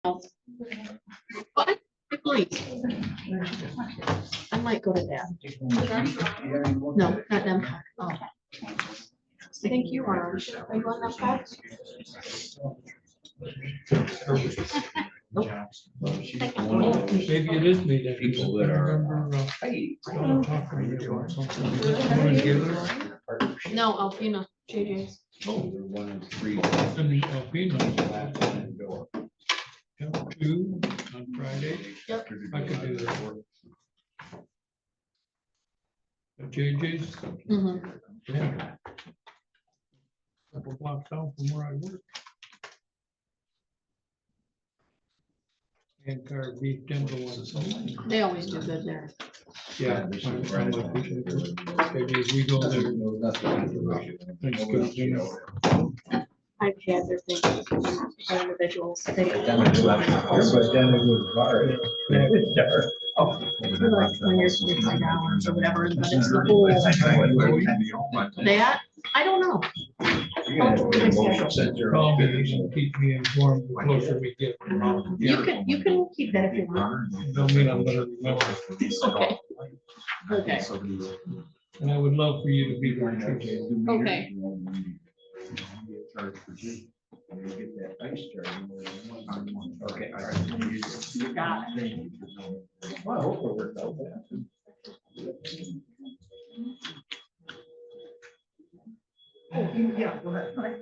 But please. I might go to that. No, not them. Oh. I think you are. Are you on that? Maybe it is me that People that are, No, Alpina, JJ's. Oh, they're one of three. and Alpina. Two on Friday. Yep. I could do that. At JJ's. Mhm. Yeah. Couple blocks out from where I work. And car beef dental one. They always do good there. Yeah. Maybe we go there. Thanksgiving. I've had their things for individuals. They like when you're $25 or whatever, but it's the whole. That, I don't know. Call me and keep me informed the closer we get. You can keep that if you want. Don't mean I'm gonna remember. Okay. Okay. And I would love for you to be there too. Okay. Okay. Got it. Well, I hope it worked out. Yeah, go ahead.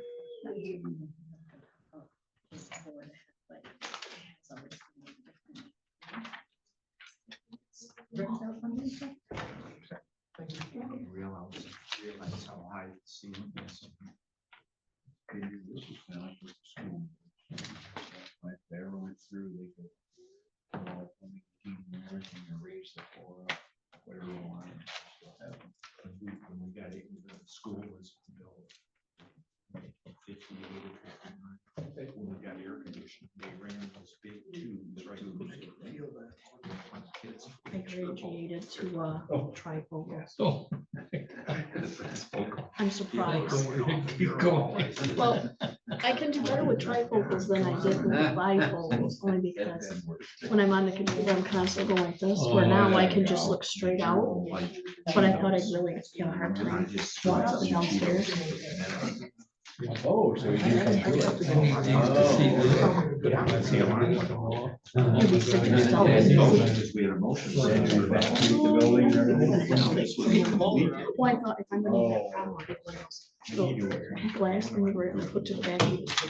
Realize how high the ceiling is. This is kind of like with the school. Like they ever went through, they could. Everything and raise the floor up, whatever you wanted. When we got it, the school was built. 58 or 59. When we got air conditioning, they ran those big tubes right through the feel that. I graduated to trifocal. Oh. I'm surprised. Keep going. Well, I can do better with trifocals than I did with the bifocals, only because when I'm on the computer, I'm constantly going like this, where now I can just look straight out. But I thought I'd really have a hard time walking up and downstairs. Oh, so you Yeah. You'd be sick yourself. we had a motion. Well, I thought if I'm gonna have a problem, I'll get one of those glass things where I put to the back.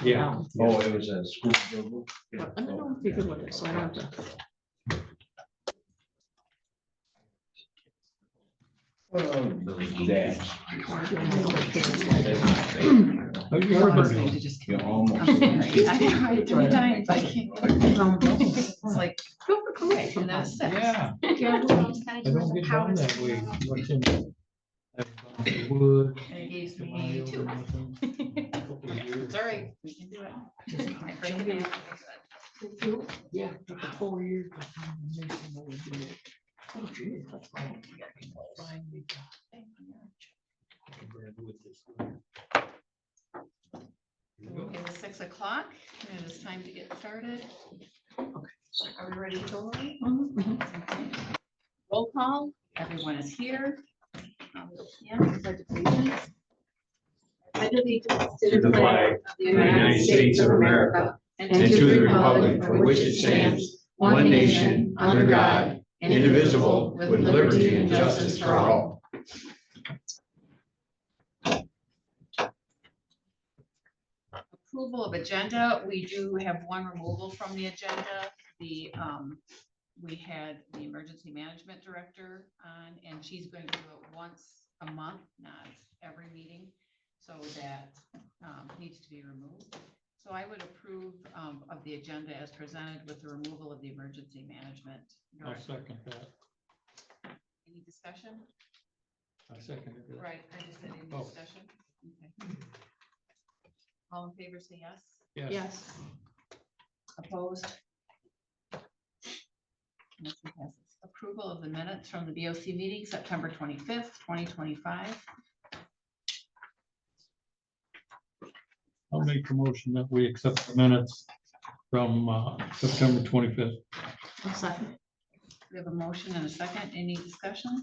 Yeah. Oh, it was a school. But I'm gonna be good with it, so I don't have to. How's your harbor doing? You almost. I tried it 3 times. I can't. It's like, Correct. and that's six. Yeah, I don't get down that way. Much in- Wood. And it gives me 2. It's all right, we can do it. I break it in. Yeah, took 4 years. Oh, geez. Finally got it. I can grab with this one. Here we go. It is 6 o'clock, and it is time to get started. Are we ready to roll? Okay. Roll call, everyone is here. Yeah, pledge allegiance. Pledge allegiance to the flag of the United States of America and to the republic for which it stands, one nation, under God, indivisible, with liberty and justice for all. Approval of agenda, we do have one removal from the agenda. We had the emergency management director on, and she's going to do it once a month, not every meeting. So that needs to be removed. So I would approve of the agenda as presented with the removal of the emergency management I'll director. second that. Any discussion? I seconded it. Right, I just said any Oh. discussion. Okay. All in favor, say yes. Yes. Yes. Opposed? Motion passes. Approval of the minutes from the BOC meeting, September 25th, 2025. I'll make the motion that we accept the minutes from September 25th. A second. We have a motion and a second. Any discussion?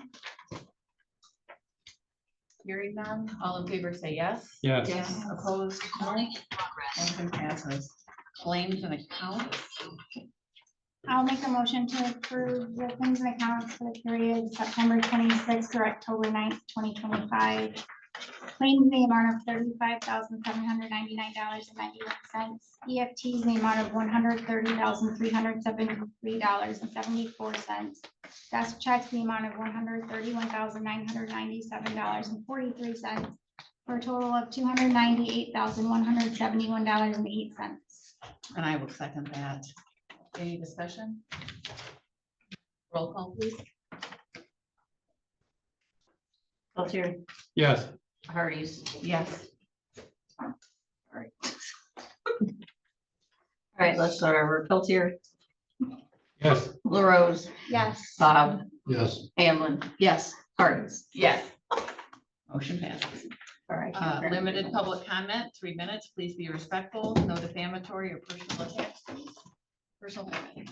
Hearing none. All in favor say yes. Yes. Yes. Opposed, no. Motion passes. Claims and accounts. I'll make a motion to approve the claims and accounts for the period September 26th to October 9th, 2025. Claims in the amount of $35,799.91. EFTs in the amount of $130,373.74. Desk checks in the amount of $131,997.43 for a total of $298,171.08. And I will second that. Any discussion? Roll call, please. Peltier, Yes. Hardee's, Yes. all right, let's start over. Peltier, Yes. LaRose, Yes. Bob, Yes. Hamlin, yes, Hardee's. Yes. Motion passes. All right. Limited public comment, 3 minutes. Please be respectful. No defamatory or personal attacks. Personal comment.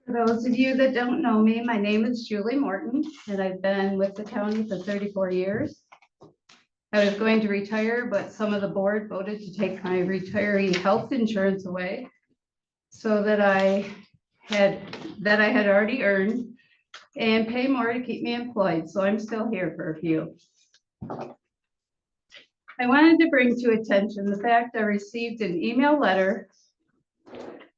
For those of you that don't know me, my name is Julie Morton, and I've been with the county for 34 years. I was going to retire, but some of the board voted to take my retiree health insurance away so that I had already earned and pay more to keep me employed. So I'm still here for a few. I wanted to bring to attention the fact I received an email letter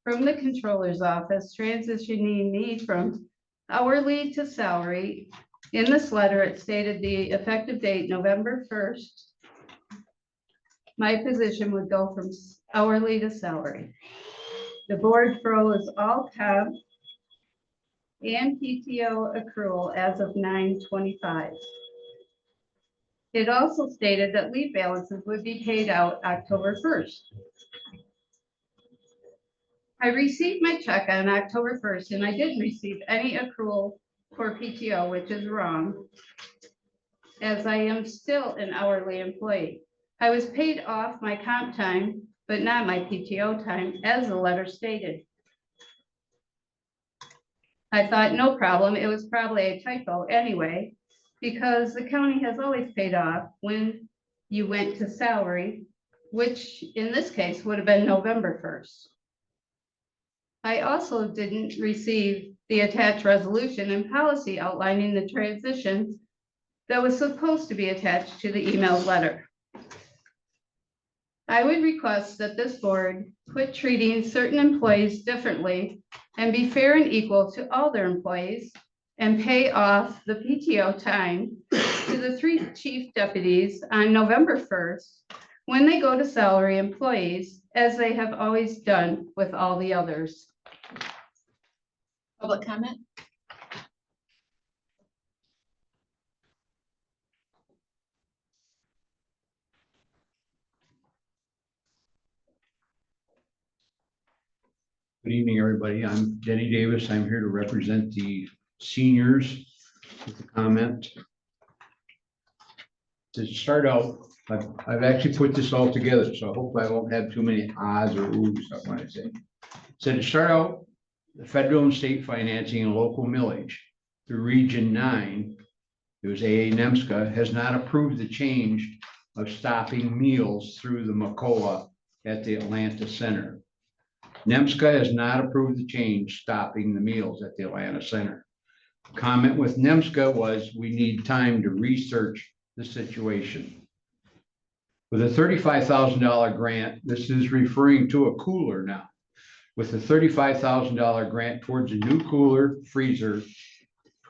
from the controller's office transitioning me from hourly to salary. In this letter, it stated the effective date, November 1st. My position would go from hourly to salary. The board froze all comp and PTO accrual as of 9/25. It also stated that leave balances would be paid out October 1st. I received my check on October 1st, and I didn't receive any accrual for PTO, which is wrong, as I am still an hourly employee. I was paid off my comp time, but not my PTO time, as the letter stated. I thought, no problem, it was probably a typo anyway, because the county has always paid off when you went to salary, which in this case would have been November 1st. I also didn't receive the attached resolution and policy outlining the transition that was supposed to be attached to the email letter. I would request that this board quit treating certain employees differently and be fair and equal to all their employees and pay off the PTO time to the 3 chief deputies on November 1st when they go to salary employees, as they have always done with all the others. Public comment? Good evening, everybody. I'm Denny Davis. I'm here to represent the seniors with a comment. To start out, I've actually put this all together, so I hope I won't have too many ahs or oohs, I want to say. So to start out, the federal and state financing and local millage through Region 9, it was AA NEMSCA, has not approved the change of stopping meals through the McCullough at the Atlanta Center. NEMSCA has not approved the change stopping the meals at the Atlanta Center. Comment with NEMSCA was, we need time to research the situation. With a $35,000 grant, this is referring to a cooler now. With a $35,000 grant towards a new cooler freezer,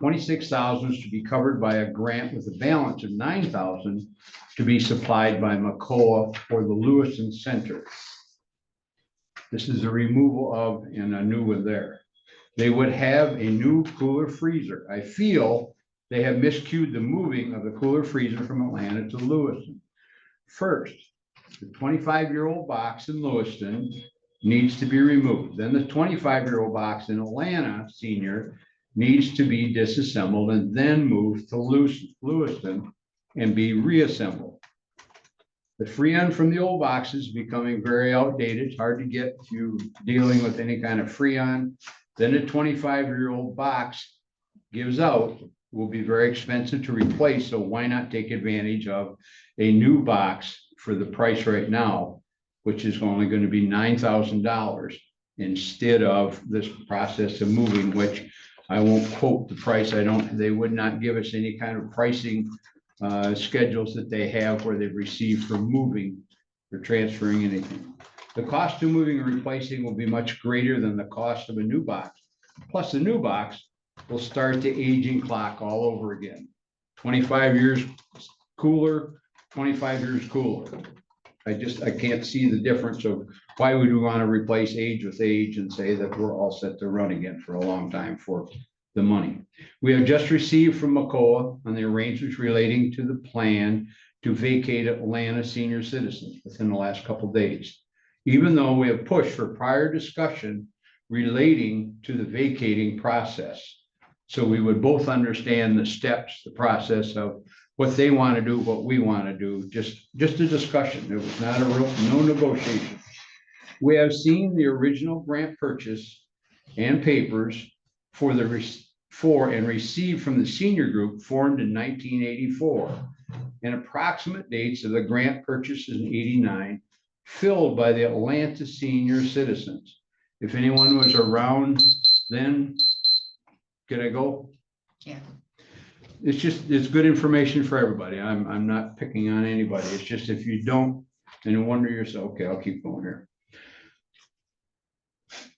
$26,000 is to be covered by a grant with a balance of $9,000 to be supplied by McCullough for the Lewiston Center. This is a removal of and a new one there. They would have a new cooler freezer. I feel they have miscued the moving of the cooler freezer from Atlanta to Lewiston. First, the 25-year-old box in Lewiston needs to be removed. Then the 25-year-old box in Atlanta senior needs to be disassembled and then moved to Lewiston and be reassembled. The Freon from the old boxes is becoming very outdated. It's hard to get if you're dealing with any kind of Freon. Then a 25-year-old box gives out, will be very expensive to replace. So why not take advantage of a new box for the price right now, which is only going to be $9,000 instead of this process of moving, which I won't quote the price. They would not give us any kind of pricing schedules that they have where they've received for moving or transferring anything. The cost of moving and replacing will be much greater than the cost of a new box. Plus the new box will start the aging clock all over again. 25 years cooler, 25 years cooler. I can't see the difference of why would we want to replace age with age and say that we're all set to run again for a long time for the money. We have just received from McCoa on the arrangements relating to the plan to vacate Atlanta senior citizens within the last couple of days. Even though we have pushed for prior discussion relating to the vacating process. So we would both understand the steps, the process of what they want to do, what we want to do, just a discussion. It was not no negotiation. We have seen the original grant purchase and papers for and received from the senior group formed in 1984 and approximate dates of the grant purchase in 89 filled by the Atlanta senior citizens. If anyone was around then, can I go? Yeah. It's good information for everybody. I'm not picking on anybody. It's just if you don't, then you wonder yourself, okay, I'll keep going here.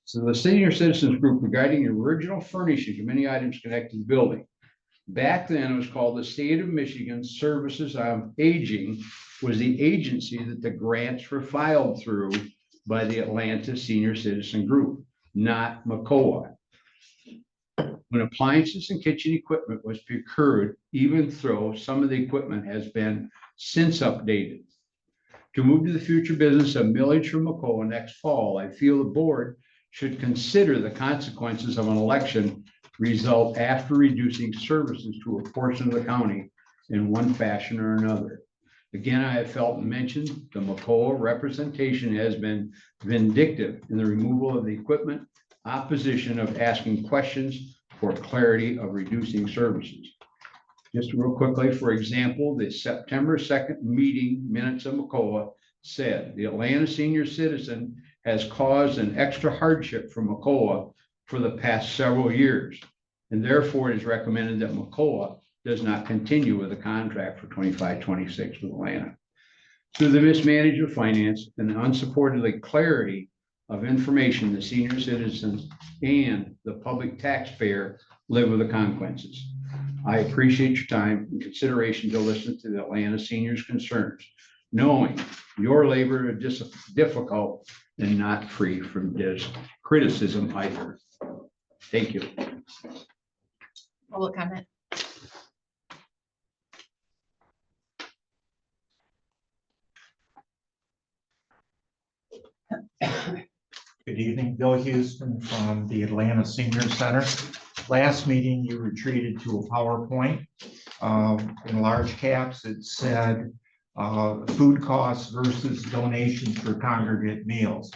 So the senior citizens group regarding the original furnishings of many items connected to the building. Back then, it was called the State of Michigan Services on Aging, was the agency that the grants were filed through by the Atlanta Senior Citizen Group, not McCoa. When appliances and kitchen equipment was procured, even though some of the equipment has been since updated. To move to the future business of millage from McCoa next fall, I feel the board should consider the consequences of an election result after reducing services to a portion of the county in one fashion or another. Again, I have felt and mentioned the McCoa representation has been vindictive in the removal of the equipment, opposition of asking questions for clarity of reducing services. Just real quickly, for example, the September 2nd meeting minutes of McCoa said the Atlanta senior citizen has caused an extra hardship for McCoa for the past several years. And therefore it is recommended that McCoa does not continue with the contract for 25-26 with Atlanta. Through the mismanagement of finance and the unsupported clarity of information, the senior citizens and the public taxpayer live with the consequences. I appreciate your time and consideration to listen to the Atlanta seniors' concerns, knowing your labor is difficult and not free from criticism either. Thank you. Public comment. Good evening, Bill Houston from the Atlanta Senior Center. Last meeting, you retreated to a PowerPoint. In large caps, it said food costs versus donations for congregate meals.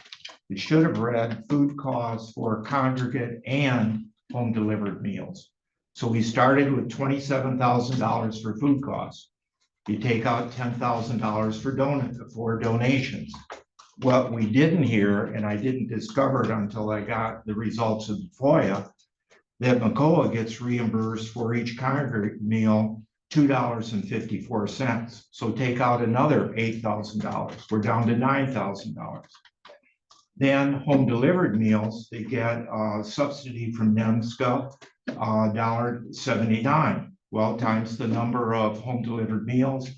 It should have read food costs for congregate and home delivered meals. So we started with $27,000 for food costs. You take out $10,000 for donations. What we didn't hear, and I didn't discover it until I got the results of the FOIA, that McCoa gets reimbursed for each congregate meal $2.54. So take out another $8,000. We're down to $9,000. Then home delivered meals, they get a subsidy from NEMSCA, $1.79. Well, times the number of home delivered meals,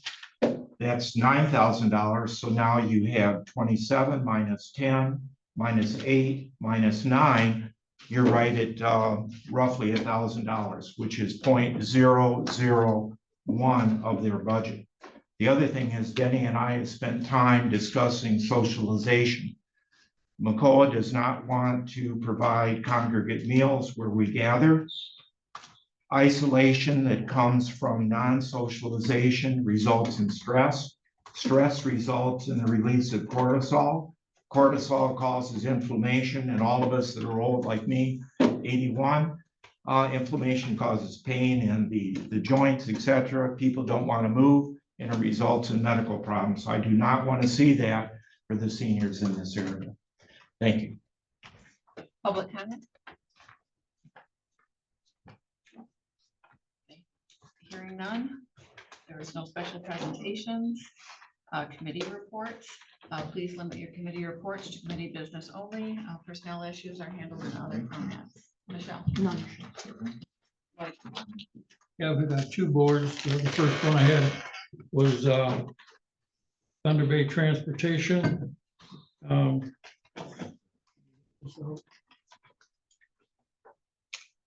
that's $9,000. So now you have 27 minus 10 minus 8 minus 9. You're right at roughly $1,000, which is 0.001 of their budget. The other thing is Denny and I have spent time discussing socialization. McCoa does not want to provide congregate meals where we gather. Isolation that comes from non-socialization results in stress. Stress results in the release of cortisol. Cortisol causes inflammation, and all of us that are old like me, 81, inflammation causes pain in the joints, etc. People don't want to move, and it results in medical problems. So I do not want to see that for the seniors in this area. Thank you. Public comment? Hearing none. There is no special presentations. Committee reports. Please limit your committee reports to committee business only. Personnel issues are handled in other comments. Michelle? None. Yeah, we got two boards. The first one I had was Thunder Bay Transportation. So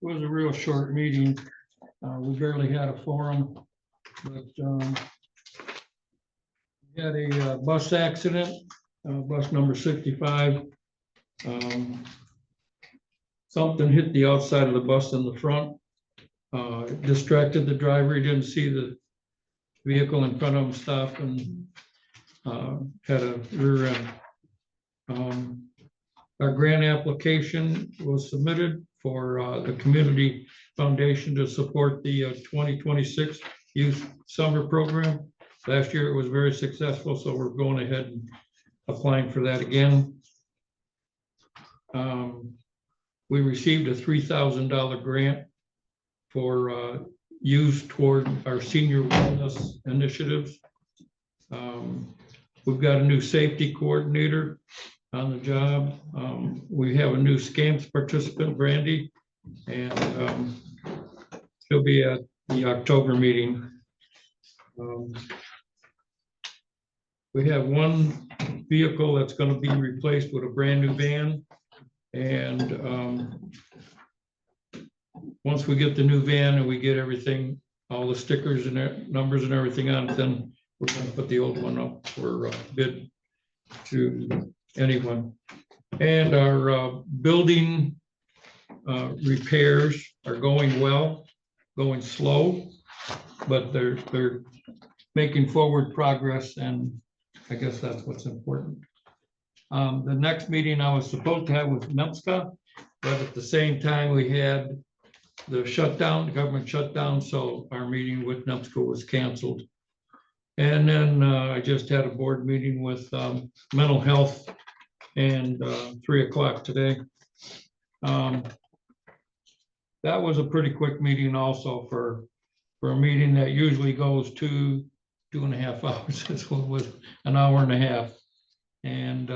it was a real short meeting. We barely had a forum, but we had a bus accident, bus number 65. Something hit the outside of the bus in the front. It distracted the driver. He didn't see the vehicle in front of him stop and had a rear end. Our grant application was submitted for the community foundation to support the 2026 youth summer program. Last year it was very successful, so we're going ahead and applying for that again. We received a $3,000 grant for use toward our senior wellness initiatives. We've got a new safety coordinator on the job. We have a new SCAMS participant, Brandy, and she'll be at the October meeting. We have one vehicle that's going to be replaced with a brand new van, and once we get the new van and we get everything, all the stickers and numbers and everything on it, then we're going to put the old one up for bid to anyone. And our building repairs are going well, going slow, but they're making forward progress, and I guess that's what's important. The next meeting I was supposed to have was NEMSCA, but at the same time we had the shutdown, the government shutdown, so our meeting with NEMSCA was canceled. And then I just had a board meeting with mental health, and 3 o'clock today. That was a pretty quick meeting also for a meeting that usually goes 2.5 hours. This one was an hour and a half. And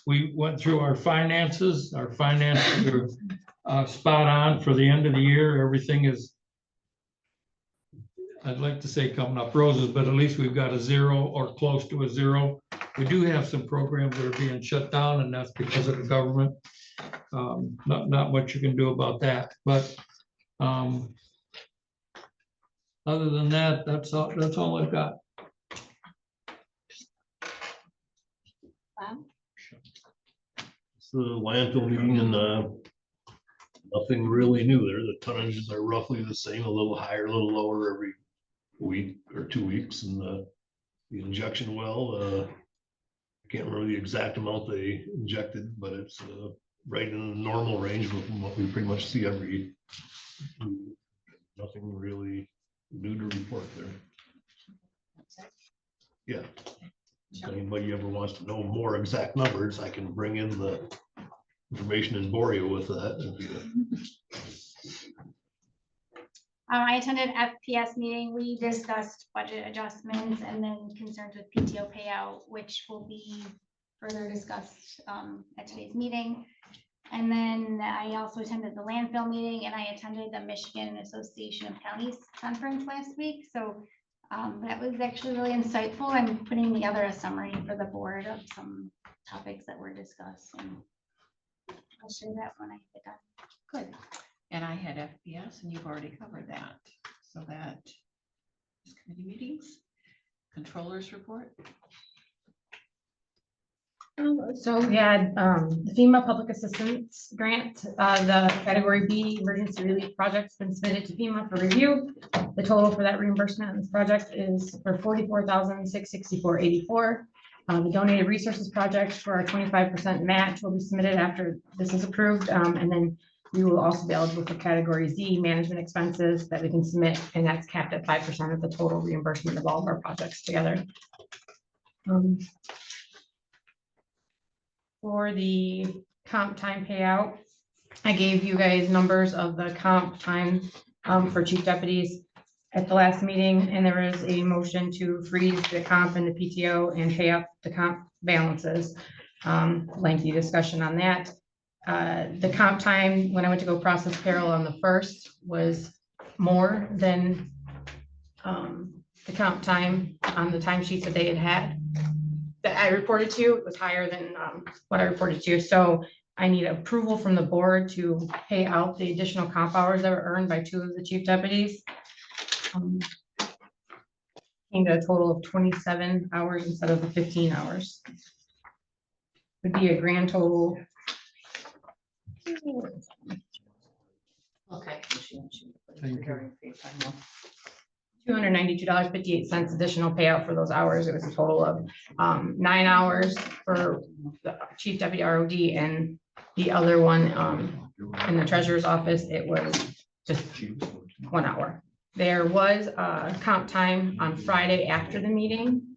we went through our finances. Our finances are spot on for the end of the year. Everything is, I'd like to say coming up roses, but at least we've got a 0 or close to a 0. We do have some programs that are being shut down, and that's because of the government. Not much you can do about that, but other than that, that's all I've got. It's the landfill meeting, and nothing really new there. The tonnages are roughly the same, a little higher, a little lower every week or 2 weeks. And the injection well, I can't remember the exact amount they injected, but it's right in the normal range of what we pretty much see every week. Nothing really new to report there. Yeah. If anybody ever wants to know more exact numbers, I can bring in the information and bore you with that. I attended FPS meeting. We discussed budget adjustments and then concerns with PTO payout, which will be further discussed at today's meeting. And then I also attended the landfill meeting, and I attended the Michigan Association of Counties conference last week. So that was actually really insightful. I'm putting together a summary for the board of some topics that were discussed, and I'll share that when I get done. Good. And I had FPS, and you've already covered that. So that is committee meetings, controllers report. So we had the FEMA Public Assistance Grant, the category B emergency relief project's been submitted to FEMA for review. The total for that reimbursement on this project is for $44,664.84. The donated resources project for our 25% match will be submitted after this is approved. And then we will also be eligible for category Z management expenses that we can submit, and that's capped at 5% of the total reimbursement of all of our projects together. For the comp time payout, I gave you guys numbers of the comp time for chief deputies at the last meeting, and there was a motion to freeze the comp and the PTO and pay up the comp balances. Lengthy discussion on that. The comp time, when I went to go process payroll on the 1st, was more than the comp time on the timesheets that they had that I reported to you. It was higher than what I reported to you. So I need approval from the board to pay out the additional comp hours that were earned by 2 of the chief deputies. Came to a total of 27 hours instead of the 15 hours. Would be a grand total. Okay. Thank you. $292.58 additional payout for those hours. It was a total of 9 hours for the chief deputy ROD, and the other one in the treasurer's office, it was just 1 hour. There was comp time on Friday after the meeting,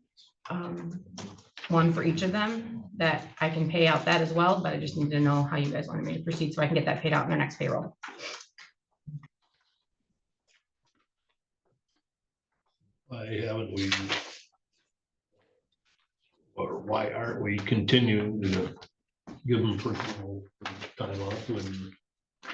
one for each of them that I can pay out that as well, but I just need to know how you guys want me to proceed so I can get that paid out in the next payroll. Why haven't we? Or why aren't we continuing to give them personal time off when,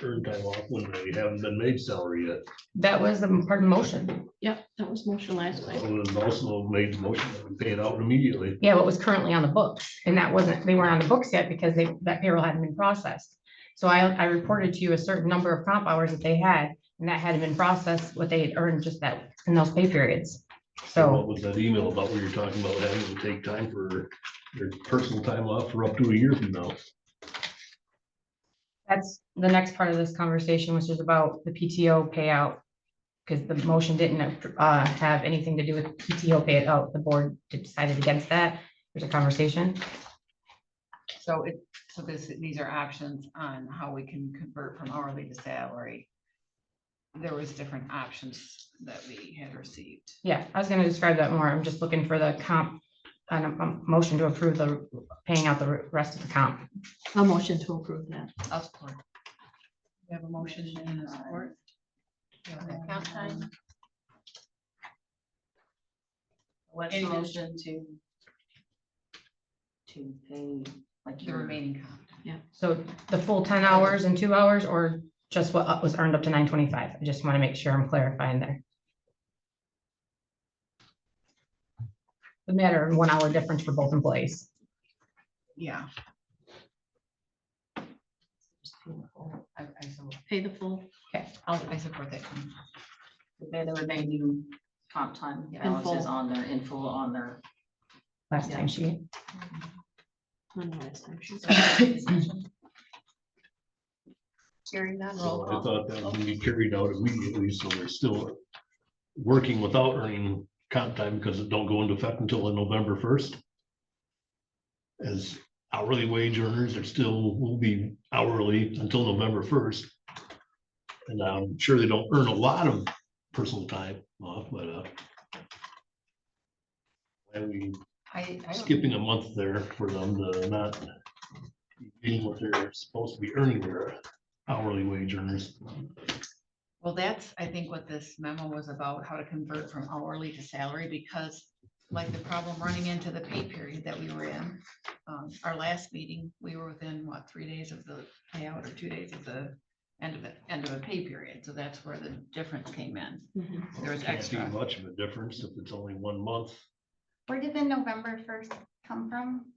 earned time off when they haven't been made salary yet? That was the part of the motion. Yep, that was motion last week. And also made the motion that we pay it out immediately. Yeah, what was currently on the books, and that wasn't, they weren't on the books yet because that payroll hadn't been processed. So I reported to you a certain number of comp hours that they had, and that hadn't been processed, what they had earned just that in those pay periods. What So was that email about where you're talking about having to take time for your personal time off for up to a year from now? that's the next part of this conversation, which is about the PTO payout. Because the motion didn't have anything to do with PTO payout. The board decided against that. There's a conversation. So these are options on how we can convert from hourly to salary. There was different options that we had received. Yeah, I was gonna describe that more. I'm just looking for the comp and a motion to approve the paying out the rest of the comp. A motion to approve that. I'll support. We have a motion and a support. Count time. What's the motion to pay like The remaining comp. So the full 10 hours and 2 hours, or just what was earned up to 925? I just want to make sure I'm clarifying there. The matter of 1 hour difference for both employees. Yeah. Pay the full. Okay, I support that. there would be new comp time balances on their in full on their. last time sheet. On the last time sheet. Hearing none, So roll I call. thought that would be carried out immediately, so they're still working without earning comp time because it don't go into effect until November 1st. As hourly wage earners, they still will be hourly until November 1st. And I'm sure they don't earn a lot of personal time off, but and we I don't- skipping a month there for them to not be getting what they're supposed to be earning their hourly wage earners. Well, that's, I think, what this memo was about, how to convert from hourly to salary, because like the problem running into the pay period that we were in. Our last meeting, we were within, what, 3 days of the payout or 2 days of the end of a pay period. So that's where the difference came in. Mhm. There was Can't see extra. much of a difference if it's only 1 month. Where did the November 1st come from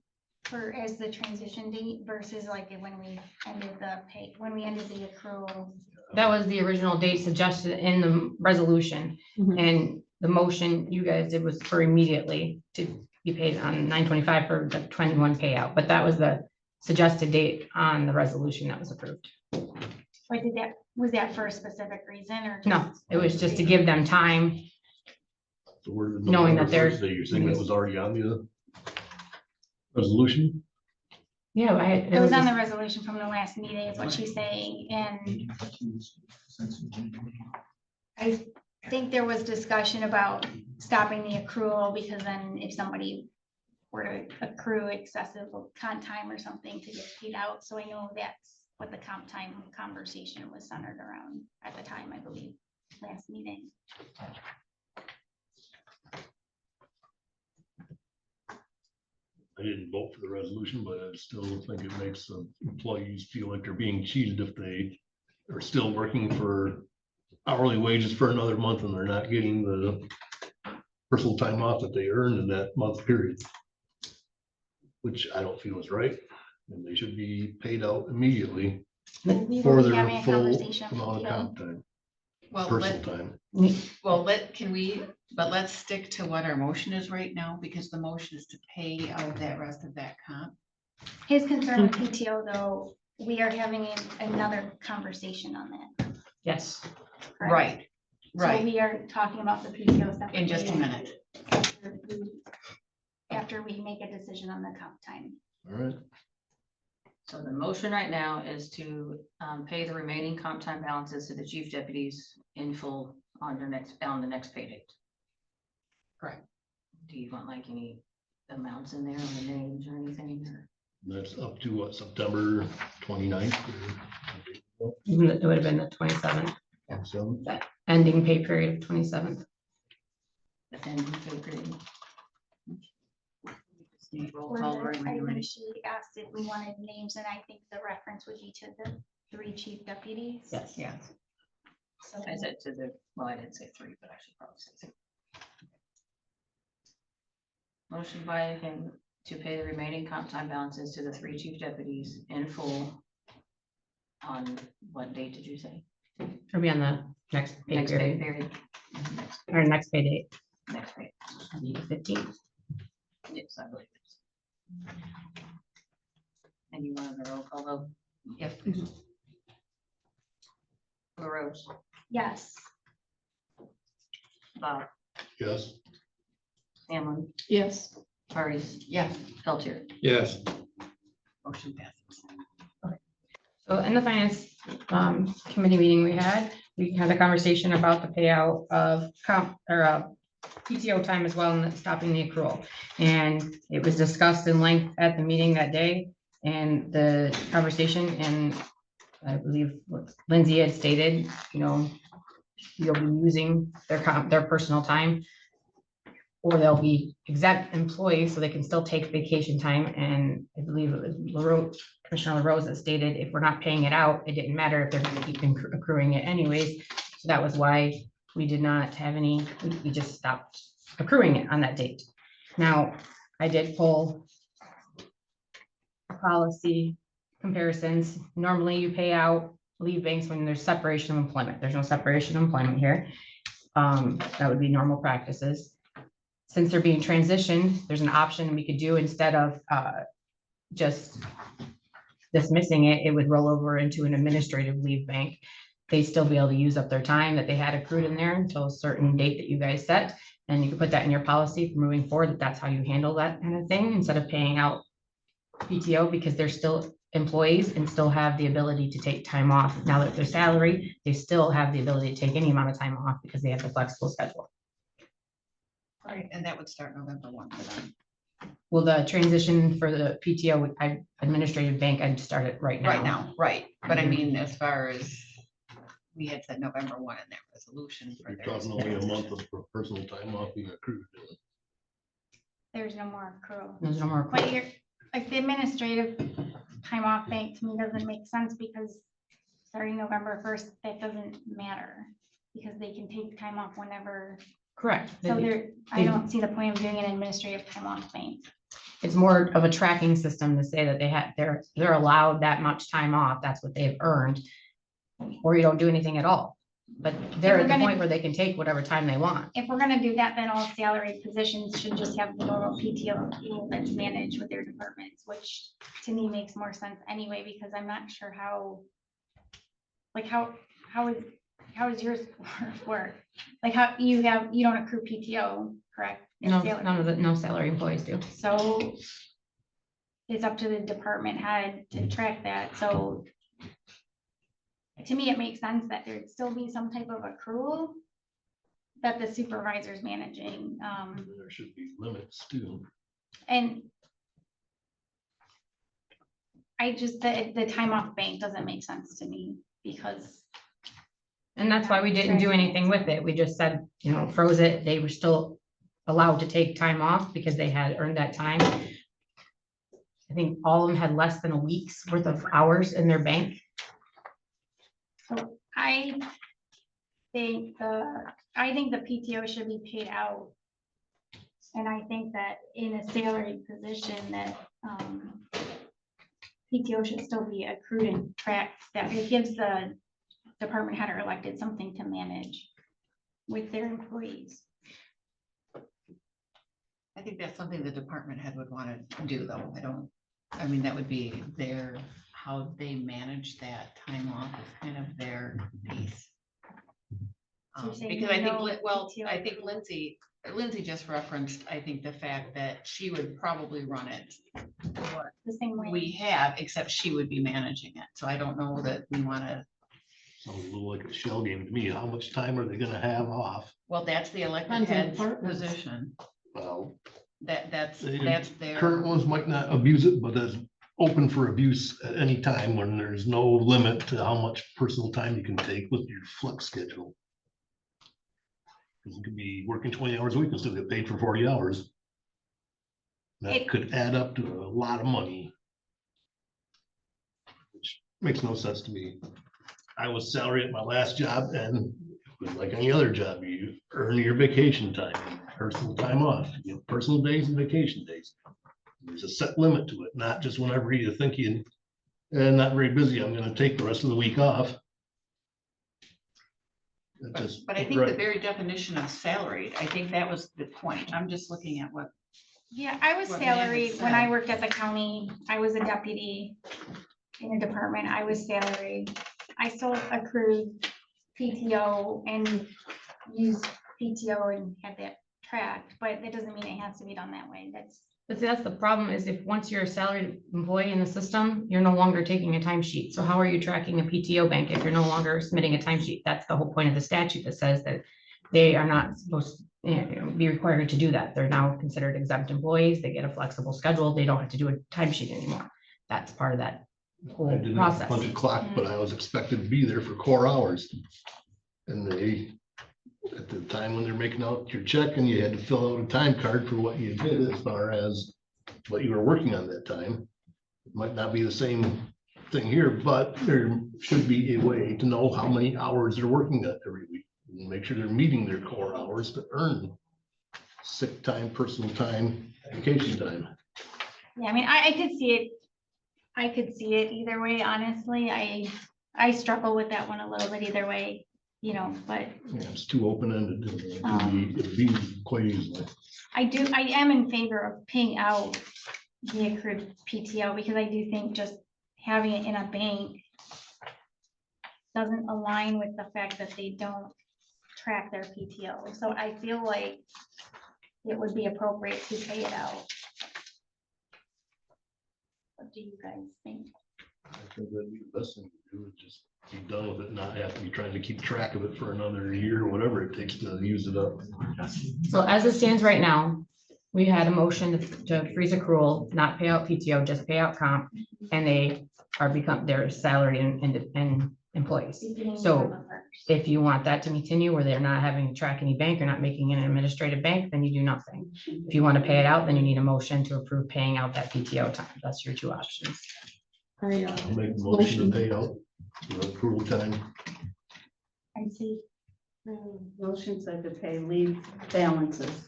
for as the transition date versus like when we ended the pay, when we ended the accrual? That was the original date suggested in the resolution, Mhm. and the motion you guys did was for immediately to be paid on 9/25 for the 21 payout, but that was the suggested date on the resolution that was approved. But was that for a specific reason or? No, just- it was just to give them time. So where did Knowing that November they're- 1st, you're saying that was already on the resolution? Yeah, It was on the resolution from the last meeting is what she's saying, and I think there was discussion about stopping the accrual because then if somebody were to accrue excessive comp time or something to get paid out, so I know that's what the comp time conversation was centered around at the time, I believe, last meeting. I didn't vote for the resolution, but I still think it makes the employees feel like they're being cheated if they are still working for hourly wages for another month and they're not getting the personal time off that they earned in that month period. Which I don't feel is right, and they should be paid out immediately We for will be their having a full conversation with amount of you. comp time, Well, personal time. let's stick to what our motion is right now, because the motion is to pay out that rest of that comp. His concern with PTO though, we are having another conversation on that. Yes, correct? So Right, we are talking about the PTO stuff. in just a minute. After we make a decision on the comp time. All right, So the motion right now is to pay the remaining comp time balances to the chief deputies in full on the next pay date. Correct. Do you want like any amounts in there or the names or anything? Or- that's up to what, September 29th? it would have been the 27th, that ending pay period of 27th. the ending pay period? Roll For call, this, Lori, when I you're ready. think she asked if we wanted names, and I think the reference would be to the 3 chief deputies. Yes. Yeah, So I said to the, well, I didn't say 3, but I should probably say 3. Motion by him to pay the remaining comp time balances to the 3 chief deputies in full. On what date did you say? It'll be on the next pay Next pay period, period. or next pay date, Next pay. the 15th. Yes, I believe it. And you wanted the roll call vote? Yes. LaRose, yes, Bob, Yes, Hamlin, Yes. Hardee's, Yes, Peltier. Yes, motion passes. So in the finance committee meeting we had a conversation about the payout of comp or PTO time as well and stopping the accrual. And it was discussed in length at the meeting that day and the conversation, and I believe what Lindsay had stated, you'll be using their personal time, or they'll be exempt employees, so they can still take vacation time. And I believe it was Commissioner LaRose that stated if we're not paying it out, it didn't matter if they're going to keep accruing it anyways. So that was why we did not have any, we just stopped accruing it on that date. Now, I did pull policy comparisons. Normally you pay out leave banks when there's separation of employment. There's no separation of employment here. That would be normal practices. Since they're being transitioned, there's an option we could do instead of just dismissing it, it would roll over into an administrative leave bank. They still be able to use up their time that they had accrued in there until a certain date that you guys set. And you can put that in your policy for moving forward, that's how you handle that kind of thing, instead of paying out PTO, because they're still employees and still have the ability to take time off. Now that they're salary, they still have the ability to take any amount of time off because they have the flexible schedule. Right, and that would start November 1 for them. Well, the transition for the PTO, administrative bank, I'd start it right now. Right now, right, but I mean, as far as, we had said November 1 in that resolution for you're their. talking only a month of personal time off being accrued. there's no more accrual. There's no more. But you're, like the administrative time off bank to me doesn't make sense because starting November 1st, that doesn't matter. Because they can take time off whenever, Correct. so I don't see the point of doing an administrative time off bank. It's more of a tracking system to say that they're allowed that much time off. That's what they've earned. Or you don't do anything at all. But they're we're at the gonna- point where they can take whatever time they want. If we're gonna do that, then all salaried positions should just have the normal PTO pool that's managed with their departments, which to me makes more sense anyway, because I'm not sure how, like, how is yours work? Like, how you don't accrue PTO, correct? It's No, salary. no salary employees do. So it's up to the department head to track that, so to me, it makes sense that there'd still be some type of accrual that the supervisor's managing, There should be limits too. and I just, the time off bank doesn't make sense to me, because And that's why we didn't do anything with it. We just said, froze it. They were still allowed to take time off because they had earned that time. I think all of them had less than a week's worth of hours in their bank. so I think the PTO should be paid out. And I think that in a salaried position that, PTO should still be accrued and tracked, that it gives the department head or elected something to manage with their employees. I think that's something the department head would want to do, though. I mean, that would be how they manage that time off is kind of their piece. So you're saying Because I think, no PTO? I think Lindsay just referenced, I think the fact that she would probably run it what The same way. we have, except she would be managing it. So I don't know that we want to, Sounds a little like a shell game to me. How much time are they gonna have off? well, that's the elected Depends on head's departments. position. Well, That's the their. current ones might not abuse it, but it's open for abuse at any time when there's no limit to how much personal time you can take with your flex schedule. 'Cause you could be working 20 hours a week and still get paid for 40 hours. That It- could add up to a lot of money. Which makes no sense to me. I was salaried at my last job, and it was like any other job, you earn your vacation time, personal time off, you have personal days and vacation days. There's a set limit to it, not just whenever you think you, not very busy, I'm gonna take the rest of the week off. That just But I ain't think the right. very definition of salaried, I think that was the point. I'm just looking at what, Yeah, I was What Nan had salaried when I said. worked at the county. I was a deputy in a department. I was salaried. I still accrued PTO and used PTO and had that tracked, but that doesn't mean it has to be done that way. But see, that's the problem is if once you're a salaried employee in the system, you're no longer taking a timesheet. So how are you tracking a PTO bank if you're no longer submitting a timesheet? That's the whole point of the statute that says that they are not supposed to be required to do that. They're now considered exempt employees. They get a flexible schedule. They don't have to do a timesheet anymore. That's part of that I whole didn't have to process. punch a clock, but I was expected to be there for core hours. And they, at the time when they're making out your check, and you had to fill out a time card for what you did as far as what you were working on that time. It might not be the same thing here, but there should be a way to know how many hours they're working at every week. And make sure they're meeting their core hours to earn sick time, personal time, vacation time. Yeah, I mean, I could see it. I could see it either way, honestly. I struggle with that one a little bit either way, but Yeah, it's too open-ended. It'd be quite easily. I am in favor of paying out the accrued PTO because I do think just having it in a bank doesn't align with the fact that they don't track their PTO. So I feel like it would be appropriate to pay it out. What do you guys think? I think that'd be the best thing to do, is just be done with it, not have to be trying to keep track of it for another year, or whatever it takes to use it up. So as it stands right now, we had a motion to freeze accrual, not pay out PTO, just pay out comp, and they're salary and employees. Beginning So November 1st. if you want that to continue where they're not having to track any bank or not making an administrative bank, then you do nothing. If you want to pay it out, then you need a motion to approve paying out that PTO time. That's your two options. I'll make the motion to pay out the approval time. I see. Motion said to pay leave balances.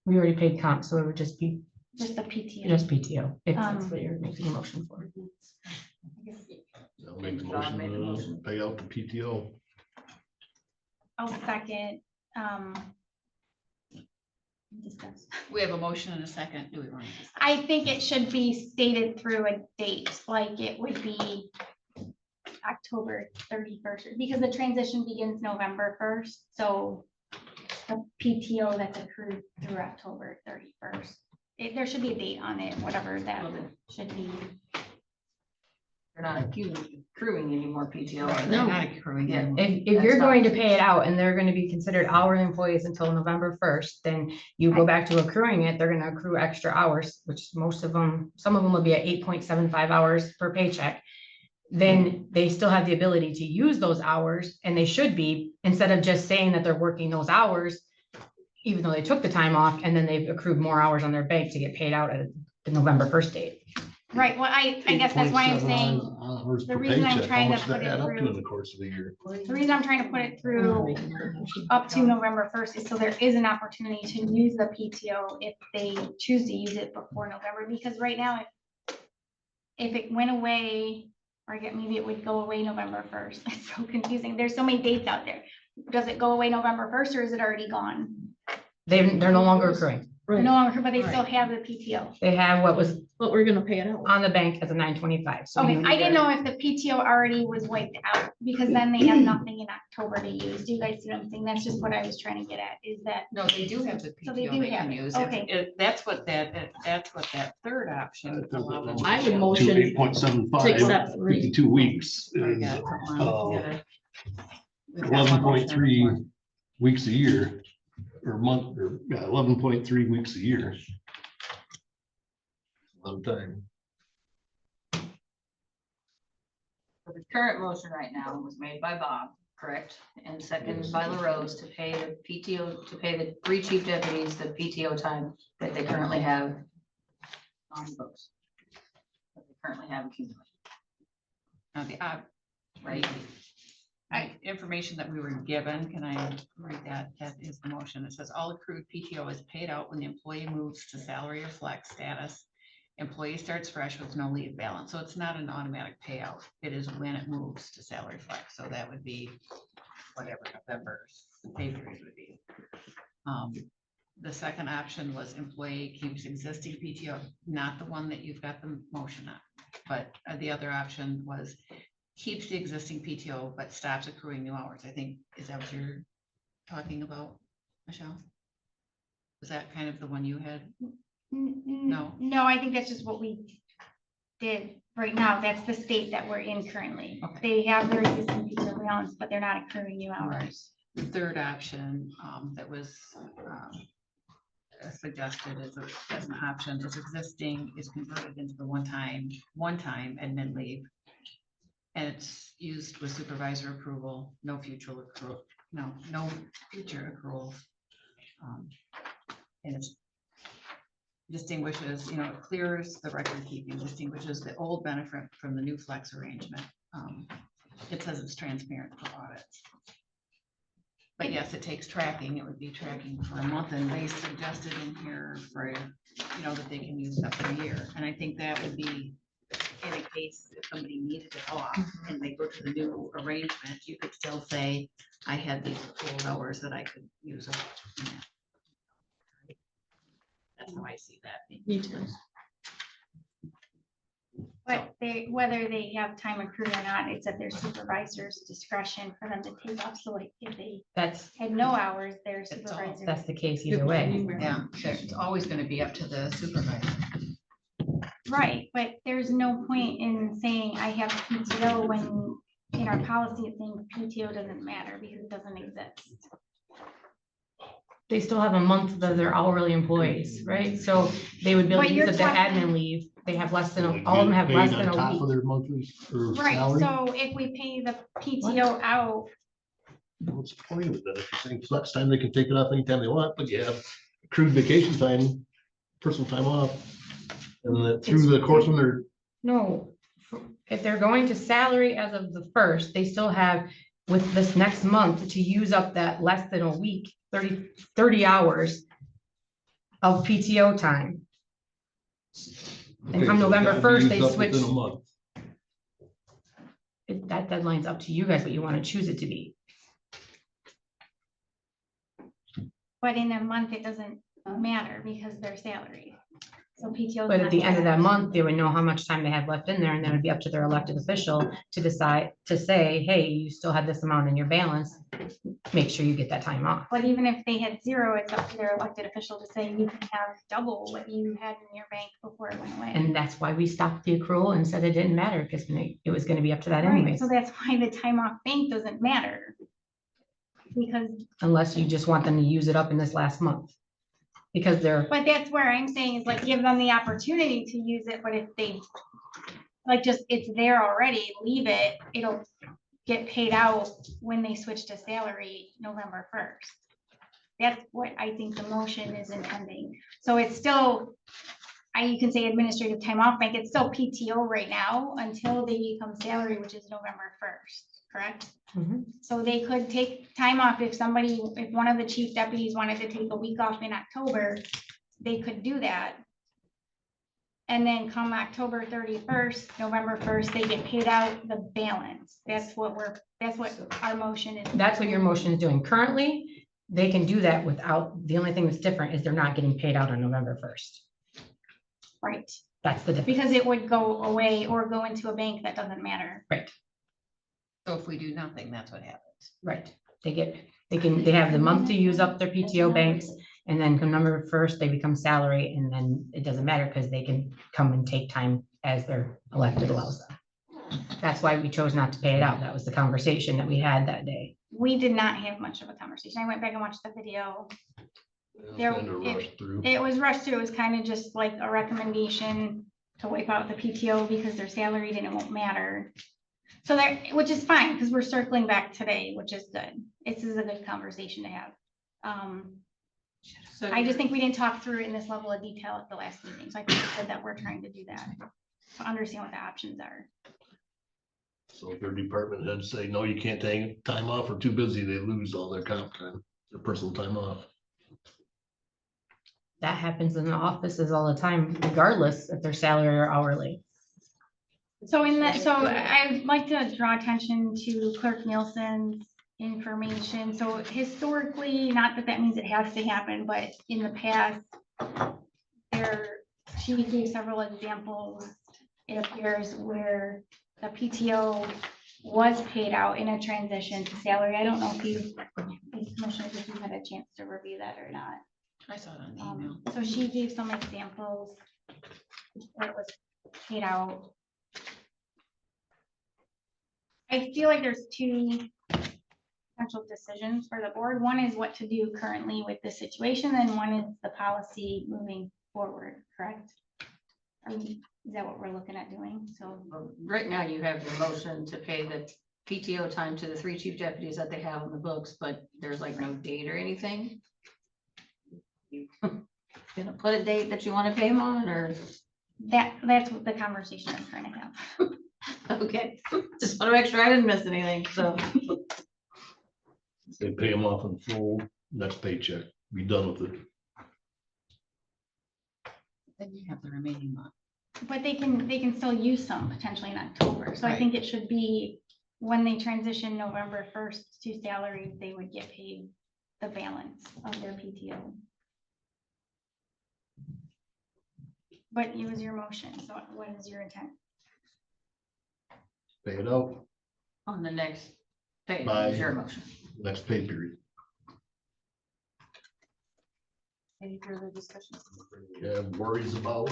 We already paid comp, so it would just be Just the PTO. just PTO, if that's what you're making a motion for. I'll make make the John made the motion motion. to pay out the PTO. I'll second. Discuss. We have a motion and a second. Do we want to? I think it should be stated through a date, like it would be October 31st, because the transition begins November 1st, so the PTO that's accrued through October 31st. There should be a date on it, whatever that should be. You're not accruing any more PTO. are they? They're not accruing Yeah. it. If you're That's going to fine. pay it out and they're gonna be considered hourly employees until November 1st, then you go back to accruing it, they're gonna accrue extra hours, which most of them, some of them will be at 8.75 hours per paycheck. Then they still have the ability to use those hours, and they should be, instead of just saying that they're working those hours, even though they took the time off, and then they've accrued more hours on their bank to get paid out at the November 1st date. Right, well, I guess that's why I'm 8.7 saying, hours the per reason I'm paycheck. How trying to much does that put it add up to through- in the course of the year? the reason I'm trying to put it through up to November 1st is so there is an opportunity to use the PTO if they choose to use it before November, because right now, if it went away, or maybe it would go away November 1st, it's so confusing, there's so many dates out there. Does it go away November 1st, or is it already gone? They're no longer accruing. They're Right, no longer, but they still Right. have the PTO. They have what was but we're gonna pay it out. on the bank as a 925. So Okay, you I didn't either- know if the PTO already was wiped out, because then they have nothing in October to use. Do you guys see what I'm saying? That's just what I was trying to get at, is that, No, they do have the So they PTO do they have can it. use. Okay. That's what that third option. allowed them to I would do. motion To 8.75, to accept three. 52 weeks We is got it. Hold on, we gotta- we've got one 11.3 motion. weeks a year, or month, or, yeah, 11.3 weeks a year. One time. So the current motion right now was made by Bob, correct? And seconded by LaRose to pay the PTO, to pay the 3 chief deputies the PTO time that they currently have on the books. That they currently have accumulated, Now, right? Information that we were given, can I read that? That is the motion. It says all accrued PTO is paid out when the employee moves to salary or flex status. Employee starts fresh with no leave balance. So it's not an automatic payout. It is when it moves to salary flex. So that would be whatever November's pay period would be. The second option was employee keeps existing PTO, not the one that you've got the motion on. But the other option was keeps the existing PTO, but stops accruing new hours. I think, is that what you're talking about, Michelle? Was that kind of the one you had? No. No, I think that's just what we did right now. That's the state that we're in currently. Okay. They have their existing PTO balance, but they're not accruing new hours. The third option that was suggested as an option is existing is converted into the one time admin leave. And it's used with supervisor approval, no future accrual, no future accruals. And it distinguishes, it clears the record keeping, distinguishes the old benefit from the new flex arrangement. It says it's transparent for audits. But yes, it takes tracking. It would be tracking for a month, and they suggested in here for, that they can use it up to a year. And I think that would be in a case if somebody needed it off and they go to the new arrangement, you could still say, I had these old hours that I could use up. That's how I see that. Me too. But whether they have time accrued or not, it's at their supervisor's discretion for them to take off. So like if they That's had no hours, their all- supervisor. that's the case either way. Yeah, it's always going to be up to the supervisor. Right, but there's no point in saying I have PTO when in our policy it's saying PTO doesn't matter because it doesn't exist. They still have a month that they're hourly employees, right? So they would be able But to you're use up their talking- admin leave. They have less than, Like, all of them get have paid less on than a top of week. their monthly or Right, salary. so if we pay the PTO out, What's the point of it then? If you're saying flex time, they can take it off anytime they want, but you have accrued vacation time, personal time off. And then through the course when they're, No, if they're going to salary as of the 1st, they still have with this next month to use up that less than a week, 30 hours of PTO time. And okay, come so it's November gotta be 1st, used they up switch. within a month. that deadline's up to you guys, what you want to choose it to be. But in a month, it doesn't matter because they're salaried. So PTO. But at the end of that month, they would know how much time they have left in there, and then it'd be up to their elected official to decide, to say, hey, you still have this amount in your balance. Make sure you get that time off. But even if they had zero, it's up to their elected official to say you can have double what you had in your bank before it went away. And that's why we stopped the accrual and said it didn't matter, because it was gonna be up to that Right, anyways. so that's why the time off bank doesn't matter. Because, Unless you just want them to use it up in this last month. Because they're, but that's where I'm saying is like, give them the opportunity to use it, but if they, like, just, it's there already, leave it, it'll get paid out when they switch to salary November 1st. That's what I think the motion is intending. So it's still, you can say administrative time off bank, it's still PTO right now until they become salary, which is November 1st, correct? Mhm. So they could take time off if one of the chief deputies wanted to take a week off in October, they could do that. And then come October 31st, November 1st, they get paid out the balance. That's what our motion is. that's what your motion is doing. Currently, they can do that without, the only thing that's different is they're not getting paid out on November 1st. Right, That's the difference. because it would go away or go into a bank that doesn't matter. So if we do nothing, that's what happens. Right. They have the month to use up their PTO banks, and then come November 1st, they become salary, and then it doesn't matter because they can come and take time as their elected allows them. That's why we chose not to pay it out. That was the conversation that we had that day. We did not have much of a conversation. I went back and watched the video. There- Kind of rushed through. It was rushed through. It was kind of just like a recommendation to wipe out the PTO because they're salaried and it won't matter. So that, which is fine, because we're circling back today, which is good. This is a good conversation to have. So I just think we didn't talk through it in this level of detail at the last meeting, so I think we said that we're trying to do that, to understand what the options are. So if their department heads say, no, you can't take time off or too busy, they lose all their comp time, their personal time off. That happens in the offices all the time, regardless if they're salary or hourly. So I'd like to draw attention to Clerk Nielsen's information. So historically, not that that means it has to happen, but in the past, she gave several examples, it appears, where the PTO was paid out in a transition to salary. I don't know if you, Commissioners, if you had a chance to review that or not. I saw it on the email. So she gave some examples where it was paid out. I feel like there's two potential decisions for the board. One is what to do currently with this situation, and one is the policy moving forward, correct? Is that what we're looking at doing? So, Right now, you have your motion to pay the PTO time to the 3 chief deputies that they have on the books, but there's like no date or anything. You gonna put a date that you want to pay them on, or? that's what the conversation I'm trying to have. Okay, just want to make sure I didn't miss anything, so. They pay them off in full, next paycheck, be done with it. Then you have the remaining month. But they can still use some potentially in October. So I think it should be when they transition November 1st to salary, they would get paid the balance of their PTO. But it was your motion, so what is your intent? Pay it out, On the next page, Bye. is your motion. next pay period. Any further discussions? You have worries about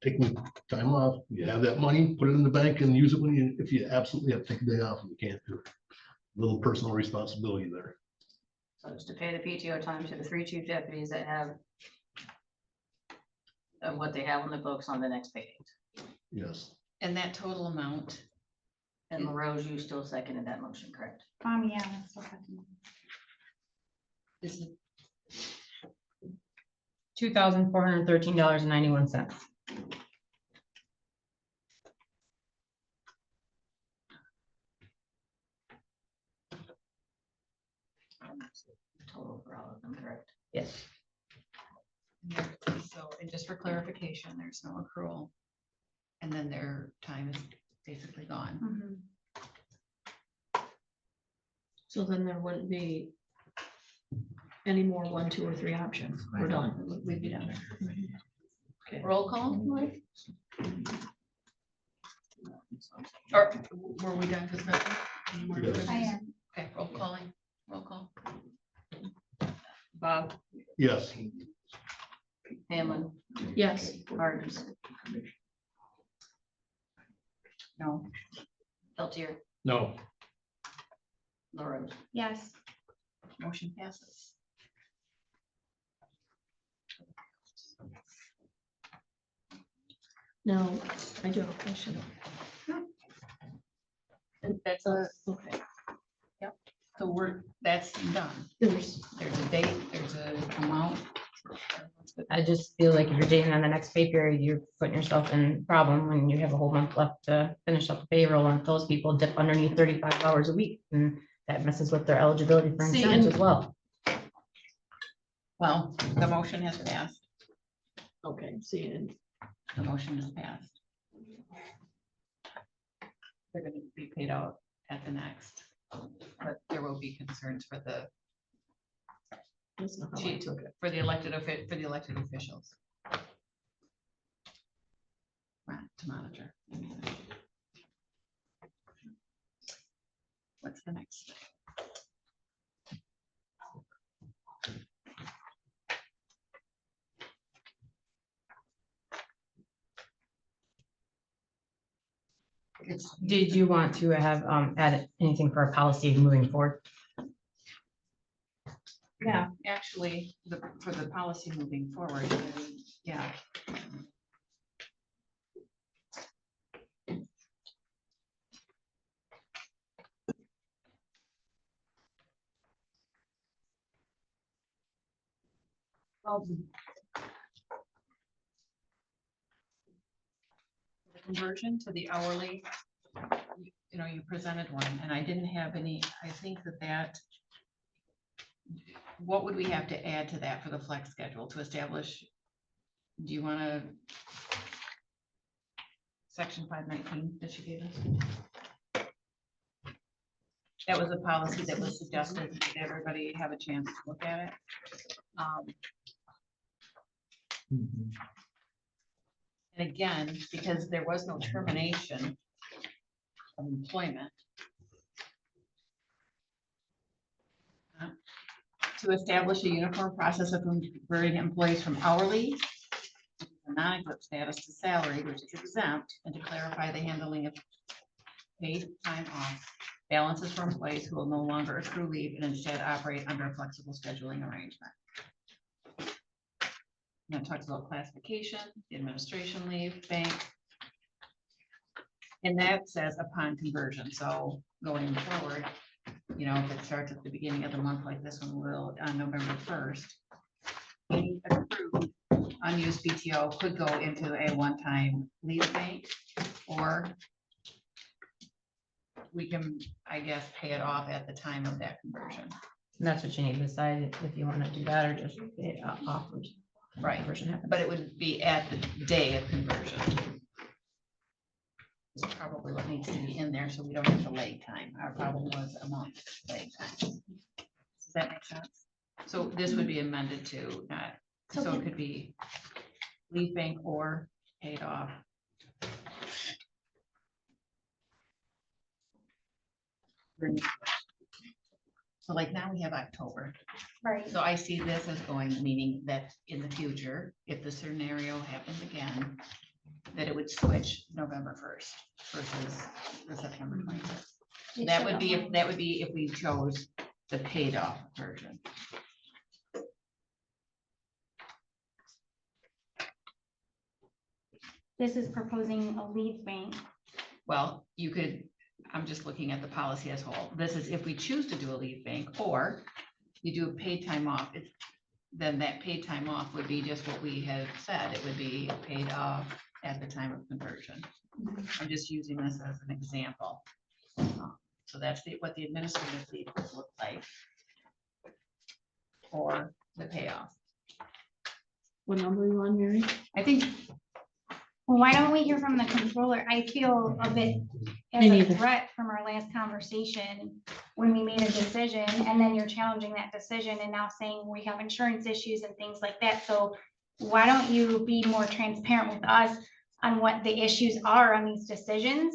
taking time off, you have that money, put it in the bank and use it if you absolutely have to take a day off and you can't do it. Little personal responsibility there. So it's to pay the PTO time to the 3 chief deputies that have what they have on the books on the next page. Yes. And that total amount, And LaRose, you still seconded that motion, correct? Yeah, that's what happened. this is $2,413.91. Total for all of them, correct? Yes. so, and just for clarification, there's no accrual. And then their time is basically gone. Mhm. So then there wouldn't be any more 1, 2, or 3 options. We're done. We'd be done. Roll call? Or were we done discussing? I am. Okay, roll calling, roll call. Bob, Yes. Hamlin, Yes. Martins. No. Peltier, No, LaRose. Yes. motion passes. Now, I do have a question. That's a, Okay. so that's done. There's, There's a date, there's a amount. I just feel like if you're dating on the next pay period, you're putting yourself in a problem when you have a whole month left to finish up the payroll, and if those people dip underneath 35 hours a week, and that messes with their eligibility for See, insurance and- as well. Well, the motion has passed. okay, see, and The motion is passed. They're gonna be paid out at the next, but there will be concerns for the that's not how I chief, took it. for the elected officials. Right, to monitor. What's the next? Did you want to have added anything for a policy moving forward? Yeah, actually, for the policy moving forward, yeah. Well, the conversion to the hourly, you presented one, and I didn't have any, I think that what would we have to add to that for the flex schedule to establish? Do you want to? Section 519 that you gave us? That was a policy that was suggested. Did everybody have a chance to look at it? And again, because there was no termination of employment, to establish a uniform process of converting employees from hourly to non-exempt status to salary, which is exempt, and to clarify the handling of paid time off balances for employees who will no longer accrue leave and instead operate under a flexible scheduling arrangement. And it talks about classification, the administration leave, bank. And that says upon conversion. So going forward, if it starts at the beginning of the month like this one will on November 1st, any accrued unused PTO could go into a one-time leave bank, or we can, I guess, pay it off at the time of that conversion. And that's what you need to decide if you want to do that or just pay it off. Right, Conversion happens. but it would be at the day of conversion. It's probably what needs to be in there, so we don't have to lag time. Our problem was a month lag time. Does that make sense? So this would be amended to not, so it could be leave bank or paid off. So like now we have October. Right. So I see this as going, meaning that in the future, if the scenario happens again, that it would switch November 1st versus the September 26th. That would be if we chose the paid off version. This is proposing a leave bank. Well, you could, I'm just looking at the policy as a whole. This is if we choose to do a leave bank, or you do a paid time off, then that paid time off would be just what we have said. It would be paid off at the time of conversion. I'm just using this as an example. So that's what the administrative leave would look like, or the payoff. What number are you on, Mary? I think Well, why don't we hear from the controller? I feel a bit as Me a neither. threat from our last conversation when we made a decision, and then you're challenging that decision and now saying we have insurance issues and things like that. So why don't you be more transparent with us on what the issues are on these decisions?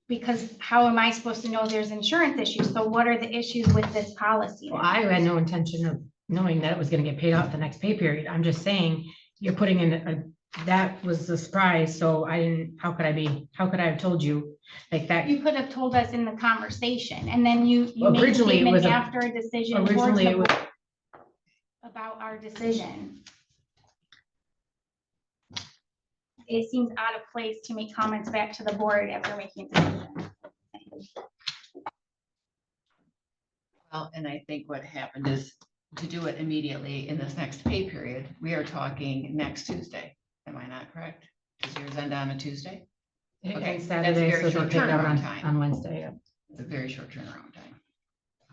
Because how am I supposed to know there's insurance issues? So what are the issues with this policy? Well, I had no intention of knowing that it was gonna get paid out the next pay period. I'm just saying, you're putting in that was a surprise, so I didn't, how could I have told you like that? You could have told us in the conversation, and then you made a Originally, it was statement a- after a decision towards Originally, the it was, board about our decision. It seems out of place to make comments back to the board after making a decision. Well, and I think what happened is to do it immediately in this next pay period, we are talking next Tuesday. Am I not correct? Does yours end on a Tuesday? it Okay, ends that's Saturday, very so short they paid out turnaround time. on Wednesday. Yeah. It's a very short turnaround time.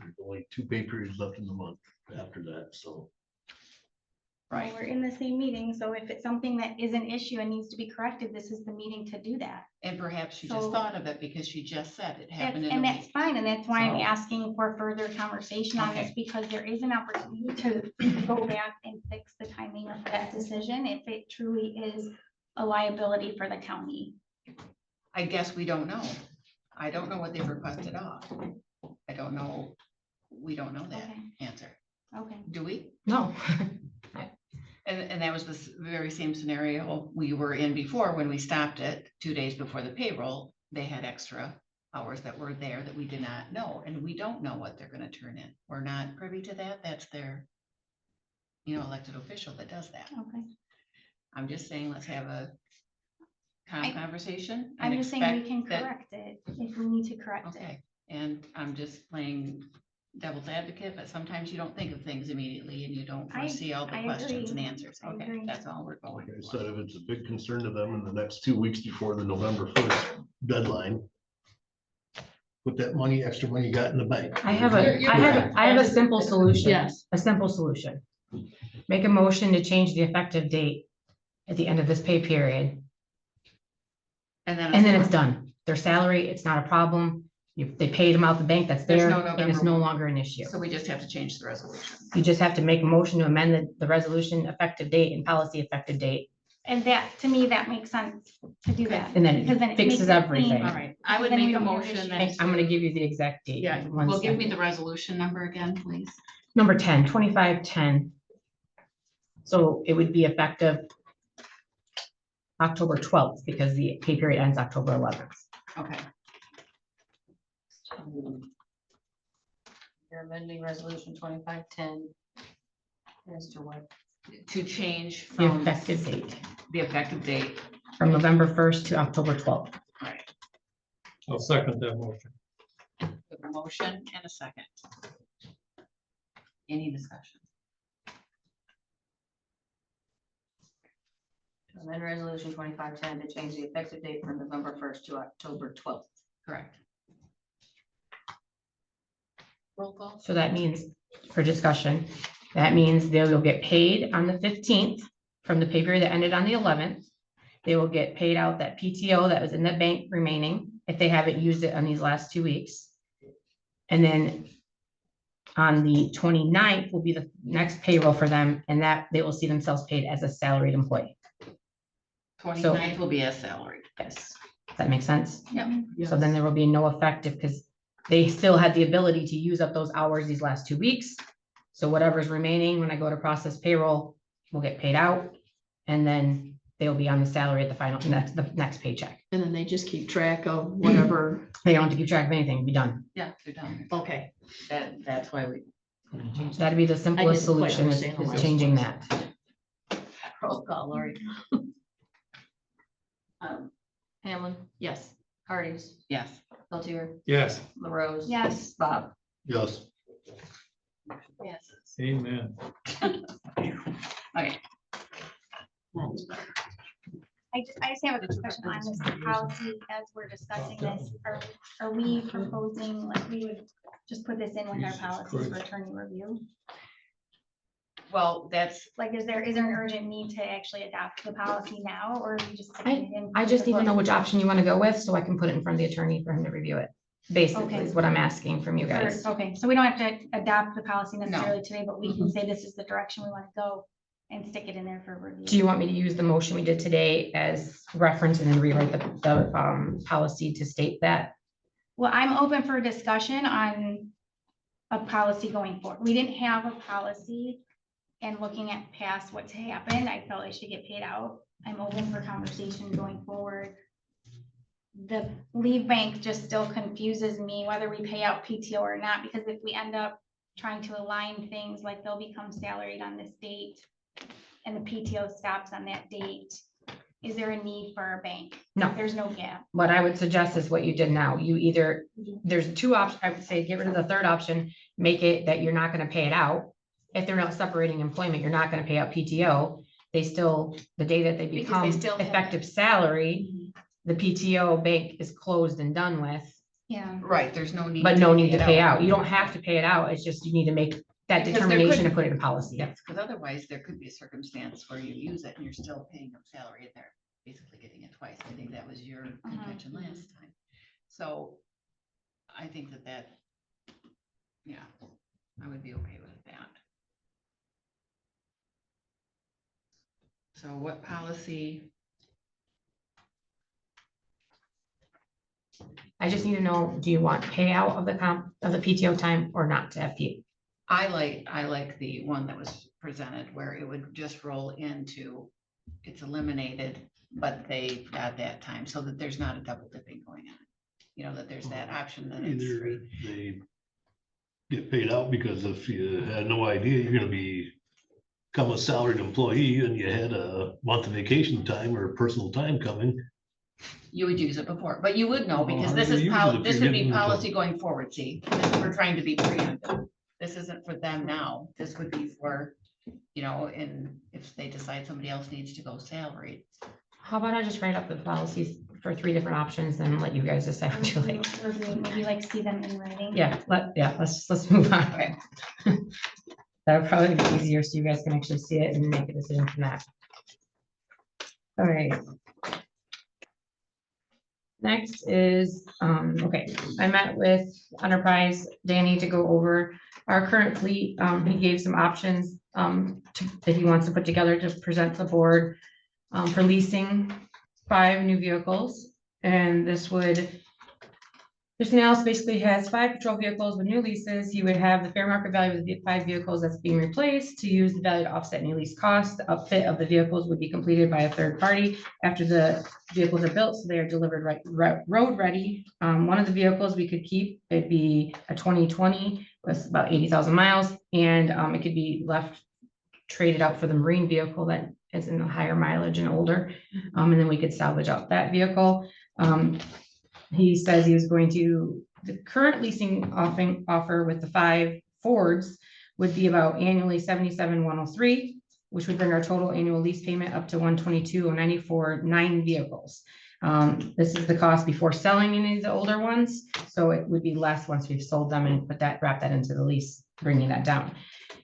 There's only 2 pay periods left in the month after that, so. Right, we're in the same meeting, so if it's something that is an issue and needs to be corrected, this is the meeting to do that. And perhaps she just So- thought of it because she just said it That's- happened in a And that's week. fine, and that's why I'm So- asking for further conversation on this, Okay. because there is an opportunity to go back and fix the timing of that decision if it truly is a liability for the county. I guess we don't know. I don't know what they've requested off. I don't know. We don't know that Okay. answer. Okay. Do we? No, And that was the very same scenario we were in before when we stopped it 2 days before the payroll. They had extra hours that were there that we did not know, and we don't know what they're gonna turn in. We're not privy to that. That's their, elected official that does that. Okay. I'm just saying, let's have a I- conversation. I'm and just saying we expect can that- correct it if we need to correct it. Okay, and I'm just playing devil's advocate, but sometimes you don't think of things immediately and you don't I- foresee all the I questions and agree. answers. I Okay, agree. that's all we're going Like I for. said, if it's a big concern to them in the next 2 weeks before the November 1st deadline, put that extra money you got in the bank. I have You're I have a simple solution. Yes. A simple solution. Make a motion to change the effective date at the end of this pay period, And then. and then it's done. Their salary, it's not a problem. They paid them out the bank, that's There's there, no and it's November no one. longer an issue. So we just have to change the resolution. You just have to make a motion to amend the resolution effective date and policy effective date, And that, to me, that makes sense to do that. and then Because then it it makes fixes it everything. clean. All right, I would Then we make a don't have motion issues. that. I'm gonna give you the exact date. Yeah, One well, give me second. the resolution number again, please. Number 10, 2510. So it would be effective October 12th, because the pay period ends October 11th. Okay, You're amending resolution 2510. As to what? to change The from effective date, the effective date. from November 1st to October 12th. Right. I'll second that motion. With a motion and a second. Any discussion? To amend resolution 2510 to change the effective date from November 1st to October 12th. Correct. Roll call. So that means, for discussion, that means they will get paid on the 15th from the pay period that ended on the 11th. They will get paid out that PTO that was in the bank remaining, if they haven't used it on these last 2 weeks. And then on the 29th will be the next payroll for them, and that they will see themselves paid as a salaried employee. 29th will be a salary. Yes, does that make sense? Yep. So then there will be no effective, because they still had the ability to use up those hours these last 2 weeks. So whatever's remaining, when I go to process payroll, will get paid out, and then they'll be on the salary at the next paycheck. And then they just keep track of whatever. They don't have to keep track of anything, be done. Yeah, they're done. Okay. That's why we. That'd be the simplest didn't quite solution, is understand the is changing last that. Roll call, Lori. Hamlin, Yes. Hardee's, Yes. Peltier, Yes, LaRose. Yes. Bob. Yes, Yes. amen. Okay. I just have a question on this policy as we're discussing this. Are we proposing, like, we would just put this in with our Jesus policies for Christ. attorney review? Well, that's, Like, is there an urgent need to actually adopt the policy now, or are you just? sticking it in I just the need to know book? which option you want to go with, so I can put it in front of the attorney for him to review it. Basically, Okay. is what I'm asking from you guys. Okay, so we don't have to adopt the policy No. necessarily today, but we can say this is the direction we want to go and stick it in there for review. Do you want me to use the motion we did today as reference and then rewrite the policy to state that? Well, I'm open for discussion on a policy going forward. We didn't have a policy, and looking at past what's happened, I felt it should get paid out. I'm open for conversation going forward. The leave bank just still confuses me whether we pay out PTO or not, because if we end up trying to align things, like they'll become salaried on this date and the PTO stops on that date, is there a need for our bank? No. There's no gap. What I would suggest is what you did now. You either, there's two options. I would say get rid of the third option, make it that you're not gonna pay it out. If they're not separating employment, you're not gonna pay out PTO. They still, the day that they Because become they still have effective salary, the PTO bank is closed and done with, Yeah. right, there's no need. but no need to it pay out. You don't have to pay it out. It's just you need to make that Because there determination could- and put it in policy. Yes, because otherwise there could be a circumstance where you use it and you're still paying them salary and they're basically getting it twice. I think that was your contention last time. So I think that, yeah, I would be okay with that. So what policy? I just need to know, do you want payout of the PTO time or not to have P? I like the one that was presented where it would just roll into, it's eliminated, but they got that time so that there's not a double dipping going on. You know, that there's that option that it's Either free. they get paid out, because if you had no idea you're gonna become a salaried employee and you had a month of vacation time or personal time coming. You would use it before, but you would know Well, because how this do you is, use it if this you're would be getting into- policy going forward, see? We're trying to be preemptive. This isn't for them now. This would be for, you know, and if they decide somebody else needs to go salaried. How about I just write up the policies for 3 different options and let you guys decide what you like? Maybe like see them in writing. Yeah, let's move on. Okay. That would probably be easier so you guys can actually see it and make a decision from that. All right. Next is, okay, I met with Enterprise Danny to go over our current fleet. He gave some options that he wants to put together to present to the board for leasing 5 new vehicles. And this analysis basically has 5 patrol vehicles with new leases. He would have the fair market value of the 5 vehicles that's being replaced to use the value to offset any lease costs. The upfit of the vehicles would be completed by a third party after the vehicles are built, so they are delivered road ready. One of the vehicles we could keep, it'd be a 2020 with about 80,000 miles, and it could be traded out for the marine vehicle that is in the higher mileage and older. And then we could salvage out that vehicle. He says he was going to, the current leasing offer with the 5 Fords would be about annually 77,103, which would bring our total annual lease payment up to 122,090 for 9 vehicles. This is the cost before selling any of the older ones, so it would be less once we've sold them and wrap that into the lease, bringing that down.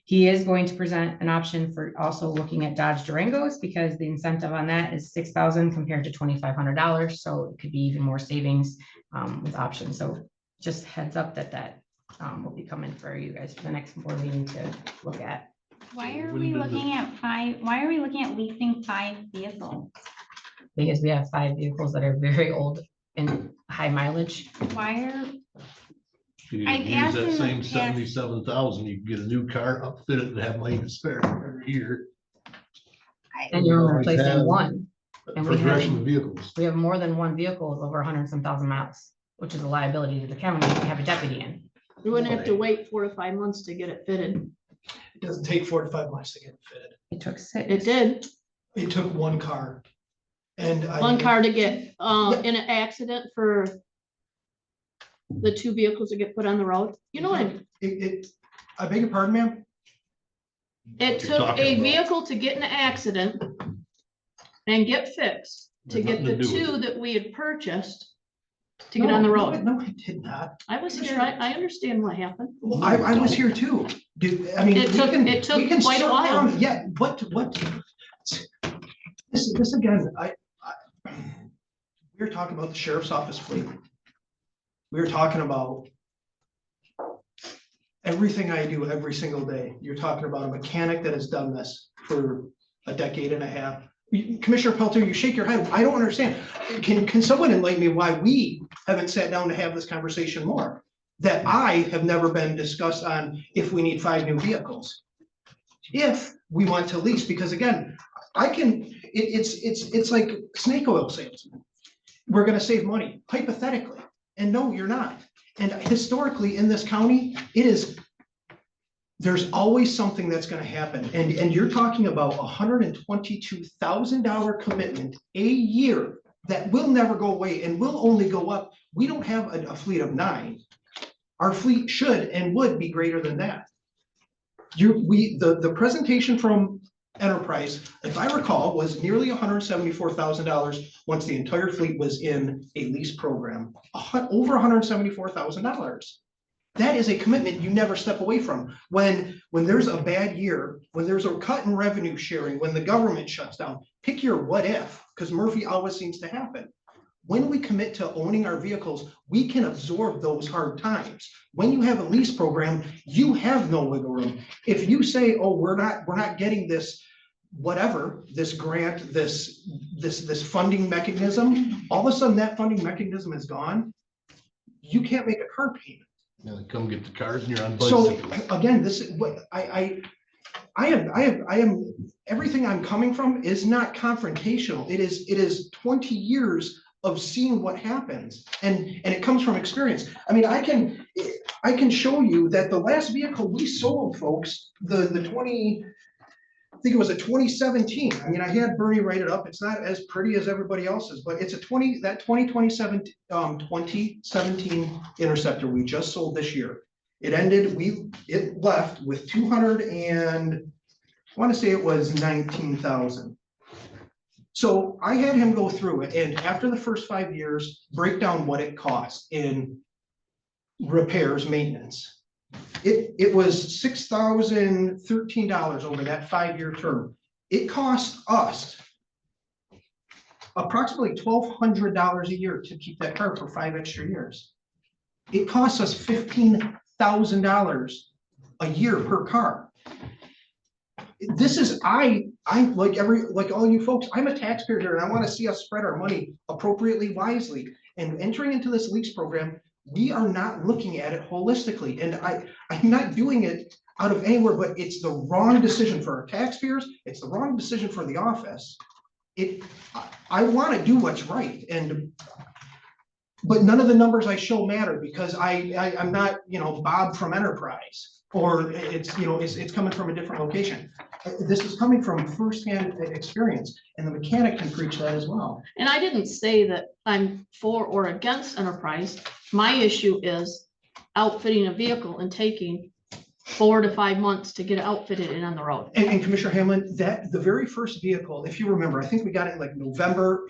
He is going to present an option for also looking at Dodge Durangos, because the incentive on that is $6,000 compared to $2,500. So it could be even more savings with options. So just heads up that will be coming for you guys for the next board meeting to look at. Why are we looking at leasing 5 vehicles? Because we have 5 vehicles that are very old and high mileage. Why are, You I've use asked in that the same past- 77,000, you can get a new car, outfit it, and have money to spare every year. And you're only always replacing have one. And we Progression have, of vehicles. we have more than one vehicle with over 100 some thousand miles, which is a liability to the county if we have a deputy in. We wouldn't have to wait 4 to 5 months to get it fitted. It doesn't take 4 to 5 months to get it fitted. It took 6. It did. It took one car. And One car to get in an accident for the 2 vehicles that get put on the road. You know, what? I beg your pardon, ma'am? It You're took talking a about- vehicle to get in an accident and get fixed, to There's get nothing the to do with 2 that we had purchased to get on the No, road. No, I did not. I was here, I understand what happened. Well, I was here too. Dude, I mean. It we took- can- it took we can quite a while. surround- Yeah, what? This again, we were talking about the sheriff's office fleet. We were talking about everything I do every single day. You're talking about a mechanic that has done this for a decade and a half. Commissioner Pelter, you shake your head. I don't understand. Can someone enlighten me why we haven't sat down to have this conversation more? That I have never been discussed on if we need 5 new vehicles. If we want to lease, because again, it's like snake oil salesman. We're gonna save money hypothetically, and no, you're not. And historically in this county, there's always something that's gonna happen. And you're talking about $122,000 commitment a year that will never go away and will only go up. We don't have a fleet of 9. Our fleet should and would be greater than that. The presentation from Enterprise, if I recall, was nearly $174,000 once the entire fleet was in a lease program, over $174,000. That is a commitment you never step away from. When there's a bad year, when there's a cut in revenue sharing, when the government shuts down, pick your what if, because Murphy always seems to happen. When we commit to owning our vehicles, we can absorb those hard times. When you have a lease program, you have no wiggle room. If you say, oh, we're not getting this, whatever, this grant, this funding mechanism, all of a sudden that funding mechanism is gone. You can't make a car payment. Yeah, come get the cars and you're on So bicycle. again, this is what I am, everything I'm coming from is not confrontational. It is 20 years of seeing what happens, and it comes from experience. I mean, I can show you that the last vehicle we sold, folks, the 20, I think it was a 2017. I mean, I had Bernie write it up. It's not as pretty as everybody else's, but it's a 2017 Interceptor we just sold this year. It left with 200 and I want to say it was 19,000. So I had him go through it, and after the first 5 years, break down what it cost in repairs, maintenance. It was $6,013 over that 5-year term. It cost us approximately $1,200 a year to keep that car for 5 extra years. It costs us $15,000 a year per car. This is, I like all you folks, I'm a taxpayer here and I want to see us spread our money appropriately, wisely. And entering into this lease program, we are not looking at it holistically. And I'm not doing it out of anywhere, but it's the wrong decision for our taxpayers. It's the wrong decision for the office. I want to do what's right. But none of the numbers I show matter because I'm not, Bob from Enterprise, or it's coming from a different location. This is coming from firsthand experience, and the mechanic can preach that as well. And I didn't say that I'm for or against Enterprise. My issue is outfitting a vehicle and taking 4 to 5 months to get it outfitted and on the road. And Commissioner Hamlin, the very first vehicle, if you remember, I think we got it in like November.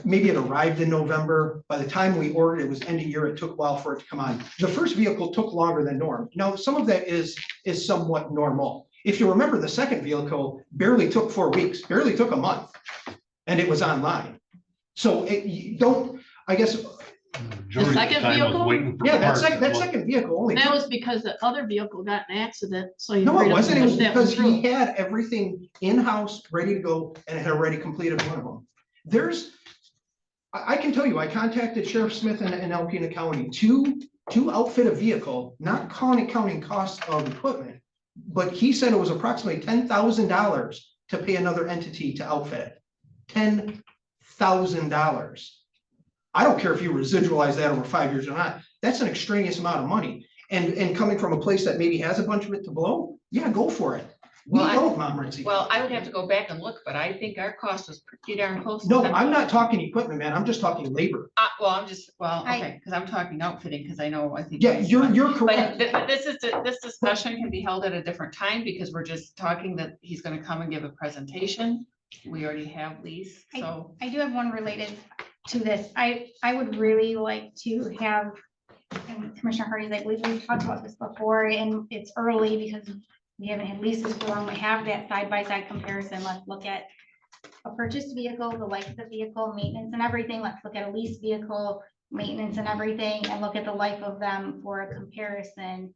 Maybe it arrived in November. By the time we ordered, it was end of year. It took a while for it to come on. The first vehicle took longer than norm. Now, some of that is somewhat normal. If you remember, the second vehicle barely took 4 weeks, barely took a month, and it was online. So I guess. Majority of second time I was vehicle? waiting for Yeah, that parts. second vehicle only. That was because the other vehicle got in an accident, so you. No, it wasn't. It was that because through. he had everything in-house, ready to go, and had already completed one of them. I can tell you, I contacted Sheriff Smith and Alpena County to outfit a vehicle, not counting cost of equipment, but he said it was approximately $10,000 to pay another entity to outfit it. $10,000. I don't care if you residualize that over 5 years or not. That's an extraneous amount of money. And coming from a place that maybe has a bunch of it to blow, yeah, go for it. We don't, Montmorency. Well, I would have to go back and look, but I think our cost was pretty darn close. to No, that. I'm not talking equipment, man. I'm just talking labor. Okay, because I'm talking outfitting, because I think. Yeah, you're correct. But this discussion can be held at a different time, because we're just talking that he's gonna come and give a presentation. We already have lease, so. I do have one related. to this. I would really like to have, and Commissioner Hardy's like, we've talked about this before, and it's early because we haven't had leases for long. We have that side-by-side comparison. Let's look at a purchased vehicle, the life of the vehicle, maintenance and everything. Let's look at a leased vehicle, maintenance and everything, and look at the life of them for a comparison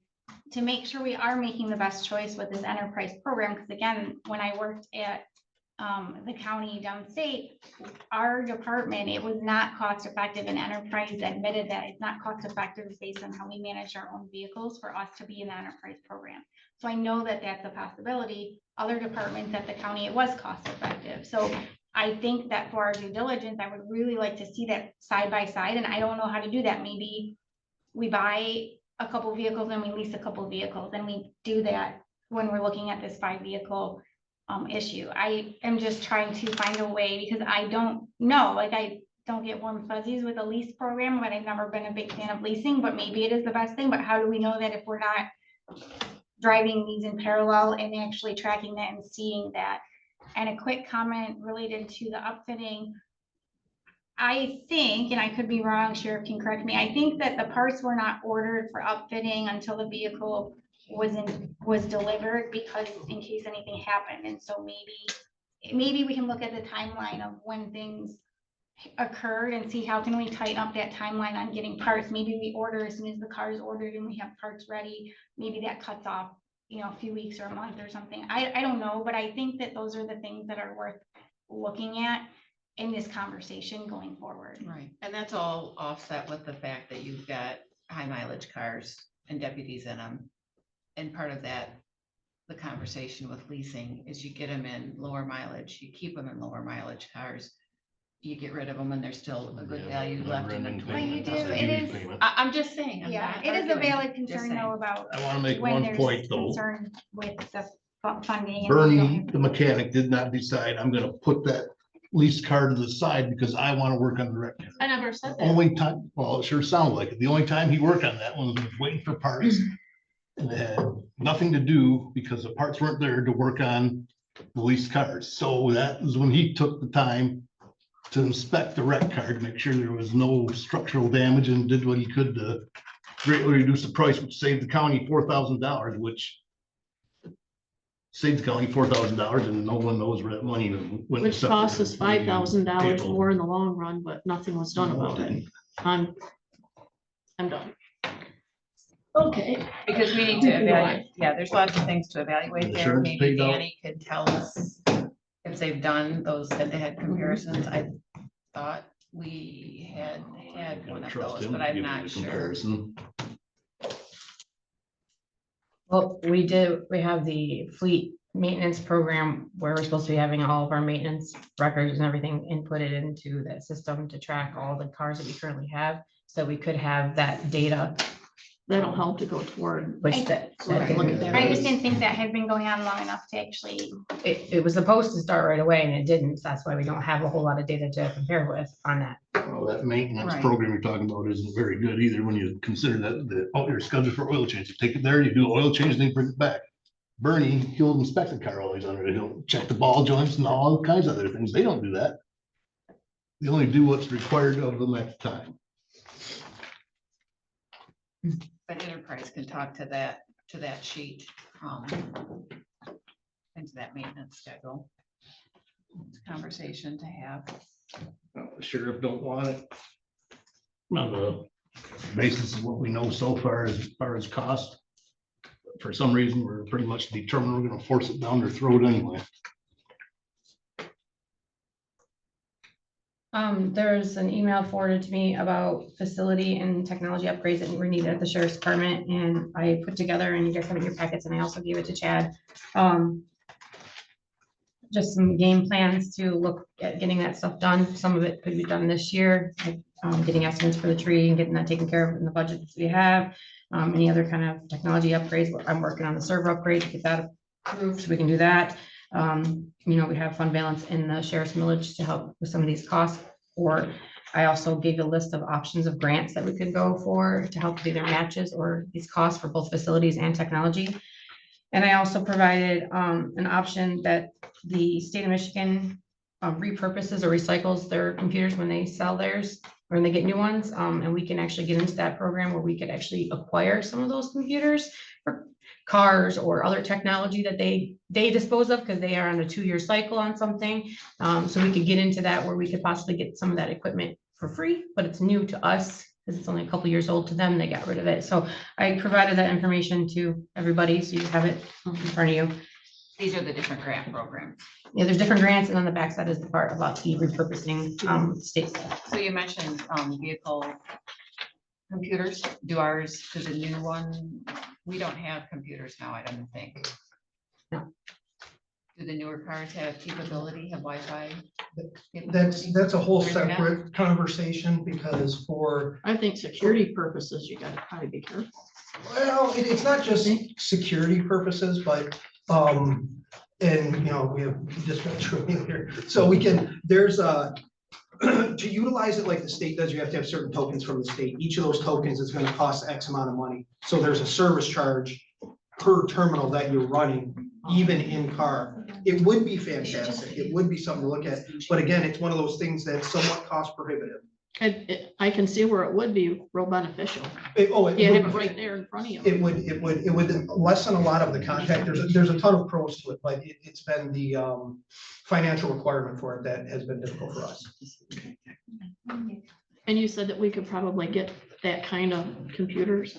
to make sure we are making the best choice with this enterprise program. Because again, when I worked at the county downstate, our department, it was not cost effective, and enterprise admitted that it's not cost effective based on how we manage our own vehicles for us to be in the enterprise program. So I know that that's a possibility. Other departments at the county, it was cost effective. So I think that for our due diligence, I would really like to see that side by side, and I don't know how to do that. Maybe we buy a couple vehicles and we lease a couple vehicles, and we do that when we're looking at this 5 vehicle issue. I am just trying to find a way, because I don't know, like I don't get warm fuzzies with a lease program, but I've never been a big fan of leasing, but maybe it is the best thing. But how do we know that if we're not driving these in parallel and actually tracking that and seeing that? And a quick comment related to the upfitting. I think, and I could be wrong, Sheriff can correct me, I think that the parts were not ordered for upfitting until the vehicle was delivered, because in case anything happened. And so maybe we can look at the timeline of when things occurred and see how can we tighten up that timeline on getting parts. Maybe we order as soon as the car is ordered and we have parts ready. Maybe that cuts off, you know, a few weeks or a month or something. I don't know, but I think that those are the things that are worth looking at in this conversation going forward. Right, and that's all offset with the fact that you've got high mileage cars and deputies in them. And part of that, the conversation with leasing is you get them in lower mileage, you keep them in lower mileage cars. You get rid of them and there's still a good value left in them. But you do, it is, I'm just saying. I'm yeah, not it is a arguing, valid just concern saying. though about I want to make when one there's point though. concern with the funding. and we don't Bernie, have- the mechanic, did not decide, I'm gonna put that lease car to the side because I want to work on the wreck. I never said that. Only time, well, it sure sounded like it. The only time he worked on that one was waiting for parts. And it had nothing to do because the parts weren't there to work on the leased cars. So that was when he took the time to inspect the wreck car to make sure there was no structural damage, and did what he could to greatly reduce the price, which saved the county $4,000, which saved the county $4,000, and no one knows where that money went. Which except cost for us $5,000 vehicle. more in the long run, but nothing was done about it. I'm done. Okay. Because we need to evaluate, yeah, there's lots of things to evaluate there. Insurance Maybe paid out. Danny could tell us if they've done those head-to-head comparisons. I thought we had one of Trust those, him but to I'm give you not the sure. comparison. Well, we have the fleet maintenance program where we're supposed to be having all of our maintenance records and everything inputted into that system to track all the cars that we currently have. So we could have that data, That'll help to go toward. which that Right, look at that. I just didn't think that had been going on long enough to actually, it was supposed to start right away and it didn't. So that's why we don't have a whole lot of data to compare with on that. Well, that maintenance Right. program you're talking about isn't very good either when you consider that your schedule for oil change. You take it there, you do oil change, then you bring it back. Bernie, he'll inspect the car while he's on it. He'll check the ball joints and all kinds of other things. They don't do that. They only do what's required of them at the time. But Enterprise can talk to that sheet, into that maintenance schedule. It's a conversation to have. The sheriff don't want it. On the basis of what we know so far as cost. For some reason, we're pretty much determined we're gonna force it down their throat anyway. There's an email forwarded to me about facility and technology upgrades that were needed at the sheriff's department, and I put together, and you guys have it in your packets, and I also gave it to Chad. Just some game plans to look at getting that stuff done. Some of it could be done this year, like getting estimates for the tree and getting that taken care of in the budget that we have. Any other kind of technology upgrades, I'm working on the server upgrade to get that approved, so we can do that. You know, we have fund balance in the sheriff's millage to help with some of these costs. Or I also gave a list of options of grants that we could go for to help with either matches or these costs for both facilities and technology. And I also provided an option that the state of Michigan repurposes or recycles their computers when they sell theirs, or when they get new ones. And we can actually get into that program where we could actually acquire some of those computers for cars or other technology that they dispose of, because they are on a 2-year cycle on something. So we could get into that where we could possibly get some of that equipment for free, but it's new to us because it's only a couple years old to them. They got rid of it. So I provided that information to everybody, so you have it in front of you. These are the different grant programs. Yeah, there's different grants, and on the backside is the part about the repurposing state stuff. So you mentioned vehicle computers. Do ours, because the new one, we don't have computers now, I don't think. No. Do the newer cars have capability, have Wi-Fi? That's a whole Internet? separate conversation, because for, I think security purposes, you gotta probably be careful. well, it's not just security purposes, but, and, you know, we have dispatch room here, so we can, there's a, to utilize it like the state does, you have to have certain tokens from the state. Each of those tokens is gonna cost X amount of money. So there's a service charge per terminal that you're running, even in car. It would be fantastic. It would be something to look at. But again, it's one of those things that's somewhat cost prohibitive. I can see where it would be real beneficial. It You have it would- right there in front of you. It would lessen a lot of the contact. There's a ton of pros to it, but it's been the financial requirement for it that has been difficult for us. And you said that we could probably get that kind of computers.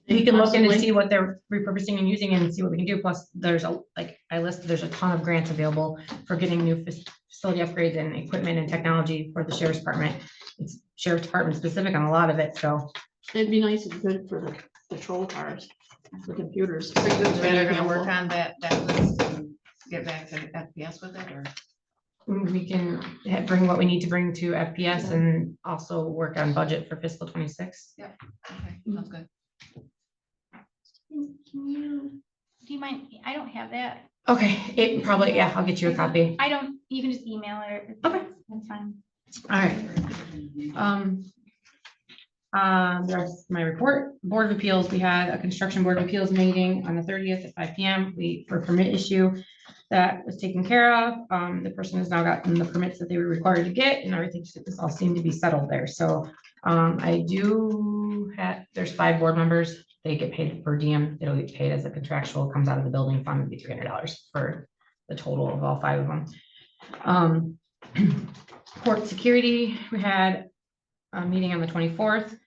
We can look in to Possibly. see what they're repurposing and using and see what we can do. Plus, there's there's a ton of grants available for getting new facility upgrades and equipment and technology for the sheriff's department. It's sheriff's department specific on a lot of it, so. It'd be nice and good for the patrol cars, the computers. So you and Jen are gonna work on that list and get back to FPS with it, or? We can bring what we need to bring to FPS and also work on budget for fiscal 26. Okay, sounds good. Do you mind? I don't have that. Okay, it probably, yeah, I'll get you a copy. I don't, you can just email it. Okay. That's fine. All right. The rest of my report, Board of Appeals, we had a construction Board of Appeals meeting on the 30th at 5 p.m. For permit issue that was taken care of. The person has now gotten the permits that they were required to get, and everything this all seemed to be settled there. So I do have, there's 5 board members. They get paid per diem. It'll get paid as a contractual, comes out of the building fund, it'll be $300 for the total of all 5 of them. Court security, we had a meeting on the 24th.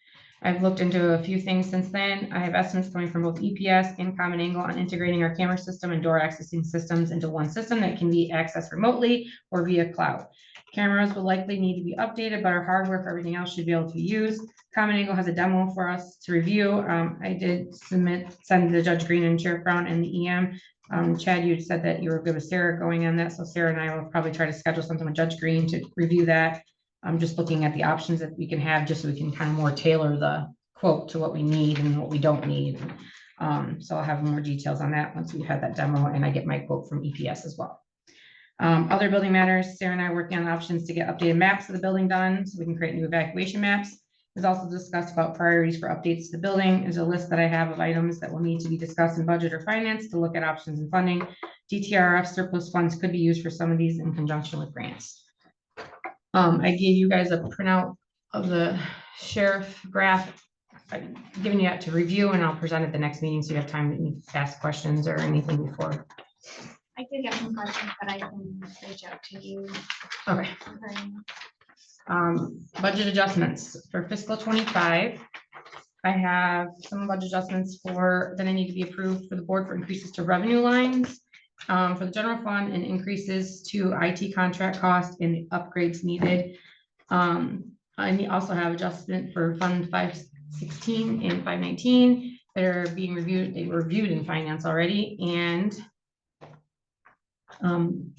I've looked into a few things since then. I have estimates coming from both EPS and Common Angle on integrating our camera system and door accessing systems into one system that can be accessed remotely or via cloud. Cameras will likely need to be updated, but our hardware for everything else should be able to be used. Common Angle has a demo for us to review. I did send to Judge Green and Sheriff Brown and the EM. Chad, you said that you were good with Sarah going on that, so Sarah and I will probably try to schedule something with Judge Green to review that. I'm just looking at the options that we can have, just so we can kind of more tailor the quote to what we need and what we don't need. So I'll have more details on that once we've had that demo and I get my quote from EPS as well. Other building matters, Sarah and I are working on options to get updated maps of the building done so we can create new evacuation maps. There's also discussed about priorities for updates to the building. There's a list that I have of items that will need to be discussed in budget or finance to look at options and funding. DTRF surplus funds could be used for some of these in conjunction with grants. I gave you guys a printout of the sheriff graph. I've given you that to review and I'll present at the next meeting so you have time to ask questions or anything before. I did have some questions, but I can reach out to you. Okay. Budget adjustments for fiscal 25. I have some budget adjustments that I need to be approved for the board for increases to revenue lines. For the general fund and increases to IT contract costs and upgrades needed. I also have adjustment for Fund 516 and 519 that are being reviewed. They were reviewed in finance already, and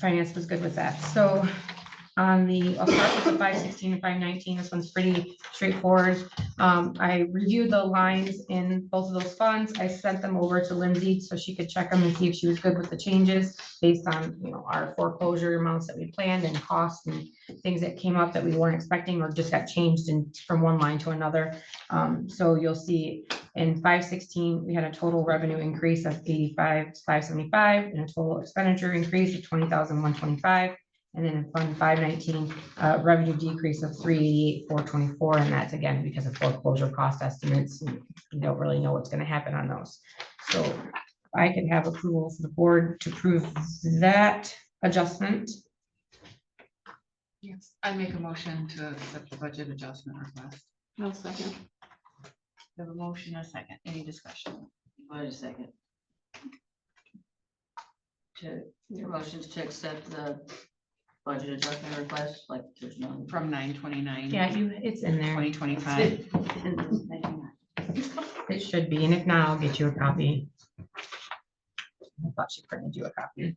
finance was good with that. So on I'll start with the 516 and 519. This one's pretty straightforward. I reviewed the lines in both of those funds. I sent them over to Lindsay so she could check them and see if she was good with the changes based on, our foreclosure amounts that we planned and costs and things that came up that we weren't expecting or just got changed from one line to another. So you'll see in 516, we had a total revenue increase of 85,575 and a total expenditure increase of 20,125. And then in Fund 519, revenue decrease of 388,424, and that's again because of foreclosure cost estimates. We don't really know what's gonna happen on those. So I could have approval for the board to approve that adjustment. Yes, I make a motion to accept the budget adjustment request. No second. We have a motion and a second. Any discussion? Wait a second. Your motions to accept the budget adjustment request, like there's no. From 9/29. Yeah, it's in there. 2025. It should be, and if not, I'll get you a copy. I thought she printed you a copy.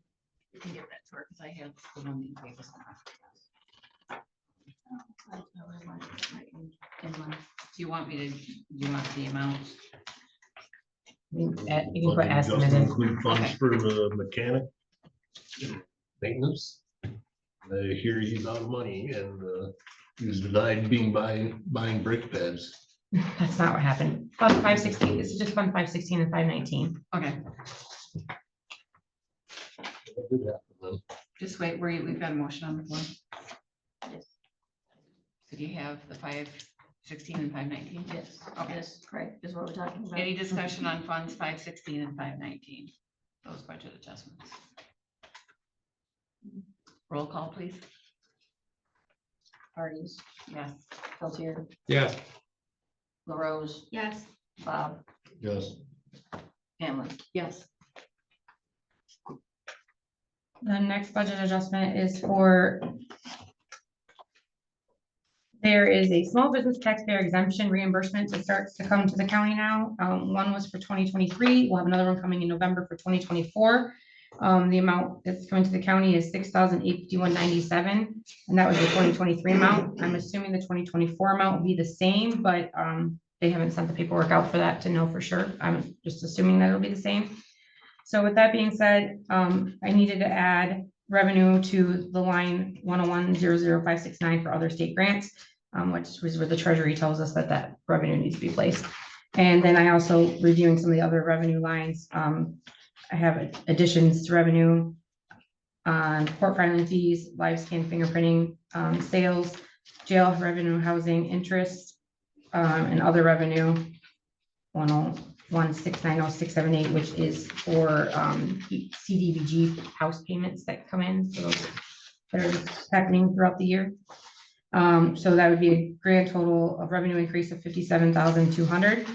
You can give that to her because I have the one in papers. Do you want me to, do you want the amount? You can put Budget adjustment estimated. include funds Okay. for the mechanic. Maintenance. I hear he's out of money and he was denied buying brake pads. That's not what happened. Fund 516, this is just Fund 516 and 519. Okay, What did happen then? just wait, we've got a motion on the floor. So do you have the 516 and 519? Yes, Okay. yes, correct, is what we're talking about. Any discussion on funds 516 and 519? Those budget adjustments. Roll call, please. Parties, Yes. Peltier, Yes. LaRose, Yes. Bob, Yes. Hamlin. Yes. The next budget adjustment is for there is a small business taxpayer exemption reimbursement that starts to come to the county now. One was for 2023. We'll have another one coming in November for 2024. The amount that's coming to the county is $6,851.97, and that was the 2023 amount. I'm assuming the 2024 amount will be the same, but they haven't sent the paperwork out for that to know for sure. I'm just assuming that it'll be the same. So with that being said, I needed to add revenue to the line 101-00569 for other state grants, which was where the treasury tells us that that revenue needs to be placed. And then I also reviewing some of the other revenue lines. I have additions to revenue on court filing fees, live scan fingerprinting, sales, jail revenue, housing, interest, and other revenue. 101-690-678, which is for CDBG house payments that come in, so those that are happening throughout the year. So that would be a grand total of revenue increase of 57,200.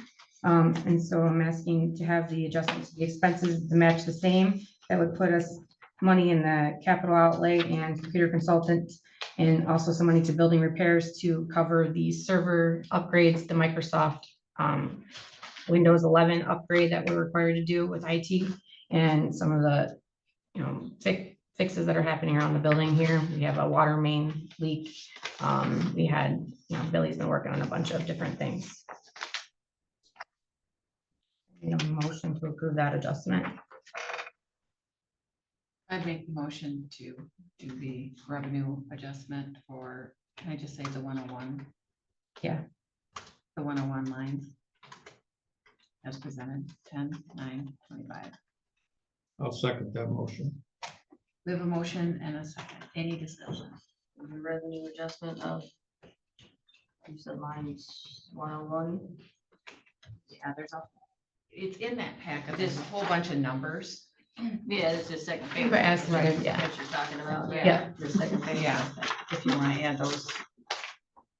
And so I'm asking to have the adjustments to the expenses to match the same. That would put us money in the capital outlay and computer consultant, and also some money to building repairs to cover the server upgrades, the Microsoft Windows 11 upgrade that we're required to do with IT, and some of the, fixes that are happening around the building here. We have a water main leak. We had, Billy's been working on a bunch of different things. Need a motion to approve that adjustment. I'd make the motion to do the revenue adjustment for, can I just say the 101? Yeah. The 101 lines. As presented, 10/9/25. I'll second that motion. We have a motion and a second. Any discussion? The revenue adjustment of, you said lines 101. Yeah, it's in that packet. There's a whole bunch of numbers. Yeah, it's the second page. But as noted, yeah. What you're talking about, Yeah. yeah, the second page. Yeah, if you want to add those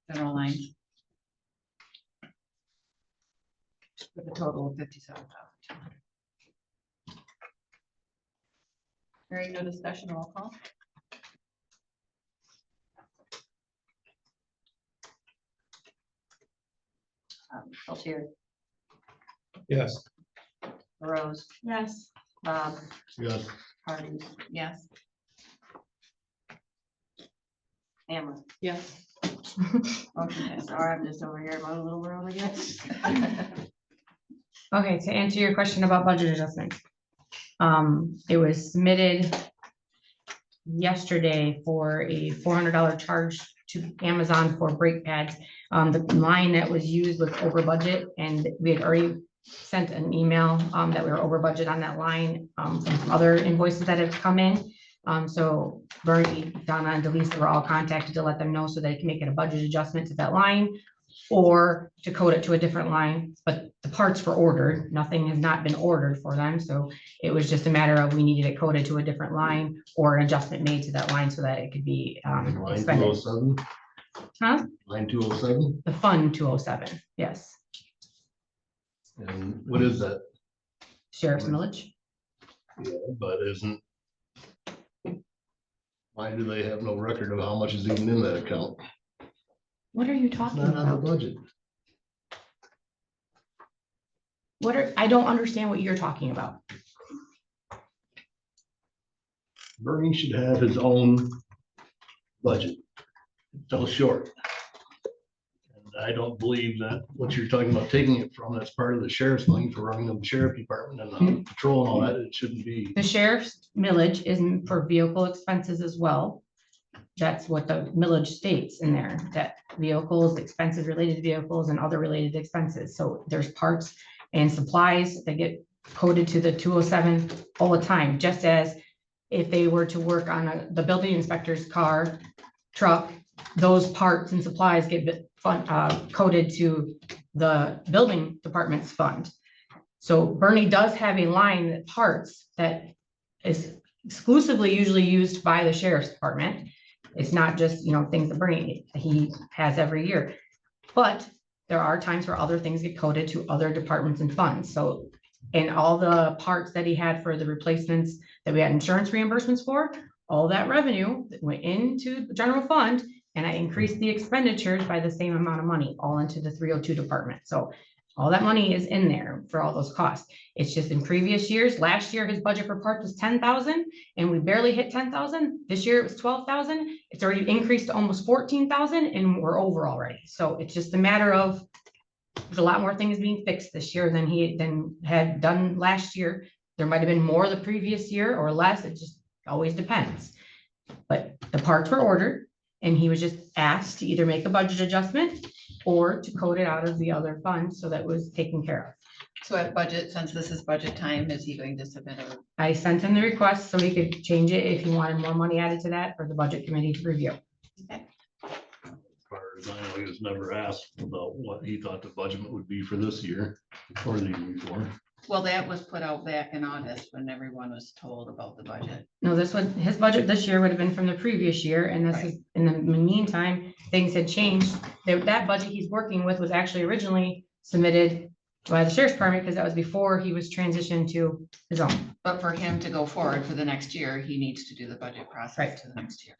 general lines. With a total of 57,200. Hearing no discussion, roll call. Peltier, Yes. LaRose, Yes. Bob, Yes. Hardy, Yes. Hamlin. Yes. Motion passed. All right, I'm just over here in my little world, I guess. Okay, to answer your question about budget adjustments. It was submitted yesterday for a $400 charge to Amazon for brake pads. The line that was used was over budget, and we had already sent an email that we were over budget on that line from some other invoices that have come in. So Bernie, Donna, and Delisa were all contacted to let them know so they can make it a budget adjustment to that line or to code it to a different line, but the parts were ordered. Nothing has not been ordered for them, so it was just a matter of we needed it coded to a different line or an adjustment made to that line so that it could be Line two expended. oh seven, Huh? line 207, The fund 207, yes, and what is that? sheriff's millage. Yeah, but isn't. Why do they have no record of how much is even in that account? What are you It's talking not on the about? budget. I don't understand what you're talking about. Bernie should have his own budget. It fell short. And I don't believe that what you're talking about, taking it from, that's part of the sheriff's money for running the sheriff department and the patrol and all that, it shouldn't be. The sheriff's millage is for vehicle expenses as well. That's what the millage states in there, that vehicles, expenses related to vehicles and other related expenses. So there's parts and supplies that get coded to the 207 all the time, just as if they were to work on the building inspector's car, truck, those parts and supplies get coded to the building department's fund. So Bernie does have a line that parts that is exclusively usually used by the sheriff's department. It's not just, things that Bernie, he has every year. But there are times where other things get coded to other departments and funds. So, and all the parts that he had for the replacements that we had insurance reimbursements for, all that revenue that went into the general fund, and I increased the expenditures by the same amount of money, all into the 302 department. So all that money is in there for all those costs. It's just in previous years, last year, his budget for parts was 10,000 and we barely hit 10,000. This year it was 12,000. It's already increased to almost 14,000 and we're over already. So it's just a matter of, there's a lot more things being fixed this year than he had done last year. There might've been more the previous year or less. It just always depends. But the parts were ordered and he was just asked to either make a budget adjustment or to code it out of the other fund so that was taken care of. So at budget, since this is budget time, is he going to submit a? I sent him the request so he could change it if he wanted more money added to that for the budget committee to review. As far as I know, he was never asked about what he thought the budget would be for this year or the year before. Well, that was put out back in August when everyone was told about the budget. No, this one, his budget this year would have been from the previous year, and this is, in the meantime, things had changed. That budget he's working with was actually originally submitted by the sheriff's department, because that was before he was transitioned to his own. But for him to go forward for the next year, he needs to do the budget process Right. to the next year.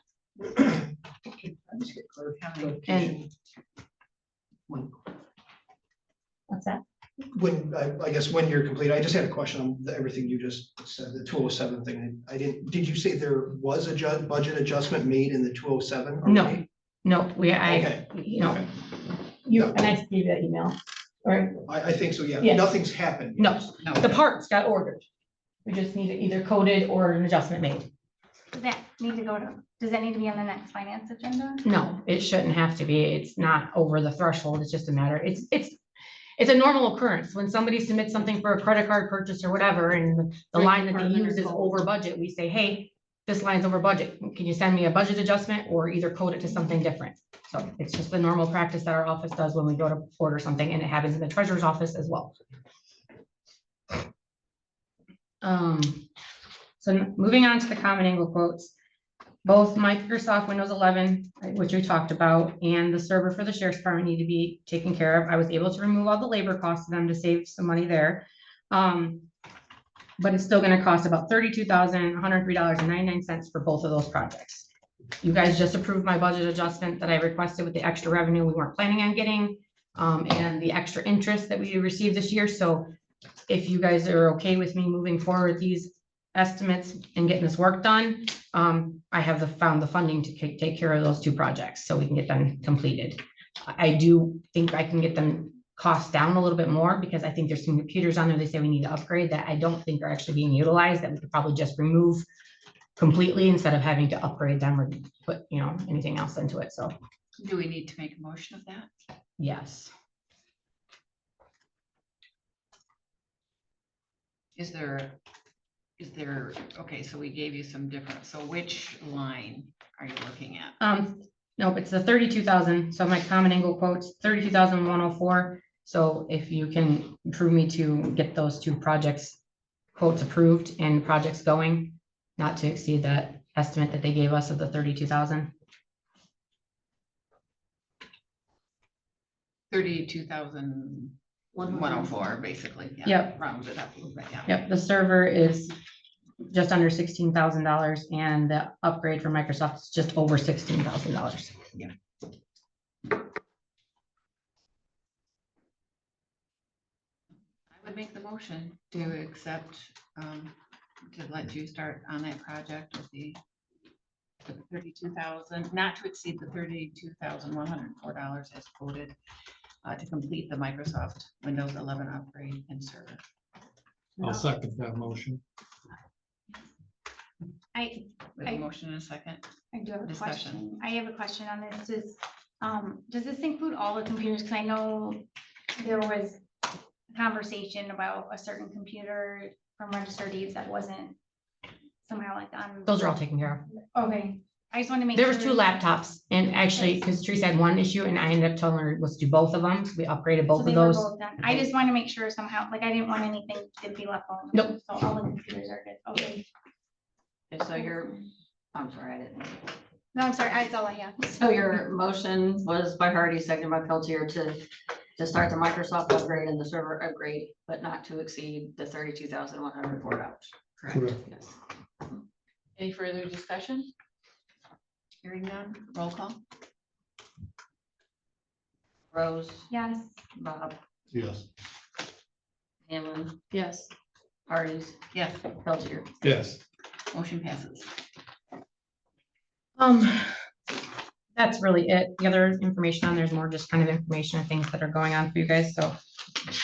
I just get clarification. What's that? When, I guess when you're complete, I just had a question on everything you just said, the 207 thing. Did you say there was a budget adjustment made in the 207? No. already? No, Okay. Okay. and I gave you that email, right? I think so, yeah. Yes. Nothing's happened. No, No, the parts got ordered. We just need it either coded or an adjustment made. Does that need to does that need to be on the next finance agenda? No, it shouldn't have to be. It's not over the threshold. It's just a matter, it's a normal occurrence. When somebody submits something for a credit card purchase or whatever, and the Right, line that they department use or is code. over budget, we say, hey, this line's over budget. Can you send me a budget adjustment or either code it to something different? So it's just the normal practice that our office does when we go to order something, and it happens in the treasurer's office as well. So moving on to the common angle quotes. Both Microsoft Windows 11, which we talked about, and the server for the sheriff's department need to be taken care of. I was able to remove all the labor costs of them to save some money there. But it's still gonna cost about $32,103.99 for both of those projects. You guys just approved my budget adjustment that I requested with the extra revenue we weren't planning on getting, and the extra interest that we received this year. So if you guys are okay with me moving forward these estimates and getting this work done, I have found the funding to take care of those two projects so we can get them completed. I do think I can get them cost down a little bit more because I think there's some computers on there they say we need to upgrade that I don't think are actually being utilized, that we could probably just remove completely instead of having to upgrade them or put, anything else into it. So do we need to make a motion of that? yes. Is there Is there, okay, so we gave you some different, so which line are you looking at? Nope, it's the 32,000. So my common angle quotes 32,104. So if you can prove me to get those two projects quotes approved and projects going, not to exceed that estimate that they gave us of the 32,000. 32,104, basically. Yeah, Yep. rounds it up a little bit, yeah. Yep, the server is just under $16,000 and the upgrade for Microsoft is just over $16,000. I would make the motion to accept, to let you start on that project with the 32,000, not to exceed the $32,104 as quoted, to complete the Microsoft Windows 11 upgrade and server. I'll second that motion. I With a motion in a second. do have a Discussion. question. I have a question on this. Does this include all the computers? Because I know there was a conversation about a certain computer from Register Deeds that wasn't somehow like on. Those are all taken care of. Okay, I just want to make. There was sure- 2 laptops and actually, because Teresa had one issue and I ended up telling her let's do both of them. So we upgraded both So of they were those. both done. I just want to make sure somehow, like, I didn't want anything to be left on. Nope. So all the computers are good. Okay. Okay, so I'm sorry, I didn't. No, I'm sorry. That's all I have. So your motion was by Hardy, seconded by Peltier to start the Microsoft upgrade and the server upgrade, but not to exceed the $32,104. Correct. Yes. Any further discussion? Hearing none, roll call. Rose, Yes. Bob, Yes. Hammond, Yes. Hardy's, Yes, Peltier. Yes. motion passes. That's really it. The other information on there's more just kind of information and things that are going on for you guys. So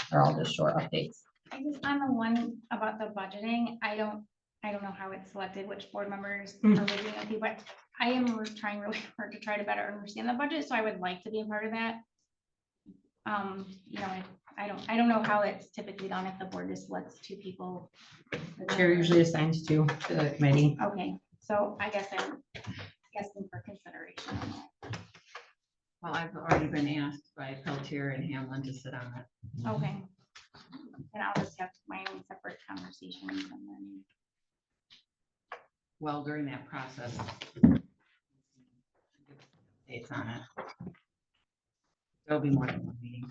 they're all just short updates. I just, on the one about the budgeting, I don't know how it's selected, which board members are reviewing it, but I am trying really hard to try to better understand the budget, so I would like to be a part of that. You know, I don't know how it's typically done if the board just lets 2 people. The chair usually assigns to the committee. Okay, so I guess I'm asking for consideration. Well, I've already been asked by Peltier and Hamlin to sit on it. Okay. And I'll just have my own separate conversations and then. Well, during that process. Dates on it. There'll be more than one meeting.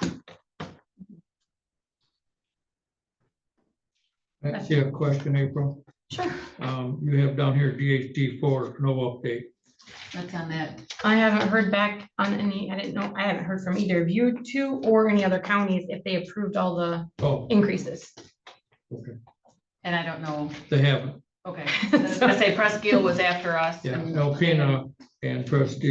I see a question, April. Sure. You have down here DHD4, no update. What's on that? I haven't heard back on any, I haven't heard from either of you 2 or any other counties if they approved all the Oh, increases. okay. And I don't know. They haven't. Okay. I was gonna say Presque was after us. Yeah, and Alpena and Presque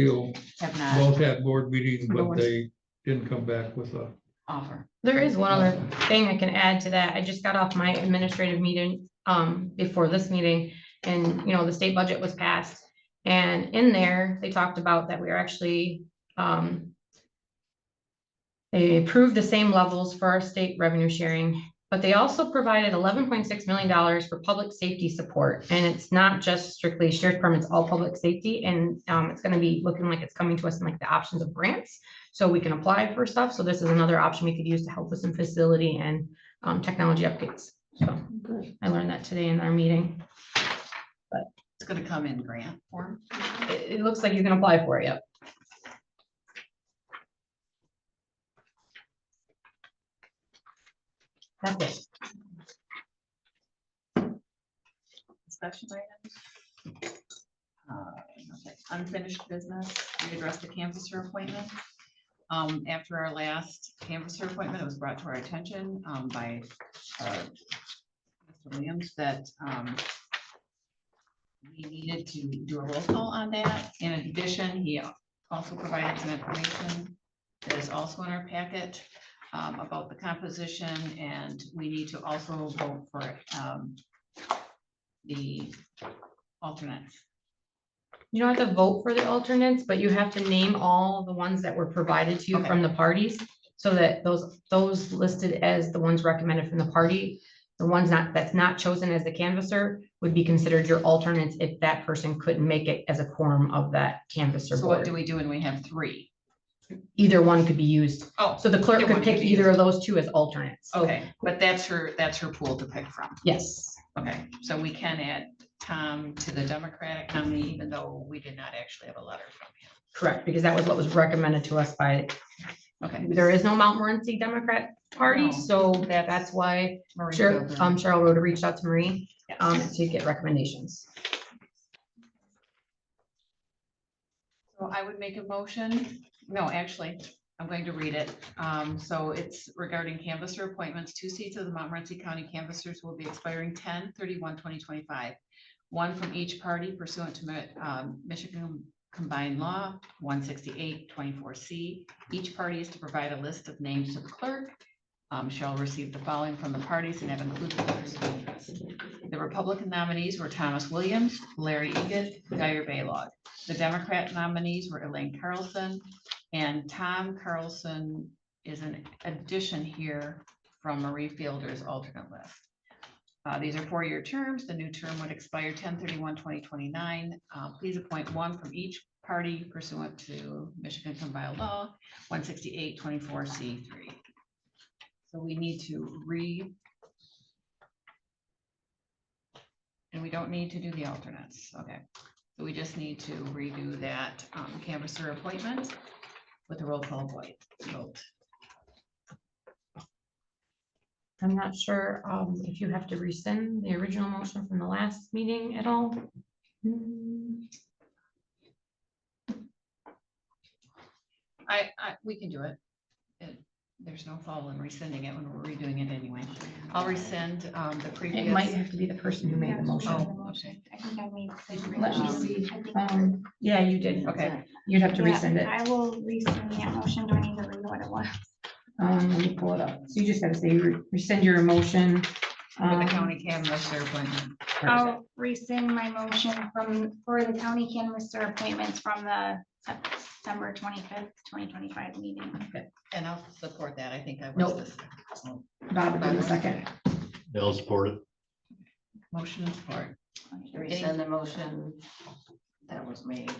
Have not both had board meetings, but they didn't come back with a. offer. There is one other thing I can add to that. I just got off my administrative meeting before this meeting, and you know, the state budget was passed. And in there, they talked about that we are actually they approved the same levels for our state revenue sharing, but they also provided $11.6 million for public safety support. And it's not just strictly sheriff permits, all public safety. And it's going to be looking like it's coming to us in like the options of grants. So we can apply for stuff. So this is another option we could use to help with some facility and technology updates. So I learned that today in our meeting. It's gonna come in grant form. It looks like you can apply for it, yep. That's it. Discussion items. Okay, unfinished business, we addressed the canvasser appointment. After our last canvasser appointment, it was brought to our attention by Mr. Williams that we needed to do a roll call on that. In addition, he also provided some information that is also in our packet about the composition, and we need to also vote for the alternates. You don't have to vote for the alternates, but you have to name all the ones that were provided to you Okay. from the parties. So that those listed as the ones recommended from the party The ones that's not chosen as the canvasser would be considered your alternates if that person couldn't make it as a quorum of that canvasser So what do board. we do when we have three? Either one could be used. Oh, So the clerk either could one pick could be either of used. those two as alternates. Okay, but that's her pool to pick from. Yes, Okay, so we can add Tom to the Democratic nominee, even though we did not actually have a letter from him. correct, because that was what was recommended to us by, Okay. there is no Montmorency Democrat Party, No. so that's why Marie Cheryl, Gilbert. Cheryl Rhoda reached out to Marie, Yes. to get recommendations. So I would make a motion, no, actually, I'm going to read it. So it's regarding canvasser appointments. 2 seats of the Montmorency County canvassers will be expiring 10/31/2025. One from each party pursuant to Michigan Combined Law 168-24C. Each party is to provide a list of names to the clerk. Shall receive the following from the parties and have included letters of interest. The Republican nominees were Thomas Williams, Larry Egan, Dyer Baylog. The Democrat nominees were Elaine Carlson, and Tom Carlson is an addition here from Marie Fielder's alternate list. These are 4-year terms. The new term would expire 10/31/2029. Please appoint one from each party pursuant to Michigan Combined Law 168-24C3. So we need to and we don't need to do the alternates. Okay. So we just need to redo that canvasser appointment with a roll call vote. I'm not sure, if you have to rescind the original motion from the last meeting at all. We can do it. There's no fall in rescinding it when we're redoing it anyway. I'll rescind the previous. It might have to be the person who made the motion. Oh, okay. I think I made. Let me see. I think- Yeah, you did. Okay. You'd have to Yeah, rescind it. I will rescind that motion. Do I need to read what it was? Let me pull it up. So you just gotta say rescind your motion. For the county canvasser appointment. I'll rescind my motion for the county canvasser appointments from the September 25th, 2025 meeting. And I'll support that. I think I was. Nope. this- Bob, did a second. Yeah, I'll support it. Motion and support. Rescind the motion that was made.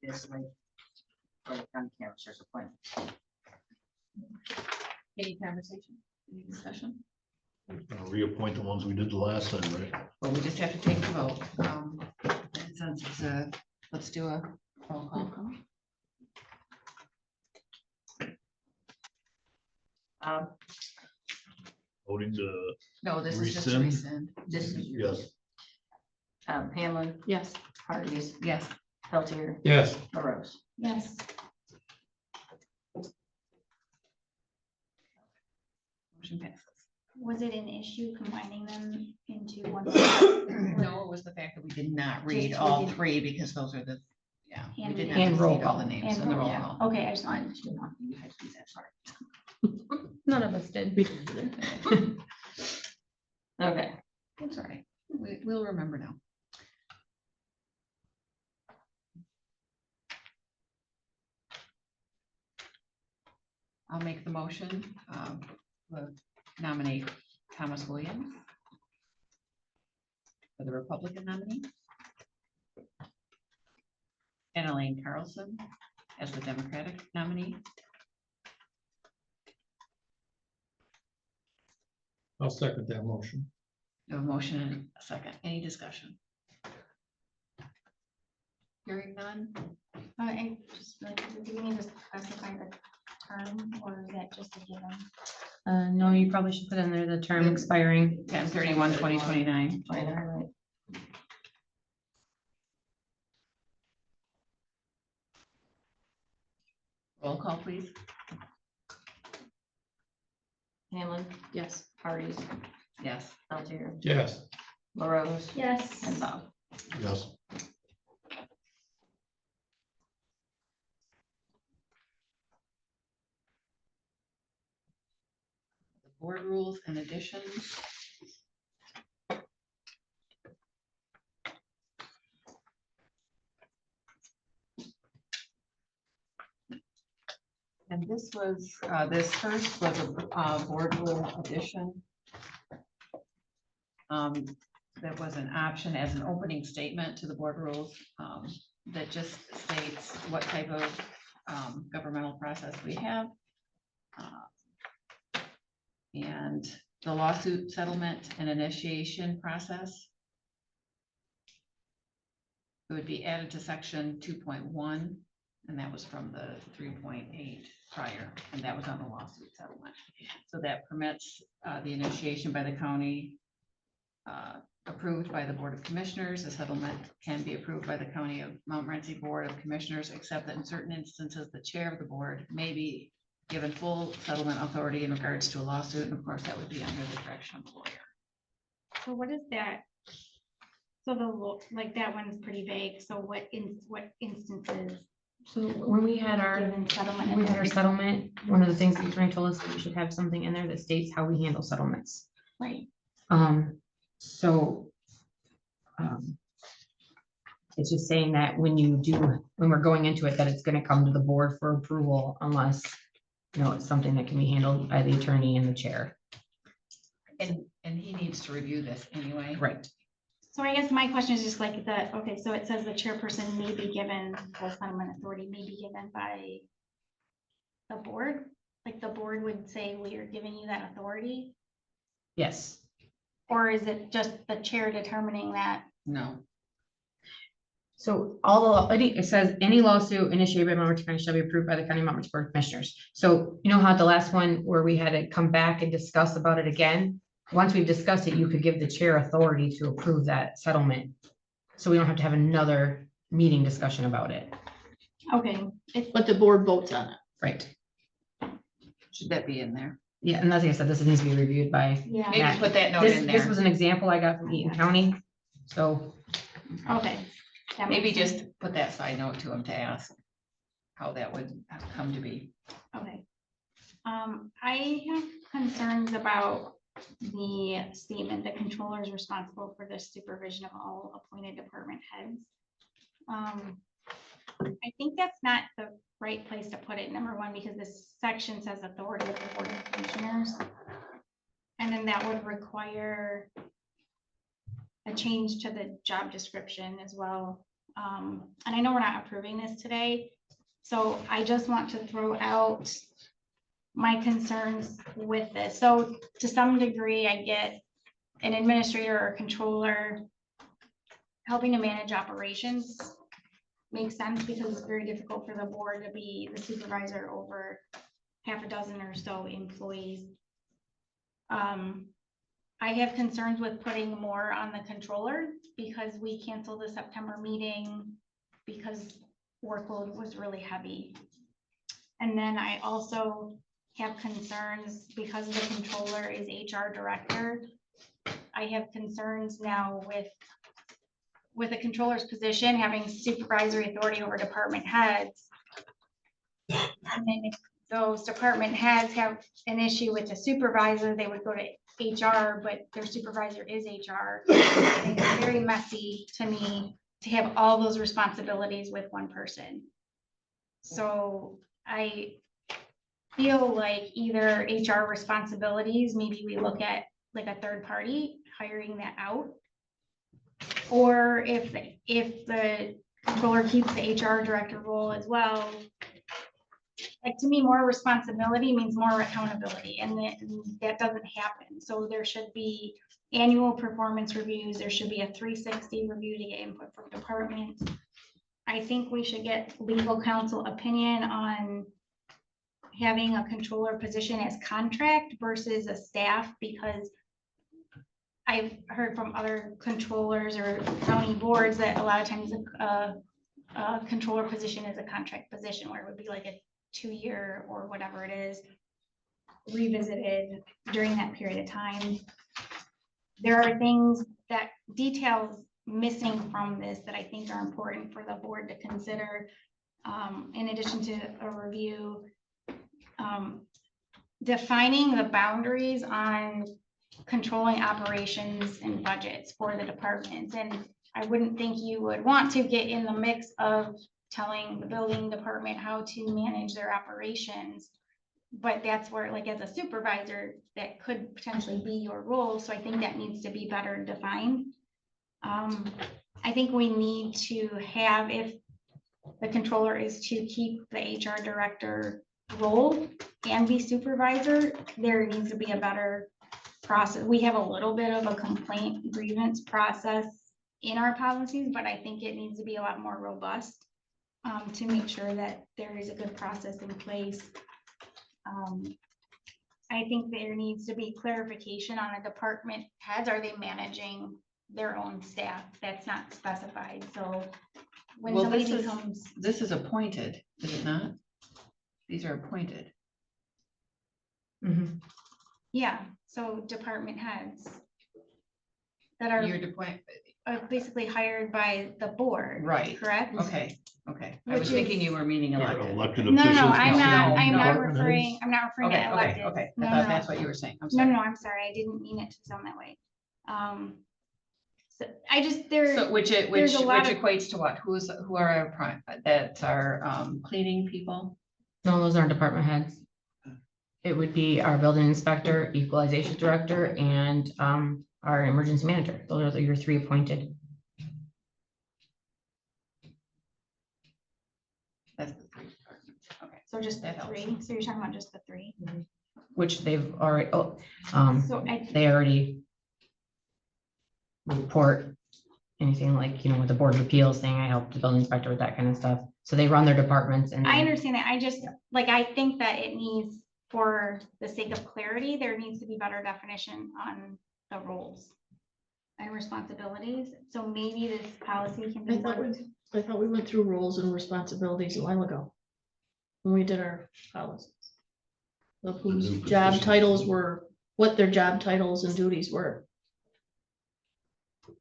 This way, for the county canvassers appointment. Any conversation, any discussion? Reappoint the ones we did the last time, right? Well, we just have to take the vote. And since it's let's do a roll call. Voting to, No, this is just a Rescind? rescind. This is yes, Hamlin, Yes. Hardee's, Yes. Peltier, Yes, LaRose. Yes. Motion passes. Was it an issue combining them into one? No, it was the fact that we did not read Just all we did- 3 because those are the, yeah. we And did we not did- And roll read all the call. names And in the roll yeah. call. Okay, I just wanted to. You had to do that, sorry. None of us did. Okay, That's all right. We'll remember now. I'll make the motion, to nominate Thomas Williams for the Republican nominee, and Elaine Carlson as the Democratic nominee. I'll second that motion. We have a motion and a second. Any discussion? Hearing none? And just like, do we need to specify the term or is that just a given? No, you probably should put in there the term expiring. 10/31/2029. 29, right? Roll call, please. Hamlin, Yes. Hardee's, Yes. Peltier, Yes, LaRose, Yes. and Bob. yes. The board rules and additions. And this was, this first was a board rule addition. That was an option as an opening statement to the board rules, that just states what type of governmental process we have. And the lawsuit settlement and initiation process. It would be added to section 2.1, and that was from the 3.8 prior, and that was on the lawsuit settlement. So that permits the initiation by the county, approved by the Board of Commissioners. The settlement can be approved by the County of Montmorency Board of Commissioners, except that in certain instances, the chair of the board may be given full settlement authority in regards to a lawsuit, and of course, that would be under the direction of the lawyer. So what is that? So like that one's pretty vague. So what instances? So when we had our, Given settlement. we had our settlement, one of the things the attorney told us that we should have something in there that states how we handle settlements. Right. So it's just saying that when we're going into it, that it's gonna come to the board for approval unless, you know, it's something that can be handled by the attorney and the chair. And he needs to review this anyway. Right. So I guess my question is just like that, okay, so it says the chairperson may be given, full settlement authority may be given by the board, like the board would say, we are giving you that authority, Yes. or is it just the chair determining that? No. So it says any lawsuit initiated by Montmorency County shall be approved by the County of Montmorency Board of Commissioners. So you know how at the last one where we had to come back and discuss about it again? Once we've discussed it, you could give the chair authority to approve that settlement. So we don't have to have another meeting discussion about it. Okay, But the board votes on it. Right. Should that be in there? Yeah, and like I said, this needs to be reviewed by. yeah, Maybe Matt. put that note This in this there. was an example I got from Eaton County. So okay. That Maybe makes sense. just put that side note to him to ask how that would come to be. Okay. I have concerns about the statement, the controller is responsible for the supervision of all appointed department heads. I think that's not the right place to put it, number one, because this section says authority of the Board of Commissioners. And then that would require a change to the job description as well. And I know we're not approving this today, so I just want to throw out my concerns with this. So to some degree, I get an administrator or controller helping to manage operations. Makes sense because it's very difficult for the board to be the supervisor over half a dozen or so employees. I have concerns with putting more on the controller because we canceled the September meeting because workload was really heavy. And then I also have concerns because the controller is HR director. I have concerns now with a controller's position, having supervisory authority over department heads. And then if those department heads have an issue with the supervisor, they would go to HR, but their supervisor is HR. And it's very messy to me to have all those responsibilities with one person. So I feel like either HR responsibilities, maybe we look at like a third party, hiring that out. Or if the controller keeps the HR director role as well. Like to me, more responsibility means more accountability, and that doesn't happen. So there should be annual performance reviews. There should be a 360 review to get input from departments. I think we should get legal counsel opinion on having a controller position as contract versus a staff, because I've heard from other controllers or county boards that a lot of times a controller position is a contract position where it would be like a 2-year or whatever it is revisited during that period of time. There are things that details missing from this that I think are important for the board to consider. In addition to a review, defining the boundaries on controlling operations and budgets for the departments. And I wouldn't think you would want to get in the mix of telling the building department how to manage their operations. But that's where, like, as a supervisor, that could potentially be your role, so I think that needs to be better defined. I think we need to have, if the controller is to keep the HR director role and be supervisor, there needs to be a better process. We have a little bit of a complaint grievance process in our policies, but I think it needs to be a lot more robust to make sure that there is a good process in place. I think there needs to be clarification on a department heads. Are they managing their own staff? That's not specified, so when Well, somebody this is- becomes, This is appointed, is it not? These are appointed. Mhm. yeah, so department heads that are You're basically hired by the board. Right. Correct? Okay. I was Which thinking is- you were meaning elected. Elected No, officials. I'm not, no, I'm not department referring, heads. I'm not referring to Okay, elected. I No, thought no, that's what you were saying. I'm no, sorry. no, I'm sorry, I didn't mean it to sound that way. So I just, there. So which there's a lot of- equates to what? Who are our that's our cleaning people? No, those aren't department heads. It would be our building inspector, equalization director, and our emergency manager. Those are your three appointed. That's the three departments. Okay. So just the That helps. three, so you're talking about just the three? Which they've already, So they already report anything like, with the Board of Appeals saying I helped the building inspector with that kind of stuff. So they run their departments and. I understand that, I just, like, I think that it needs, for the sake of clarity, there needs to be better definition on the roles and responsibilities, so maybe this policy can be worked. I thought we went through roles and responsibilities a while ago. When we did our policies. Of whose new job positions. titles were, what their job titles and duties were. As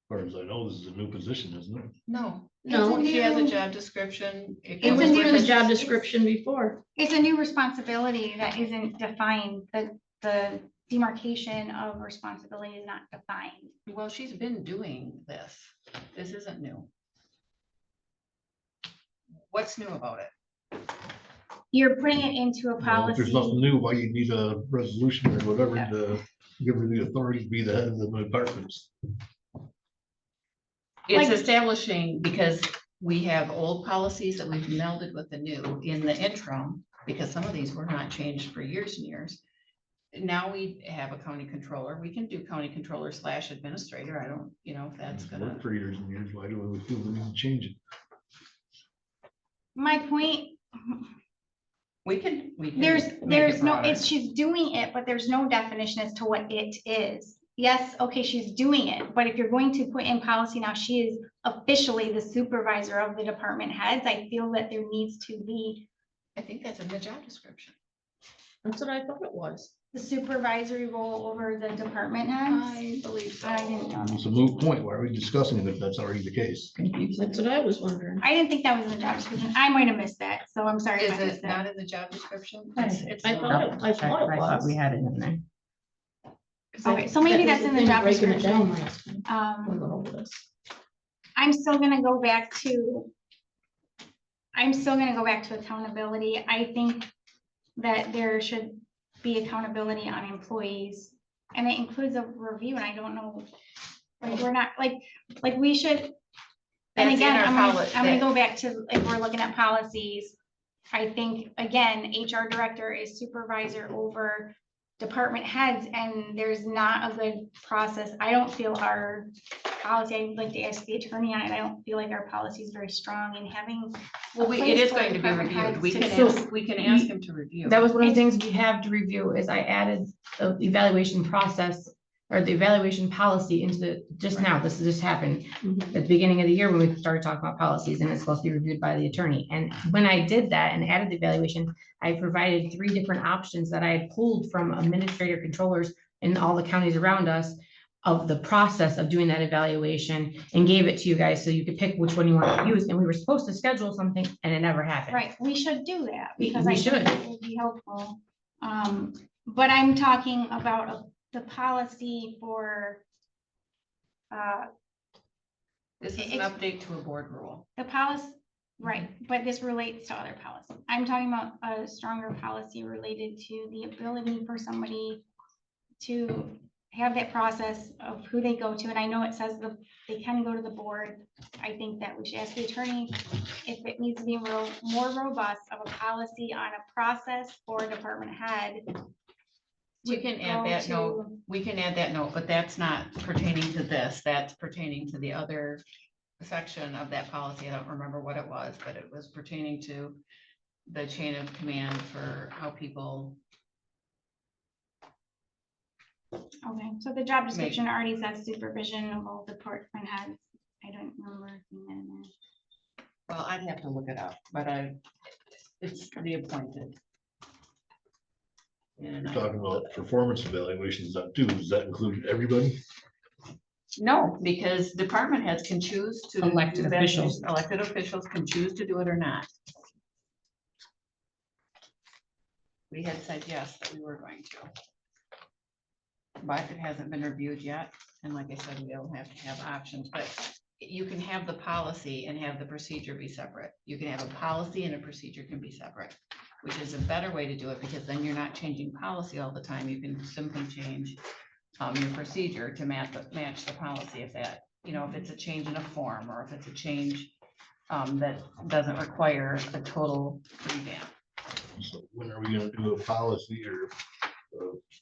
far as I know, this is a new position, isn't it? No. No, She has a new- job description. It It It's was a in new- the job description before. It's a new responsibility that isn't defined, the demarcation of responsibility is not defined. Well, she's been doing this. This isn't new. What's new about it? You're putting it into a Well, if there's nothing policy. new, why you need a resolution or whatever to give her the authority to be the head of the departments? It's Like- establishing, because we have old policies that we've melded with the new in the interim, because some of these were not changed for years and years. Now we have a county controller. We can do county controller / administrator. I don't, if that's It's gonna. worked for years and years. Why do we feel the need to change it? My point, We can make there's it no, broader. it's, she's doing it, but there's no definition as to what it is. Yes, okay, she's doing it, but if you're going to put in policy now, she is officially the supervisor of the department heads, I feel that there needs to be I think that's in the job description. That's what I thought it was. the supervisory role over the department heads. I believe so. I didn't know It's a that. moot point. Why are we discussing it if that's already the case? That's what I was wondering. I didn't think that was in the job description. I might have missed that, so I'm sorry. if Is I missed it that. not in the job description? I It's I not. thought it was. We had it in there. Okay, so maybe That was that's in the the thing job breaking it down description. last time. We went over this. I'm still gonna go back to accountability. I think that there should be accountability on employees. And it includes a review, and I don't know, like, we're not, like we should. And That's in again, our I'm gonna go back to, if we're looking at policies, I think, again, HR director is supervisor over department heads, and there's not a good process. I don't feel our policy, I'd like to ask the attorney on it, I don't feel like our policy is very strong in having. Well, a it place is for going to be department reviewed. heads We to can go. ask, him to review. That was one of the things we have to review is I added the evaluation process or the evaluation policy into just now, this just happened at the beginning of the year when we started talking about policies and it's supposed to be reviewed by the attorney. And when I did that and added the evaluation, I provided 3 different options that I had pulled from administrator controllers in all the counties around us of the process of doing that evaluation and gave it to you guys so you could pick which one you want to use. And we were supposed to schedule something and it never happened. Right, we should do that, because We I think should. it would be helpful. But I'm talking about the policy for This is an it's- update to a board rule. the policy, Right, but this relates to other policy. I'm talking about a stronger policy related to the ability for somebody to have that process of who they go to. And I know it says they can go to the board. I think that we should ask the attorney if it needs to be more robust of a policy on a process for a department head. We can add that note, but that's not pertaining to this, that's pertaining to the other section of that policy. I don't remember what it was, but it was pertaining to the chain of command for how people. Okay, so the job description already says supervision of all department heads. I don't remember seeing that in there. Well, I'd have to look it up, but it's the appointed. And We're talking about performance evaluations, does that include everybody? no, because department heads can choose to. Elected officials. Elected officials can choose to do it or not. We had said yes, that we were going to. But it hasn't been reviewed yet, and like I said, we'll have to have options, but you can have the policy and have the procedure be separate. You can have a policy and a procedure can be separate, which is a better way to do it, because then you're not changing policy all the time. You can simply change your procedure to match the policy. If that, if it's a change in a form, or if it's a change that doesn't require a total revamp. So when are we gonna do a policy or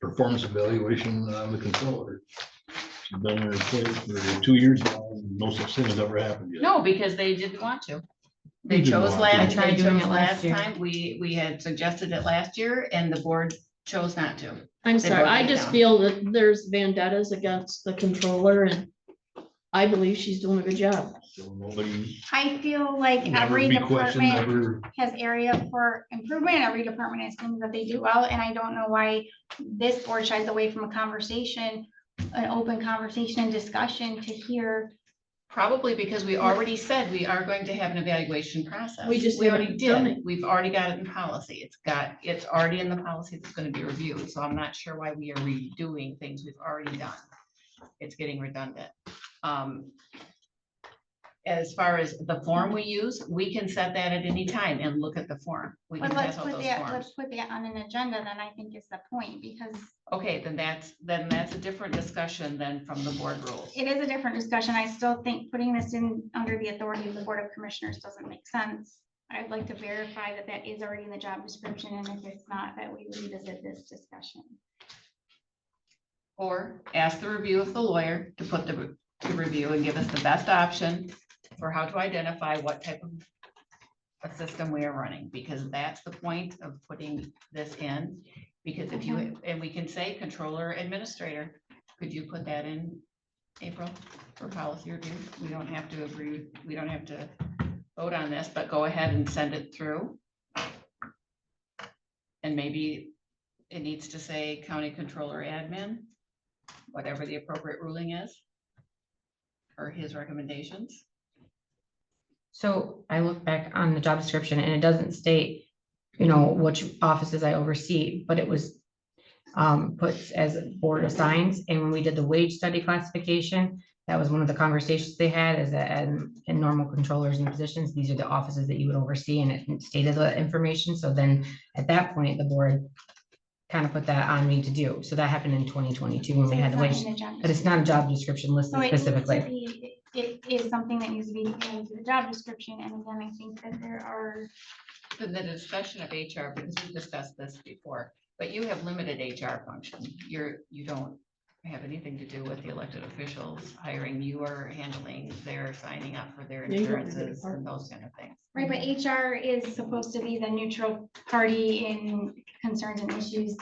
performance evaluation on the controller? She's been in her place for 2 years now, and no such thing has ever happened yet. No, because they didn't want to. They Who didn't chose want to? last, I tried they doing chose it last last year. time. We had suggested it last year and the board chose not to. I'm They sorry, broke I it just down. feel that there's vendettas against the controller, and I believe she's doing a good job. So nobody, I feel like never every be questioned, department never. has area for improvement. Every department has things that they do well, and I don't know why this board shies away from a conversation, an open conversation and discussion to hear. Probably because we already said we are going to have an evaluation process. We just already haven't done did. it. We've already got it in policy. It's already in the policy that's going to be reviewed. So I'm not sure why we are redoing things we've already done. It's getting redundant. As far as the form we use, we can set that at any time and look at the form. We can But pass out those forms. let's put that on an agenda, then I think is the point, because Okay, then that's a different discussion than from the board rules. it is a different discussion. I still think putting this in under the authority of the Board of Commissioners doesn't make sense. I'd like to verify that that is already in the job description, and if it's not, that we revisit this discussion. Or ask the review of the lawyer to review and give us the best option for how to identify what type of a system we are running, because that's the point of putting this in. Because if you, and we can say controller administrator, could you put that in, April, for policy review? We don't have to agree, we don't have to vote on this, but go ahead and send it through. And maybe it needs to say county controller admin, whatever the appropriate ruling is, or his recommendations. So I look back on the job description and it doesn't state, which offices I oversee, but it was put as board assigns. And when we did the wage study classification, that was one of the conversations they had, is that in normal controllers and positions, these are the offices that you would oversee, and it stated the information. So then at that point, the board kind of put that on me to do. So that happened in 2022 when we had the wage, but it's not a job description listed So it needs to specifically. be- It is something that needs to be added to the job description, and again, I think that there are. The discussion of HR, because we've discussed this before, but you have limited HR function. You don't have anything to do with the elected officials hiring. You are handling their signing up for their Yeah, you don't have the insurances and those kind of things. Right, but HR is supposed to be the neutral party in concerns and issues.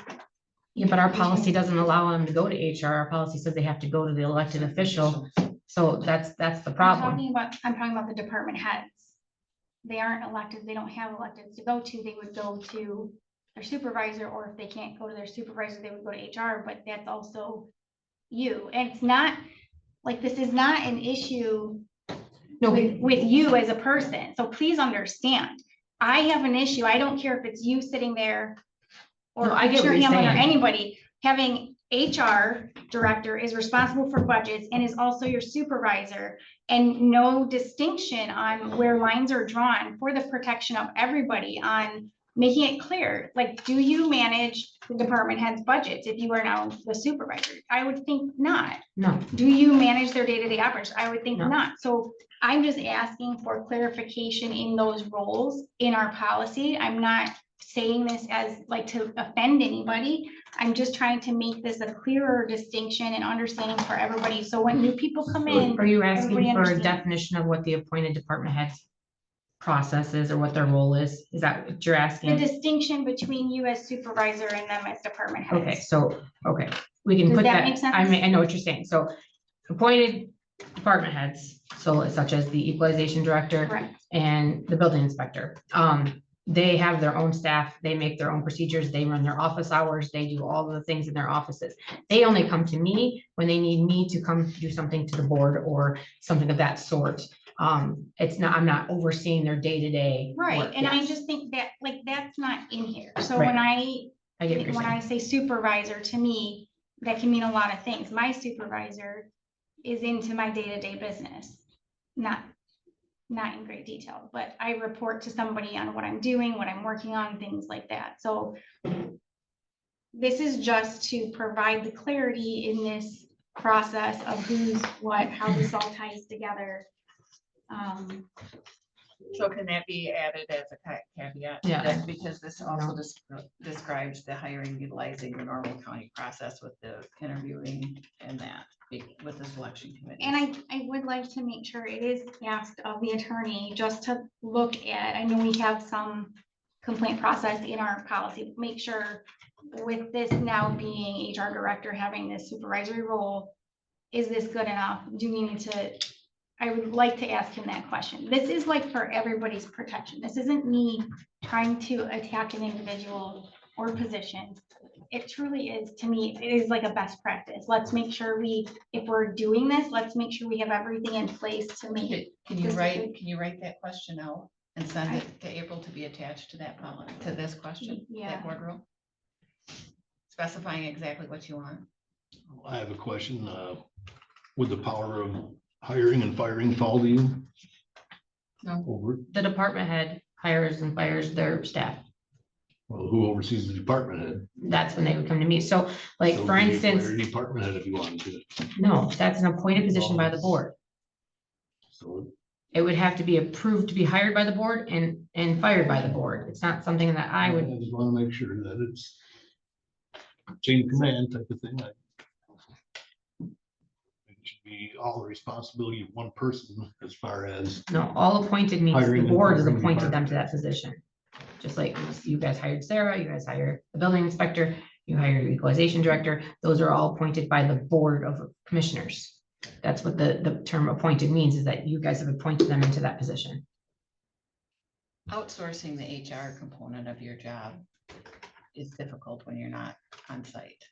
Yeah, but our policy doesn't allow them to go to HR. Our policy says they have to go to the elected official. So that's the problem. I'm talking about the department heads. They aren't elected, they don't have electeds to go to, they would go to their supervisor, or if they can't go to their supervisor, they would go to HR, but that's also you. And it's not, like, this is not an issue No, with you as a person, so please understand. I have an issue, I don't care if it's you sitting there, or No, I get what your you're Hamlin or saying. anybody, having HR director is responsible for budgets and is also your supervisor, and no distinction on where lines are drawn for the protection of everybody on making it clear, like, do you manage the department head's budgets if you are now the supervisor? I would think not. No, Do you manage their day-to-day operations? I would think No. not. So I'm just asking for clarification in those roles in our policy. I'm not saying this as like to offend anybody. I'm just trying to make this a clearer distinction and understanding for everybody. So when new people come in, are you asking everybody for a understands. definition of what the appointed department head's process is or what their role is? Is that what you're The asking? distinction between you as supervisor and them as department heads. Okay, so, okay, we can Does put that that, make sense? I know what you're saying. So appointed department heads, so such as the equalization director Correct. and the building inspector. They have their own staff, they make their own procedures, they run their office hours, they do all the things in their offices. They only come to me when they need me to come do something to the board or something of that sort. It's not, I'm not overseeing their day-to-day. Right, work, and I yes. just think that, like, that's not in here. So Right. when I get what you're when I saying. say supervisor, to me, that can mean a lot of things. My supervisor is into my day-to-day business, not in great detail, but I report to somebody on what I'm doing, what I'm working on, things like that. So this is just to provide the clarity in this process of who's what, how this all ties together. So can that be added as a caveat? Yeah. That because this also describes the hiring, utilizing the normal county process with the interviewing and that with the selection committee. And I would like to make sure it is asked of the attorney just to look at, I know we have some complaint process in our policy, make sure with this now being HR director having this supervisory role, is this good enough? Do we need to, I would like to ask him that question. This is like for everybody's protection. This isn't me trying to attack an individual or position. It truly is, to me, it is like a best practice. Let's make sure if we're doing this, let's make sure we have everything in place to make it. Can you write that question out and send it to April to be attached to that, to this question? Yeah. That board rule? Specifying exactly what you want. I have a question. Would the power of hiring and firing fall to you? No. Over, The department head hires and fires their staff. well, who oversees the department head? That's when they would come to me. So like, So for could you instance, fire your department head if you wanted to. no, that's an appointed position by the board. So It would have to be approved to be hired by the board and fired by the board. It's not something that I would, just want to make sure that it's chain of command type of thing. It should be all the responsibility of one person as far as, no, all appointed means Hiring the and board has firing appointed them department. to that position. Just like you guys hired Sarah, you guys hired the building inspector, you hired your equalization director. Those are all appointed by the board of commissioners. That's what the term appointed means, is that you guys have appointed them into that position. Outsourcing the HR component of your job is difficult when you're not on site.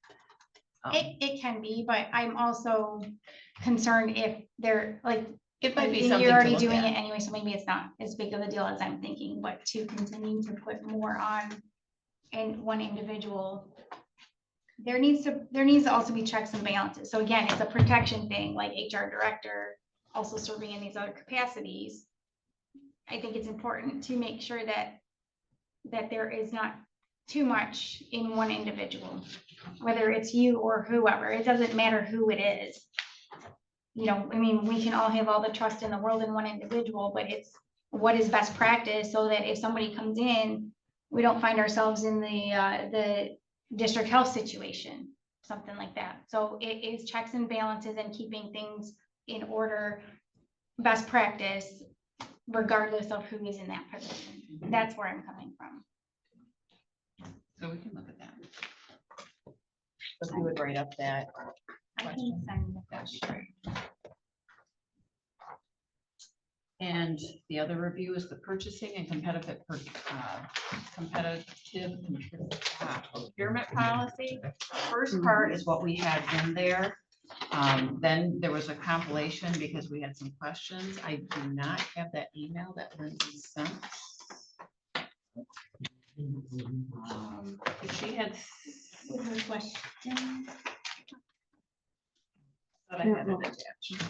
It can be, but I'm also concerned if they're like, It might be and something you're to already look doing at. it anyway, so maybe it's not as big of a deal as I'm thinking, but to continue to put more on and one individual, there needs to also be checks and balances. So again, it's a protection thing, like HR director also serving in these other capacities. I think it's important to make sure that there is not too much in one individual, whether it's you or whoever. It doesn't matter who it is. You know, I mean, we can all have all the trust in the world in one individual, but it's what is best practice so that if somebody comes in, we don't find ourselves in the district health situation, something like that. So it is checks and balances and keeping things in order, best practice, regardless of who is in that position. That's where I'm coming from. So we can look at that. If you would write up that. I can send the question. And the other review is the purchasing and competitive procurement policy. First part is what we had in there. Then there was a compilation because we had some questions. I do not have that email that Lindsay sent. She had With her question. had it attached.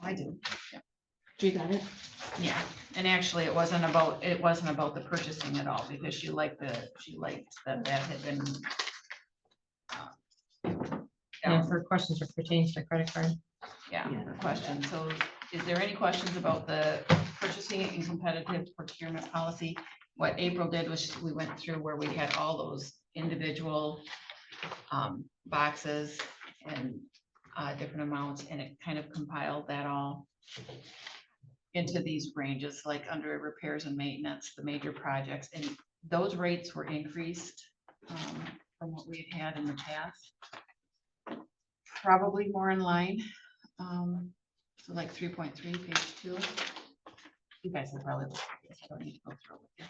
I do. You got it? Yeah, and actually, it wasn't about the purchasing at all, because she liked that had been. And for questions or pertains to credit card. Yeah, her question. So is there any questions about the purchasing and competitive procurement policy? What April did was we went through where we had all those individual boxes and different amounts, and it kind of compiled that all into these ranges, like under repairs and maintenance, the major projects, and those rates were increased from what we've had in the past. Probably more in line. So like 3.3, page 2. You guys have probably. I don't need to go through it.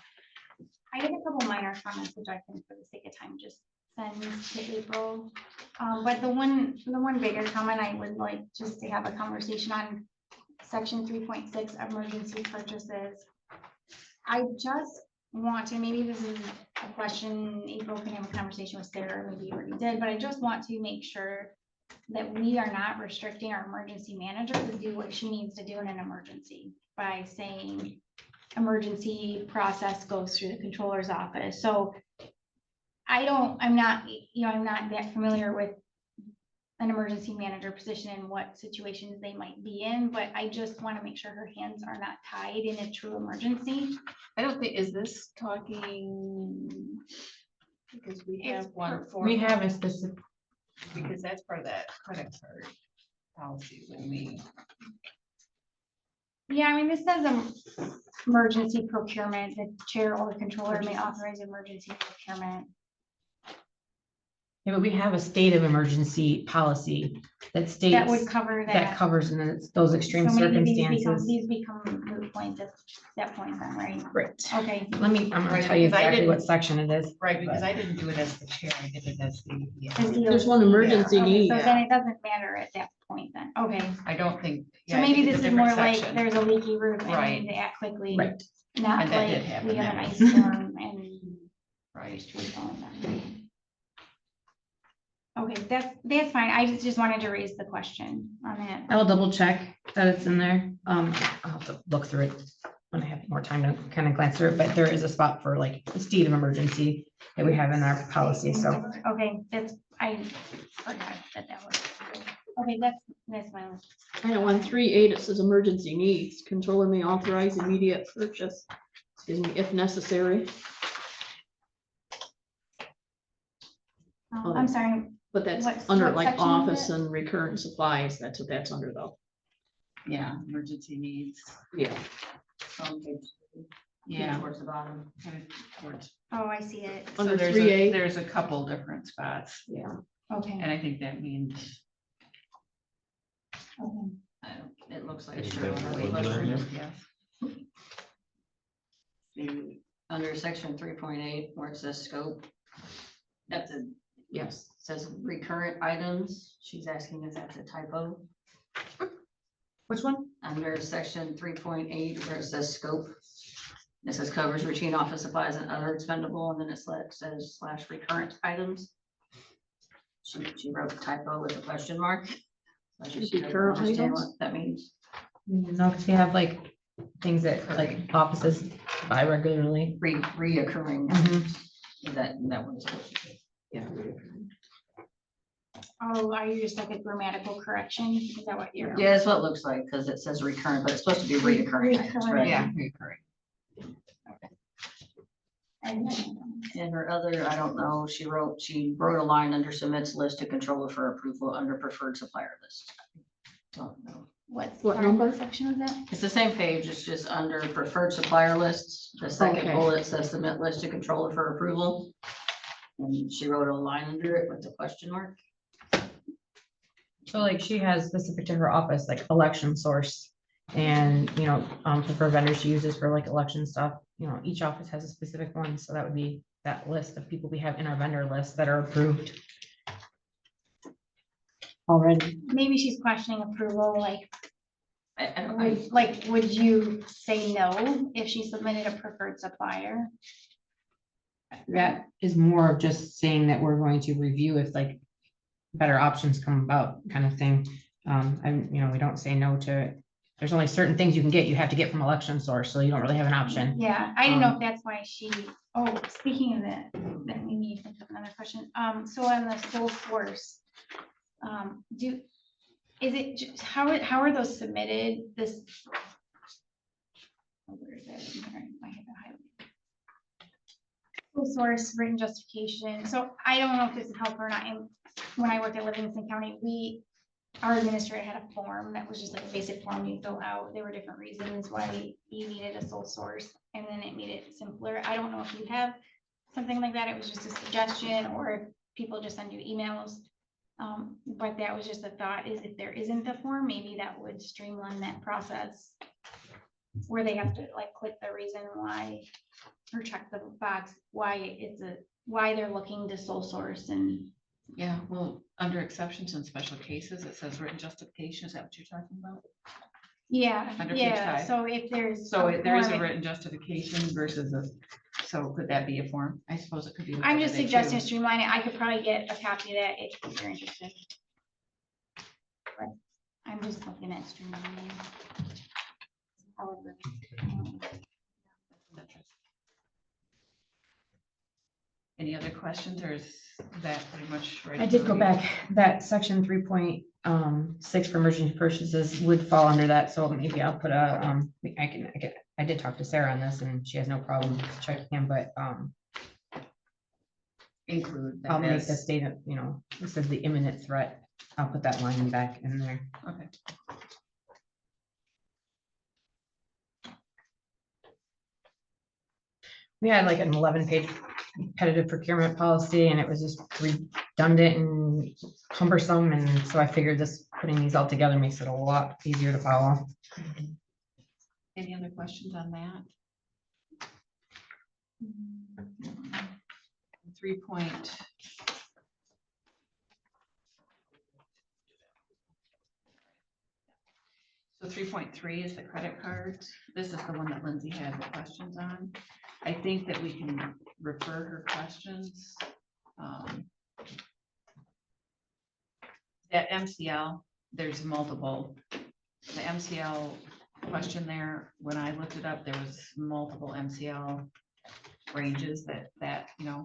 I had a couple minor comments, which I can, for the sake of time, just send to April. But the one bigger comment I would like just to have a conversation on section 3.6 emergency purchases. I just want to, maybe this is a question April can have a conversation with Sarah, maybe you already did, but I just want to make sure that we are not restricting our emergency manager to do what she needs to do in an emergency by saying emergency process goes through the controller's office. So I'm not that familiar with an emergency manager position and what situations they might be in, but I just want to make sure her hands are not tied in a true emergency. I don't think, is this talking? Because we have one for. We have a specific, Because that's part of that credit card policy when we. Yeah, I mean, this says emergency procurement, the chair or the controller may authorize emergency procurement. yeah, but we have a state of emergency policy that states. That would cover That that. covers those extreme So maybe circumstances. these become moot points at that point then, right? Right. Okay. I'm gonna Right, tell you because I exactly didn't- what section it is. Right, because I didn't do it as the chair, I did it as the. There's one emergency Okay, need. so then it doesn't matter at that point then. Okay. I don't think. So yeah, I maybe think it's this a is more different like section. there's a leaky roof and we Right. need to act quickly. Right. Not And that did like happen we have an there. ice storm and. Right. Okay, that's fine. I just wanted to raise the question on that. I will double check that it's in there. I'll have to look through it when I have more time to kind of glance through it, but there is a spot for like a state of emergency that we have in our policy, so. Okay, I forgot that was. Okay, that's my list. I know on 3.8, it says emergency needs. Controller may authorize immediate purchase, excuse me, if necessary. I'm sorry, But that's What- under what like section is office it? and recurrent supplies. That's what that's under though. Yeah, emergency needs. Yeah. Yeah. Towards the bottom. kind of towards- oh, I see it. So Under there's 3A. there's a couple different spots, Yeah. Okay. and I think that means. Okay. It looks like. Is it's that showing what a we're list. doing? Yes. Under section 3.8, where it says scope. That's a, Yes. says recurrent items. She's asking if that's a typo. Which one? Under section 3.8, where it says scope. It says covers routine office supplies and other expendable, and then it says / recurrent items. She wrote a typo with a question mark. So she doesn't Recurrent understand items? what that means. No, because we have like things that like offices buy regularly. Reoccurring. Mhm. That was. Yeah. Oh, are you just like a grammatical correction? Is that what you're? Yeah, that's what it looks like, because it says recurrent, but it's supposed to be reoccurring items, right? Yeah, recurring. And And her other, I don't know, she wrote a line under submits list to controller for approval under preferred supplier list. Don't know. what What number? section was that? It's the same page, it's just under preferred supplier lists. The second Okay. bullet says submit list to controller for approval. And she wrote a line under it with the question mark. So like she has specific to her office, like election source. And, for vendors she uses for like election stuff, each office has a specific one, so that would be that list of people we have in our vendor list that are approved. Already. Maybe she's questioning approval, like, I don't, would you say no if she submitted a preferred supplier? That is more of just saying that we're going to review if like better options come about kind of thing. And, we don't say no to it. There's only certain things you can get, you have to get from election source, so you don't really have an option. Yeah, I didn't know if that's why speaking of that, let me think of another question. So on the sole source, how are those submitted? Where is that? I have it highlighted. Sole source, written justification. So I don't know if this is helpful or not. When I worked at Livingston County, our administrator had a form that was just like a basic form you fill out. There were different reasons why you needed a sole source, and then it made it simpler. I don't know if you have something like that. It was just a suggestion, or if people just send you emails. But that was just a thought, is if there isn't a form, maybe that would streamline that process where they have to like click the reason why or check the box, why they're looking to sole source. And Yeah, well, under exceptions and special cases, it says written justification. Is that what you're talking about? yeah, Under page yeah. 5. So if there's. There is a form, written justification versus so could that be a form? I suppose it could be. I'm just whatever they suggesting choose. streamline it. I could probably get a copy of that if you're interested. But I'm just looking at streamlining. However, Any other questions, or is that pretty much ready? I did for go review? back, that section 3.6 for emergency purchases would fall under that, so maybe I'll put I did talk to Sarah on this and she has no problem checking him, but Include that I'll make as- the statement, it says the imminent threat. I'll put that line back in there. Okay. We had like an 11-page competitive procurement policy and it was just redundant and cumbersome. And so I figured putting these all together makes it a lot easier to follow. Any other questions on that? 3 point. So 3.3 is the credit cards. This is the one that Lindsay had the questions on. I think that we can refer her questions. At MCL, there's multiple. The MCL question there, when I looked it up, there was multiple MCL ranges that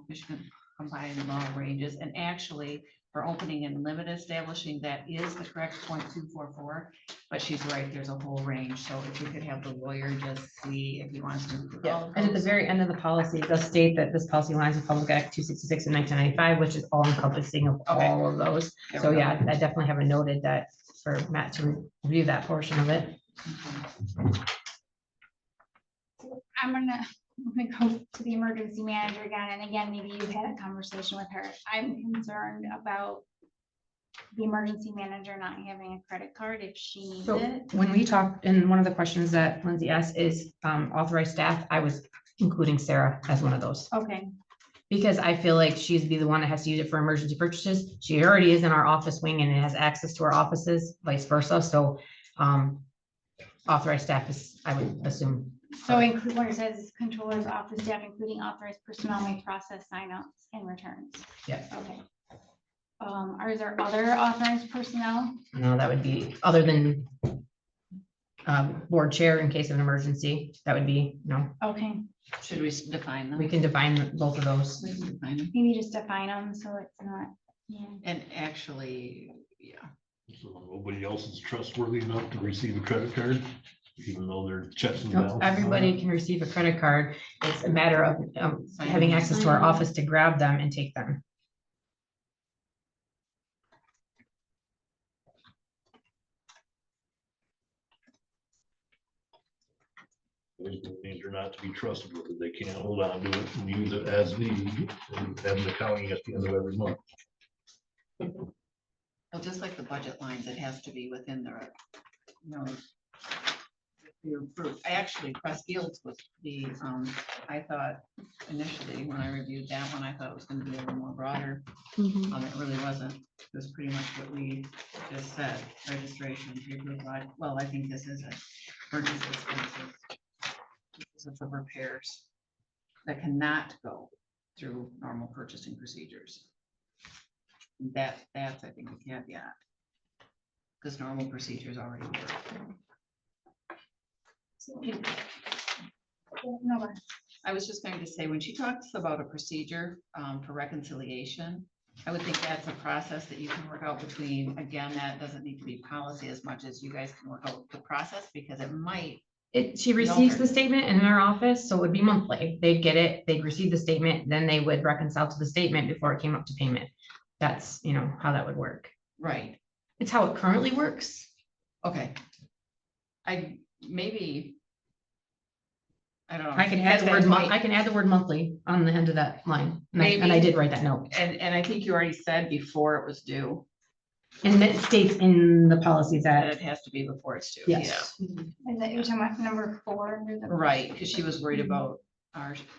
Michigan combined law ranges, and actually for opening and limit establishing, that is the correct 0.244, but she's right, there's a whole range. So if we could have the lawyer just see if he wants to include all of And at the those. very end of the policy, it does state that this policy aligns with Public Act 266 and 1995, which is all encompassing of Okay. all of those. There So we go. yeah, I definitely have a noted that for Matt to review that portion of it. Okay. I'm gonna go to the emergency manager again, and again, maybe you've had a conversation with her. I'm concerned about the emergency manager not having a credit card if she needs So it. when we talked, and one of the questions that Lindsay asked is authorized staff, I was including Sarah as one of those. Okay, Because I feel like she'd be the one that has to use it for emergency purchases. She already is in our office wing and has access to our offices, vice versa. So authorized staff is, I would assume. so include where it says controller's office staff, including authorized personnel, may process signups and returns. Yeah. Okay. Are there other authorized personnel? No, that would be other than board chair in case of an emergency. That would be, no, Okay, Should we define them? we can define both of those. We can define them. maybe just define them so it's not, yeah. And actually, yeah, So nobody else is trustworthy enough to receive a credit card, even though they're checks and Nope, balances. everybody can receive a credit card. It's a matter of having access to our office to grab them and take them. These are not to be trusted with it. They can't hold on to it and use it as needed and have an accounting at the end of every month. well, just like the budget lines, it has to be within your group. Actually, Press Fields was I thought initially when I reviewed that one, I thought it was gonna be a little more broader. It really wasn't. It was pretty much what we just said, registration, well, I think this is a purchase expenses. This is the repairs that cannot go through normal purchasing procedures. That's, I think, the caveat. Because normal procedures already work. No, but I was just going to say, when she talks about a procedure for reconciliation, I would think that's a process that you can work out between, again, that doesn't need to be policy as much as you guys can work out the process, because it might. She receives the statement in our office, so it would be monthly. They'd get it, they'd receive the statement, then they would reconcile to the statement before it came up to payment. That's, how that would work. Right, It's how it currently works. okay. Maybe. I don't know. I can add the word I can add the word monthly on the end of that line. And I Maybe. did write that note. And I think you already said before it was due, And it states in the policies that that, it has to be before it's due. yes. is that you're talking about number 4? Under the- Right, because she was worried about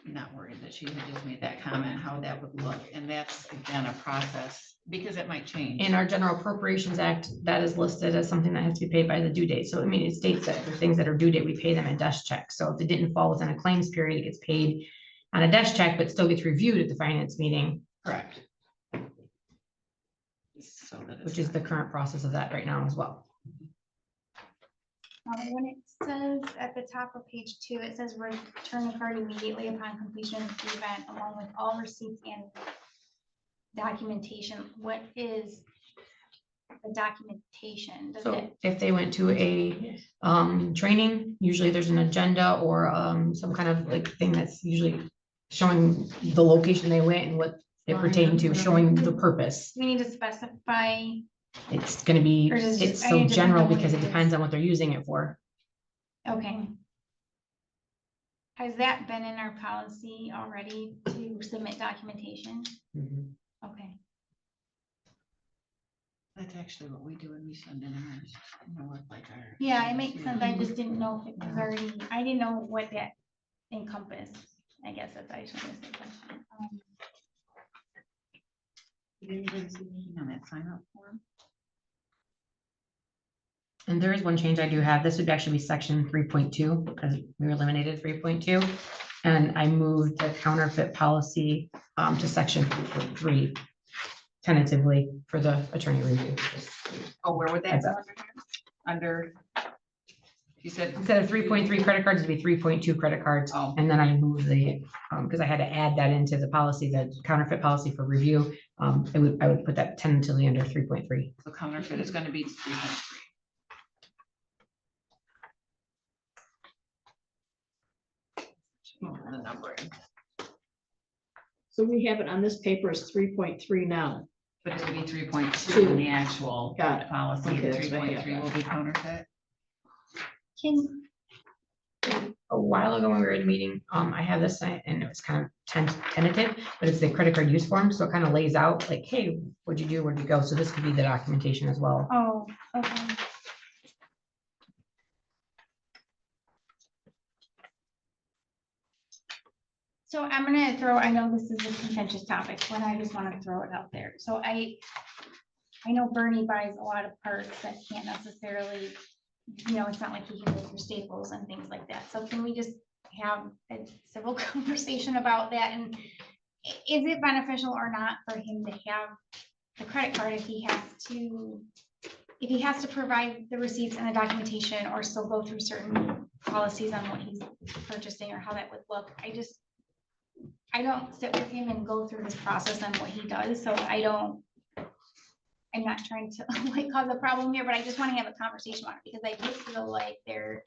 not worried, that she had just made that comment, how that would look, and that's, again, a process, because it might change. In our General Appropriations Act, that is listed as something that has to be paid by the due date. So I mean, it states that for things that are due date, we pay them a desk check. So if it didn't fall within a claims period, it gets paid on a desk check, but still gets reviewed at the finance meeting, Correct. So that it's which is the current process of that right now as well. When it says at the top of page 2, it says return the card immediately upon completion of the event along with all receipts and documentation. What is the documentation? Does So it, if they went to a training, usually there's an agenda or some kind of like thing that's usually showing the location they went and what it pertained to, showing the purpose. we need to specify? It's gonna be, Or is it it's just- I so mean, it depends general on what because it it is. depends on what they're using it for. Okay. Has that been in our policy already to submit documentation? Okay. That's actually what we do when we send in ours. Like our. Yeah, it makes sense. I just didn't know if it was already, I didn't know what that encompassed. I guess that's, I just wanted to say question. Did anybody see anything on that sign up form? And there is one change I do have. This would actually be section 3.2 because we eliminated 3.2. And I moved the counterfeit policy to section 3 tentatively for the attorney review. Oh, where would that That's go? Under, you said, Instead of 3.3 credit cards, it'd be 3.2 credit cards. Oh. And then I moved the, because I had to add that into the policy, the counterfeit policy for review. I would put that tentatively under 3.3. so counterfeit is gonna be 3.3. The numbering, So we have it on this paper as 3.3 now. but it would be 3.2 in the actual Got it. policy, Okay, the that's what I have. 3.3 will be counterfeit. Can, A while ago when we were in a meeting, I had this and it was kind of tentative, but it's the credit card use form. So it kind of lays out like, hey, what'd you do? Where'd you go? So this could be the documentation as well. oh, okay. So I'm gonna throw, I know this is a contentious topic, but I just want to throw it out there. So I know Bernie buys a lot of parts that can't necessarily, it's not like he can go through Staples and things like that. So can we just have a civil conversation about that? And is it beneficial or not for him to have the credit card if he has to provide the receipts and the documentation or still go through certain policies on what he's purchasing or how that would look? I don't sit with him and go through this process on what he does, so I'm not trying to like cause a problem here, but I just want to have a conversation on it because I just feel like there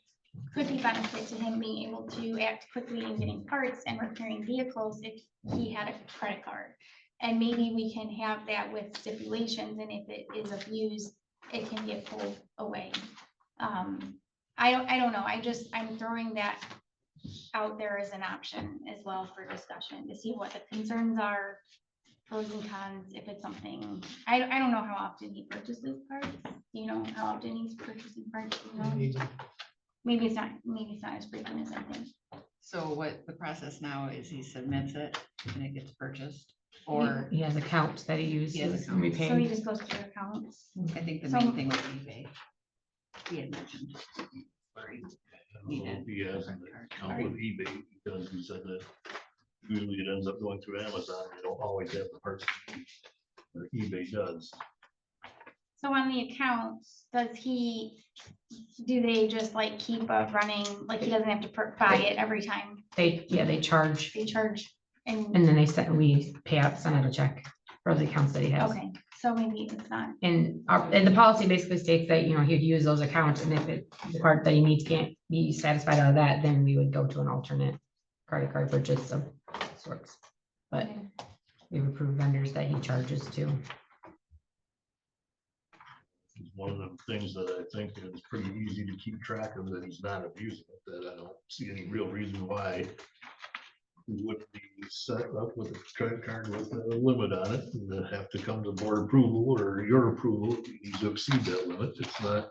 could be benefit to him being able to act quickly in getting parts and repairing vehicles if he had a credit card. And maybe we can have that with stipulations, and if it is abused, it can get pulled away. I don't know, I'm throwing that out there as an option as well for discussion to see what the concerns are, pros and cons, if it's something, I don't know how often he purchases parts. You know how often he's purchasing parts, maybe it's not as frequent as I think. So what the process now is he submits it and it gets purchased, or He has accounts that he He has uses accounts. and we So he pay. just goes through accounts. I think the So- main thing was eBay. He had mentioned. where he needed He has an account with eBay because he said that usually it ends up going through Amazon. They don't always have the parts. or eBay does. So on the accounts, do they just like keep a running, like he doesn't have to buy it every time They charge, they charge? And, and then we send out a check for the accounts that he has. okay, so maybe it's not, And the policy basically states that, he'd use those accounts, and if the part that he needs can't be satisfied out of that, then we would go to an alternate credit card purchase of sorts. But okay. we've approved vendors that he charges to. It's one of the things that I think is pretty easy to keep track of, that he's not abusing it, that I don't see any real reason why we wouldn't be set up with a credit card with a limit on it, and then have to come to board approval or your approval if he needs to exceed that limit. It's not.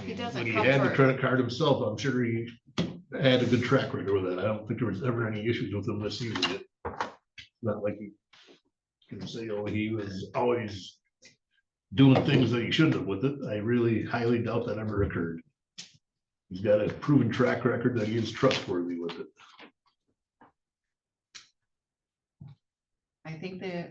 He doesn't When he come had the for- credit card himself, I'm sure he had a good track record with that. I don't think there was ever any issues with him misusing it. Not like he can say, oh, he was always doing things that he shouldn't have with it. I really highly doubt that ever occurred. He's got a proven track record that he is trustworthy with it. I think the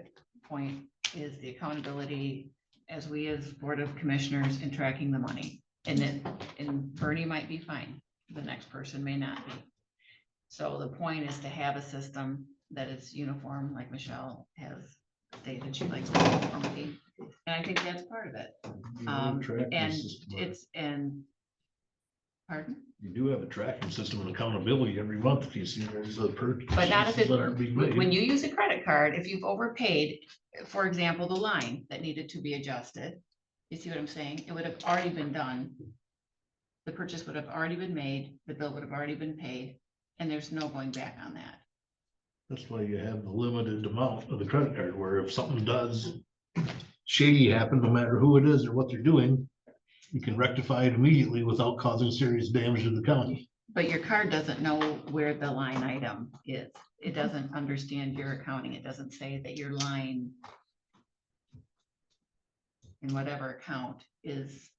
point is the accountability as we as Board of Commissioners in tracking the money. And Bernie might be fine, the next person may not be. So the point is to have a system that is uniform, like Michelle has stated she likes uniformity. And I think that's part of it. Pardon? You do have a tracking system and accountability every month if you see there's a purchase. But not if it, that are being made. when you use a credit card, if you've overpaid, for example, the line that needed to be adjusted, you see what I'm saying? It would have already been done. The purchase would have already been made, the bill would have already been paid, and there's no going back on that. That's why you have the limited amount of the credit card, where if something does shady happen, no matter who it is or what they're doing, you can rectify it immediately without causing serious damage to the county. But your card doesn't know where the line item is. It doesn't understand your accounting. It doesn't say that your line in whatever account is,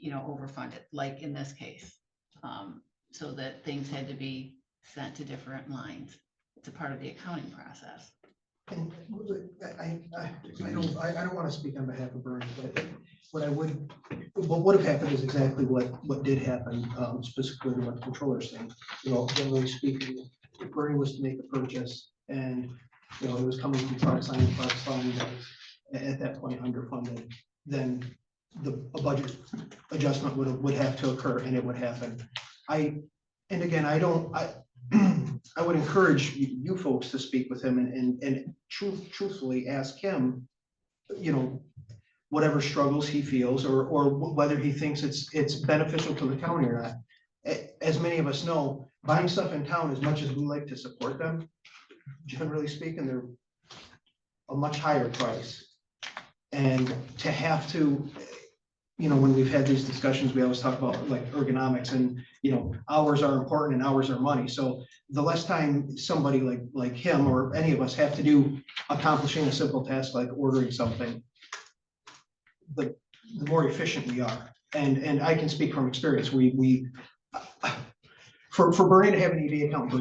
overfunded, like in this case. So that things had to be sent to different lines. It's a part of the accounting process. And I don't want to speak on behalf of Bernie, but what would have happened is exactly what did happen, specifically what the controller's saying. Generally speaking, if Bernie was to make a purchase and, it was coming from product line that was at that point underfunded, then a budget adjustment would have to occur, and it would happen. I would encourage you folks to speak with him and truthfully ask him, whatever struggles he feels, or whether he thinks it's beneficial to the county or not. As many of us know, buying stuff in town, as much as we like to support them, generally speaking, they're a much higher price. And to have to, when we've had these discussions, we always talk about like ergonomics, and hours are important and hours are money. So the less time somebody like him or any of us have to do accomplishing a simple task like ordering something, the more efficient we are. And I can speak from experience. For Bernie to have an EV account,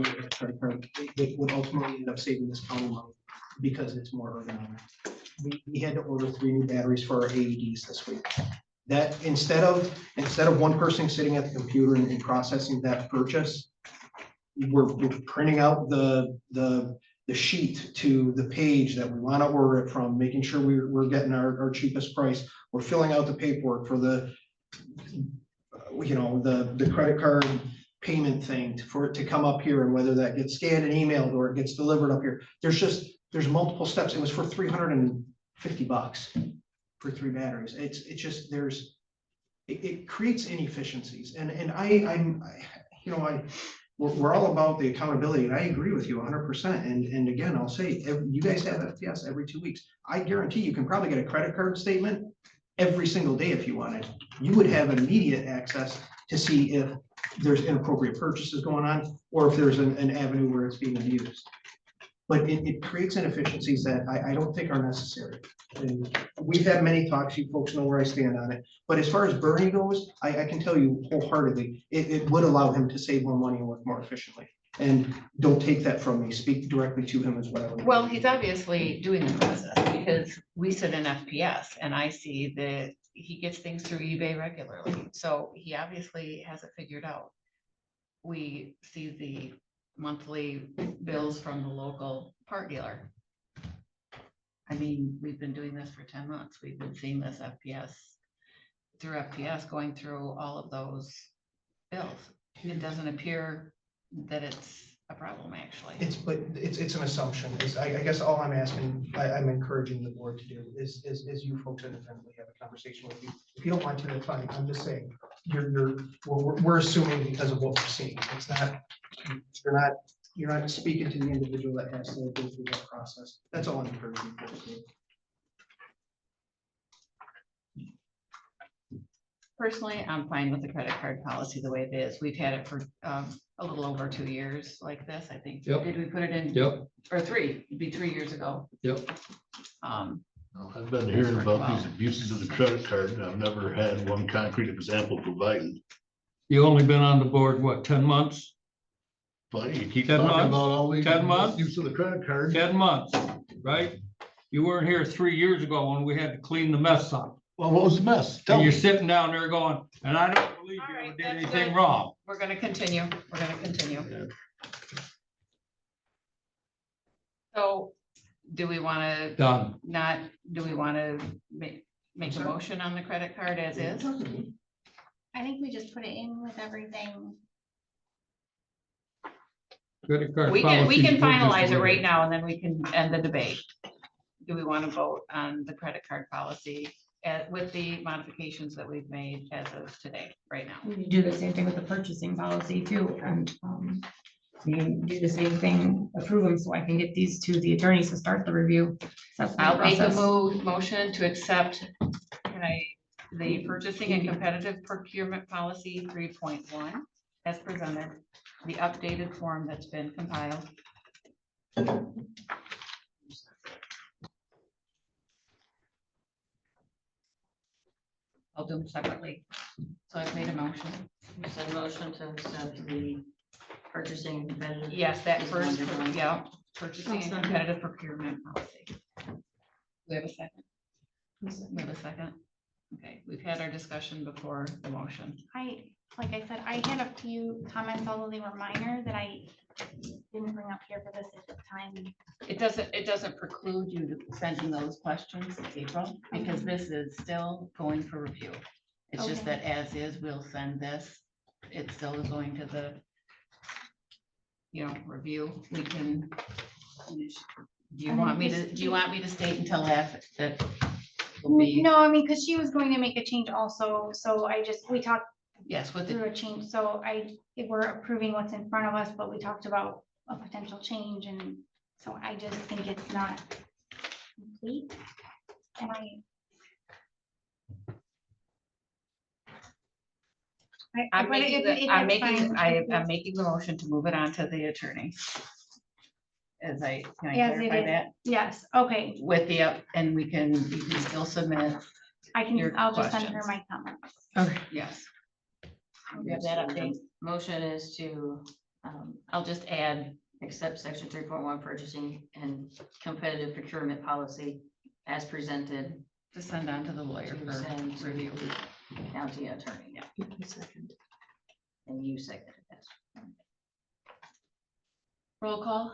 it would ultimately end up saving this county money because it's more ergonomic. We had to order 3 new batteries for our AEDs this week. That instead of one person sitting at the computer and processing that purchase, we're printing out the sheet to the page that we want to order it from, making sure we're getting our cheapest price. We're filling out the paperwork for the credit card payment thing for it to come up here, and whether that gets scanned and emailed or it gets delivered up here. There's multiple steps. It was for $350 for 3 batteries. It's just it creates inefficiencies, and we're all about the accountability, and I agree with you 100%. And again, I'll say, you guys have FPS every 2 weeks. I guarantee you can probably get a credit card statement every single day if you wanted. You would have immediate access to see if there's inappropriate purchases going on, or if there's an avenue where it's being abused. But it creates inefficiencies that I don't think are necessary. And we've had many talks, you folks know where I stand on it. But as far as Bernie goes, I can tell you wholeheartedly, it would allow him to save more money and work more efficiently. And don't take that from me, speak directly to him as well. Well, he's obviously doing the process because we sit in FPS and I see that he gets things through eBay regularly. So he obviously has it figured out. We see the monthly bills from the local part dealer. I mean, we've been doing this for 10 months. We've been seeing this through FPS, going through all of those bills. It doesn't appear that it's a problem, actually. It's an assumption. I guess all I'm asking, I'm encouraging the board to do is you folks independently have a conversation with you. If you don't want to, that's fine. I'm just saying, we're assuming because of what we're seeing. It's not, you're not speaking to the individual that has to go through that process. That's all I'm encouraging folks to do. Personally, I'm fine with the credit card policy the way it is. We've had it for a little over 2 years like this, I think. Yep. Did we put it in? Yep, Or 3, it'd be 3 years ago. yep. I've been hearing about these abuses of the credit card, and I've never had one concrete example provided. You only been on the board, what, 10 months? But you keep 10 talking months? about all these 10 months? use of the credit card. 10 months, right? You weren't here 3 years ago when we had to clean the mess up. Well, what was the mess? Tell And you're me. sitting down there going, and I don't believe you All ever right, did that's anything good. wrong. We're gonna continue. We're gonna continue. Yeah. So do we want to Done. do we want to make a motion on the credit card as is? I think we just put it in with everything. Credit card We policy, can we'll just finalize it leave right now and then we can end the debate. Do we want to vote on the credit card policy with the modifications that we've made as of today, right now? We do the same thing with the purchasing policy too, and we can do the same thing, approve them so I can get these to the attorneys to start the review. I'll make a process. motion to accept the purchasing and competitive procurement policy 3.1 as presented, the updated form that's been compiled. I'll do them separately. So I've made a motion. You said motion to accept the purchasing competitive. Yes, that is first, one you're doing. yeah, purchasing and competitive procurement policy. We have a second? We have a second? Okay, we've had our discussion before the motion. Like I said, I had a few comments, although they were minor, that I didn't bring up here for this at the time. It doesn't preclude you to sending those questions, April, because this is still going for review. It's just Okay. that as is, we'll send this. It still is going to the, review. We can. Do you want me to state until after that? will be- No, I mean, because she was going to make a change also, so we talked Yes, with the through a change, so if we're approving what's in front of us, but we talked about a potential change, and so I just think it's not complete. And I'm but making, if I'm it's making, fine. I'm making the motion to move it on to the attorney. Can I As it clarify is. that Yes, okay, with and you can still submit, your I'll just send her questions. my comments. Okay. yes. You have that update? Motion is to I'll just add, accept section 3.1 purchasing and competitive procurement policy as presented to send on to the lawyer to for send to review. the county attorney. Yeah. And you seconded that. Roll call?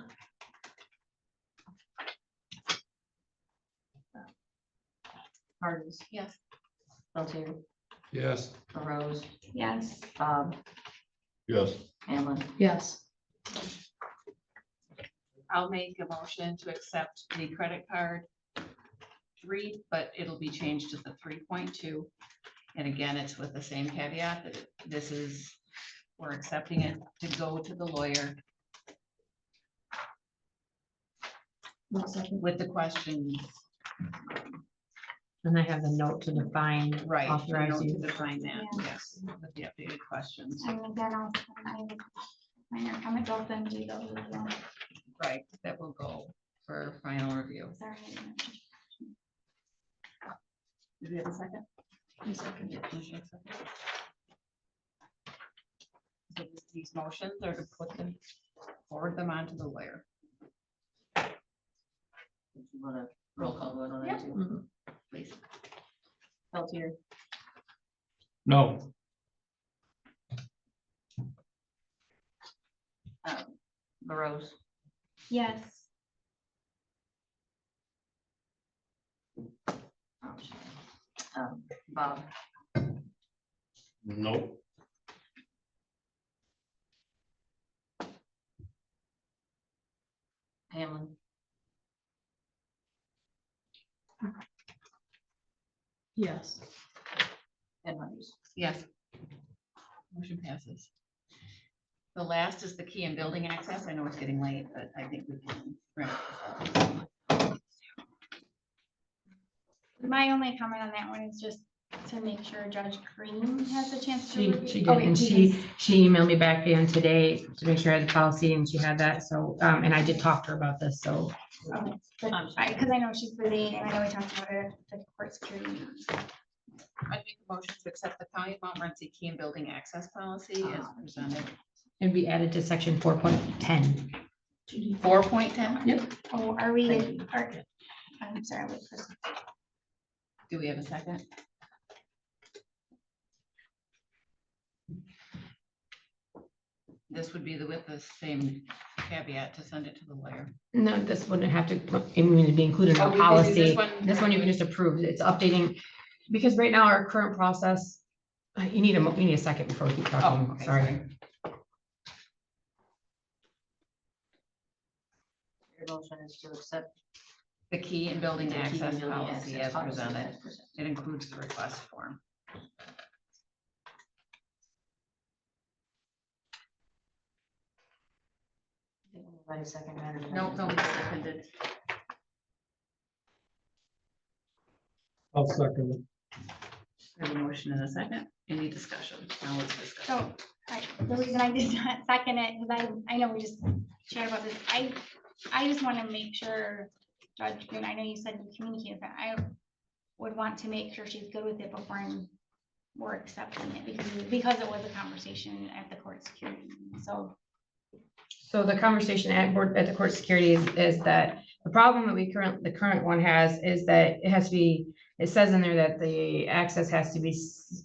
Hardens, Yes. Pelletier, Yes, LaRose, Yes, Bob, Yes. Hamlin. Yes. I'll make a motion to accept the credit card 3, but it'll be changed to the 3.2. And again, it's with the same caveat that this is, we're accepting it to go to the lawyer with the questions. And I have the note to define. Right. Authorize note you. To define that, Yeah. yes, with the updated questions. and then minor comments, I'll send you those as well. Right, that will go for final review. Sorry, I didn't mention. Do we have a second? Second. Yeah, Commissioner, second. So These motions are to put them, forward them on to the lawyer. You want a roll call vote on that too? Mhm. Please. Peltier, No, LaRose, Yes. Bob, Nope. Hamlin, Yes. and Hodges. Yes. Motion passes. The last is the key and building access. I know it's getting late, but I think we can wrap this up. My only comment on that one is just to make sure Judge Green has a chance to. She review- did, Okay, and because- she emailed me back in today to make sure I had the policy and she had that, so, and I did talk to her about this, so. Okay, because I know she's busy and I know we talked about it, the court security. meeting. I make a motion to accept the County of Montmorency key and building access policy as presented. It'd be added to section 4.10. 4.10. Yep. Oh, are we, I'm sorry. wait for- Do we have a second? This would be with the same caveat to send it to the lawyer. No, this wouldn't have to, it would be included in Oh, our we could do policy. this one? This one you can just approve, it's updating, because right now our current process, you need a second before we keep talking, okay, sorry. Your motion is to accept. The key and building the key and access building policy access as policy presented. as presented. It includes the request form. Anybody second that or did I No, just- nobody seconded. I'll second it. We have a motion and a second. Any discussion? Now let's discuss. So, the reason I did not second it, because I know we just chatted about this, I just want to make sure, Judge Green, I know you said you communicated that, I would want to make sure she's good with it before we're accepting it, because it was a conversation at the court security, meeting. So. So the conversation at the court security is that the problem that the current one has is that it has to be, it says in there that the access has to be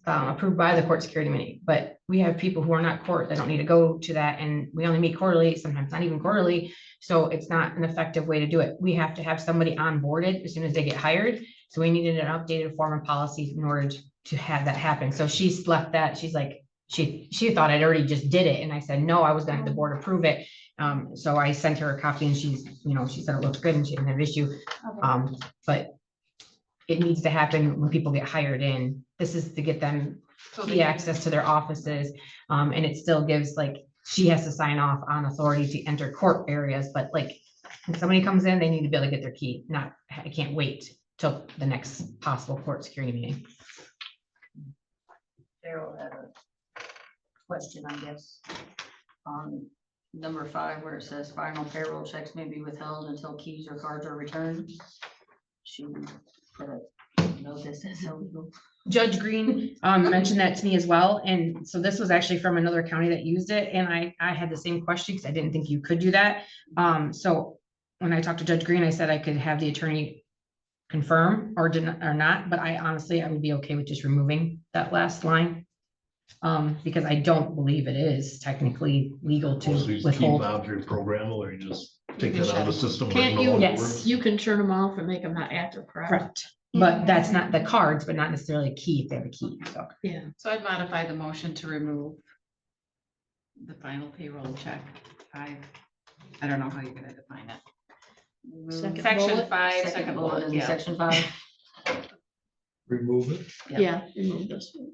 approved by the court security committee, but we have people who are not court that don't need to go to that, and we only meet quarterly, sometimes not even quarterly, so it's not an effective way to do it. We have to have somebody onboarded as soon as they get hired, so we needed an updated form of policy in order to have that happen. So she's left that, she's like, she thought I'd already just did it, and I said, no, I was gonna have the board approve it. So I sent her a copy, and she said it looks good and she didn't have an issue. But it needs to happen when people get hired in. This is to get them So key access to their offices. And it still gives, like, she has to sign off on authority to enter court areas, but like, when somebody comes in, they need to be able to get their key, I can't wait till the next possible court security meeting. Cheryl had a question, I guess, on number 5, where it says final payroll checks may be withheld until keys or cards are returned. She put a notice as illegal. Judge Green mentioned that to me as well, and so this was actually from another county that used it, and I had the same question because I didn't think you could do that. So when I talked to Judge Green, I said I could have the attorney confirm or not, but I would be okay with just removing that last line. Because I don't believe it is technically legal to So you keep withhold. object programmable, or you just take can that out of the shut system? Can't and you- no longer Yes. works? You can turn them off and make them not active, correct? Correct, but that's not the cards, but not necessarily a key if they have a key, so. Yeah. So I'd modify the motion to remove the final payroll check 5. I don't know how you're gonna define it. Remove Second Section bullet. 5, Second second bullet bullet, in yeah. section 5. Remove it. Yeah. Yeah, remove this one.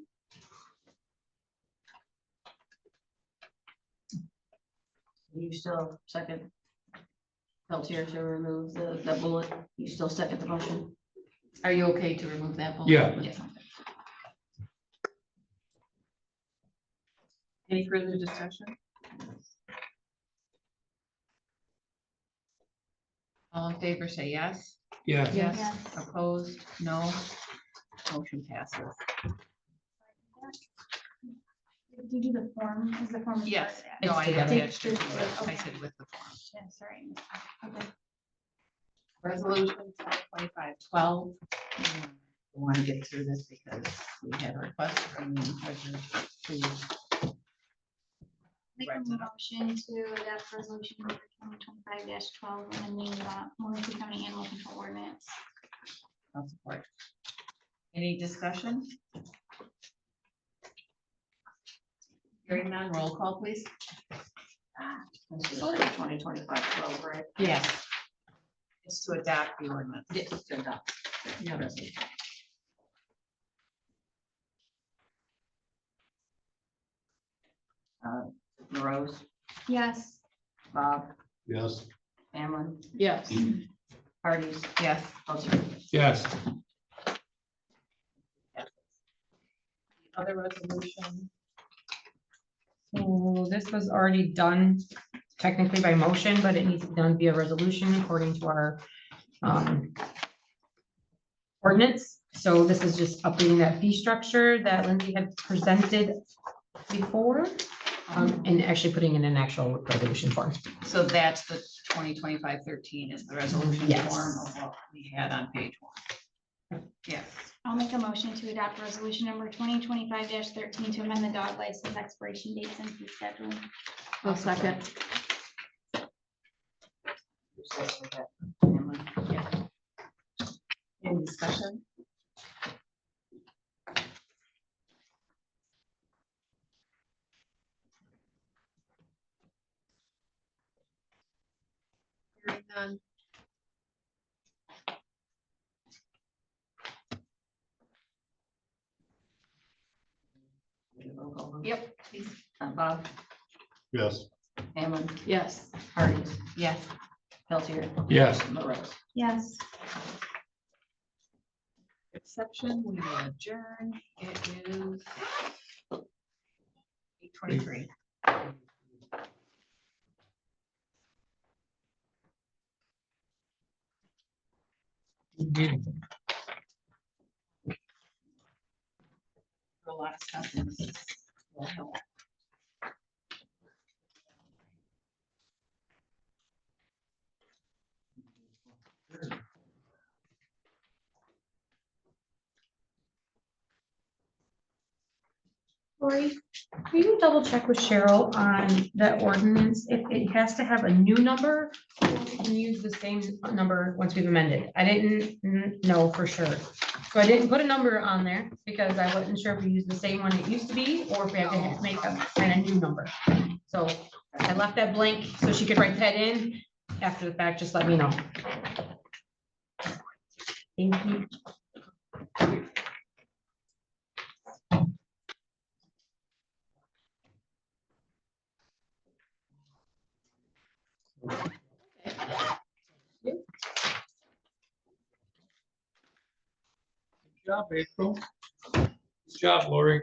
You still second Peltier to remove that bullet? You still second the motion? Are you okay to remove that bullet? Yeah. Yes. Any further discussion? All in favor, say yes. Yeah, Yes. Did you do the form? Is the form? Yes, Yeah. no, I together. attached it, I Okay. said with the form. Yeah, sorry. Okay. Resolution 2512. We want to get through this because we have a request from the treasurer to Make a Right. motion to adopt resolution number 2025-12, amending the Montmorency County Animal Control Ordinance. I'll support. Any discussion? Hearing none, roll call, please. This is 2025-12, right? Yes. It's to adopt the ordinance. Yes, to adopt. Yeah. Rose, Yes. Bob, Yes. Amlin, Yes. Hardee's, Yes. Peltier. Yes. Other resolution. So this was already done technically by motion, but it needs to be done via resolution according to our ordinance. So this is just updating that fee structure that Lindsay had presented before, and actually putting in an actual resolution form. So that's the 2025-13 is the resolution Yes. form of what we had on page 1. Yes. I'll make a motion to adopt resolution number 2025-13 to amend the dog license expiration dates and fee schedule. I'll second. Any discussion? Hearing none. Yep, please. Bob, Yes. Amlin, Yes. Hardee's, Yes. Peltier, Yes. LaRose. Yes. Exception, we will adjourn. It is 8:23. A lot of stuff in this will help. Lori, can you double check with Cheryl on that ordinance? If it has to have a new number, or we can use the same number once we've amended. I didn't know for sure. So I didn't put a number on there because I wasn't sure if we used the same one it used to be, or if we have to make a kind of new number. So I left that blank so she could write that in. After the fact, just let me know. Thank you. Good job, April. Good job, Lori.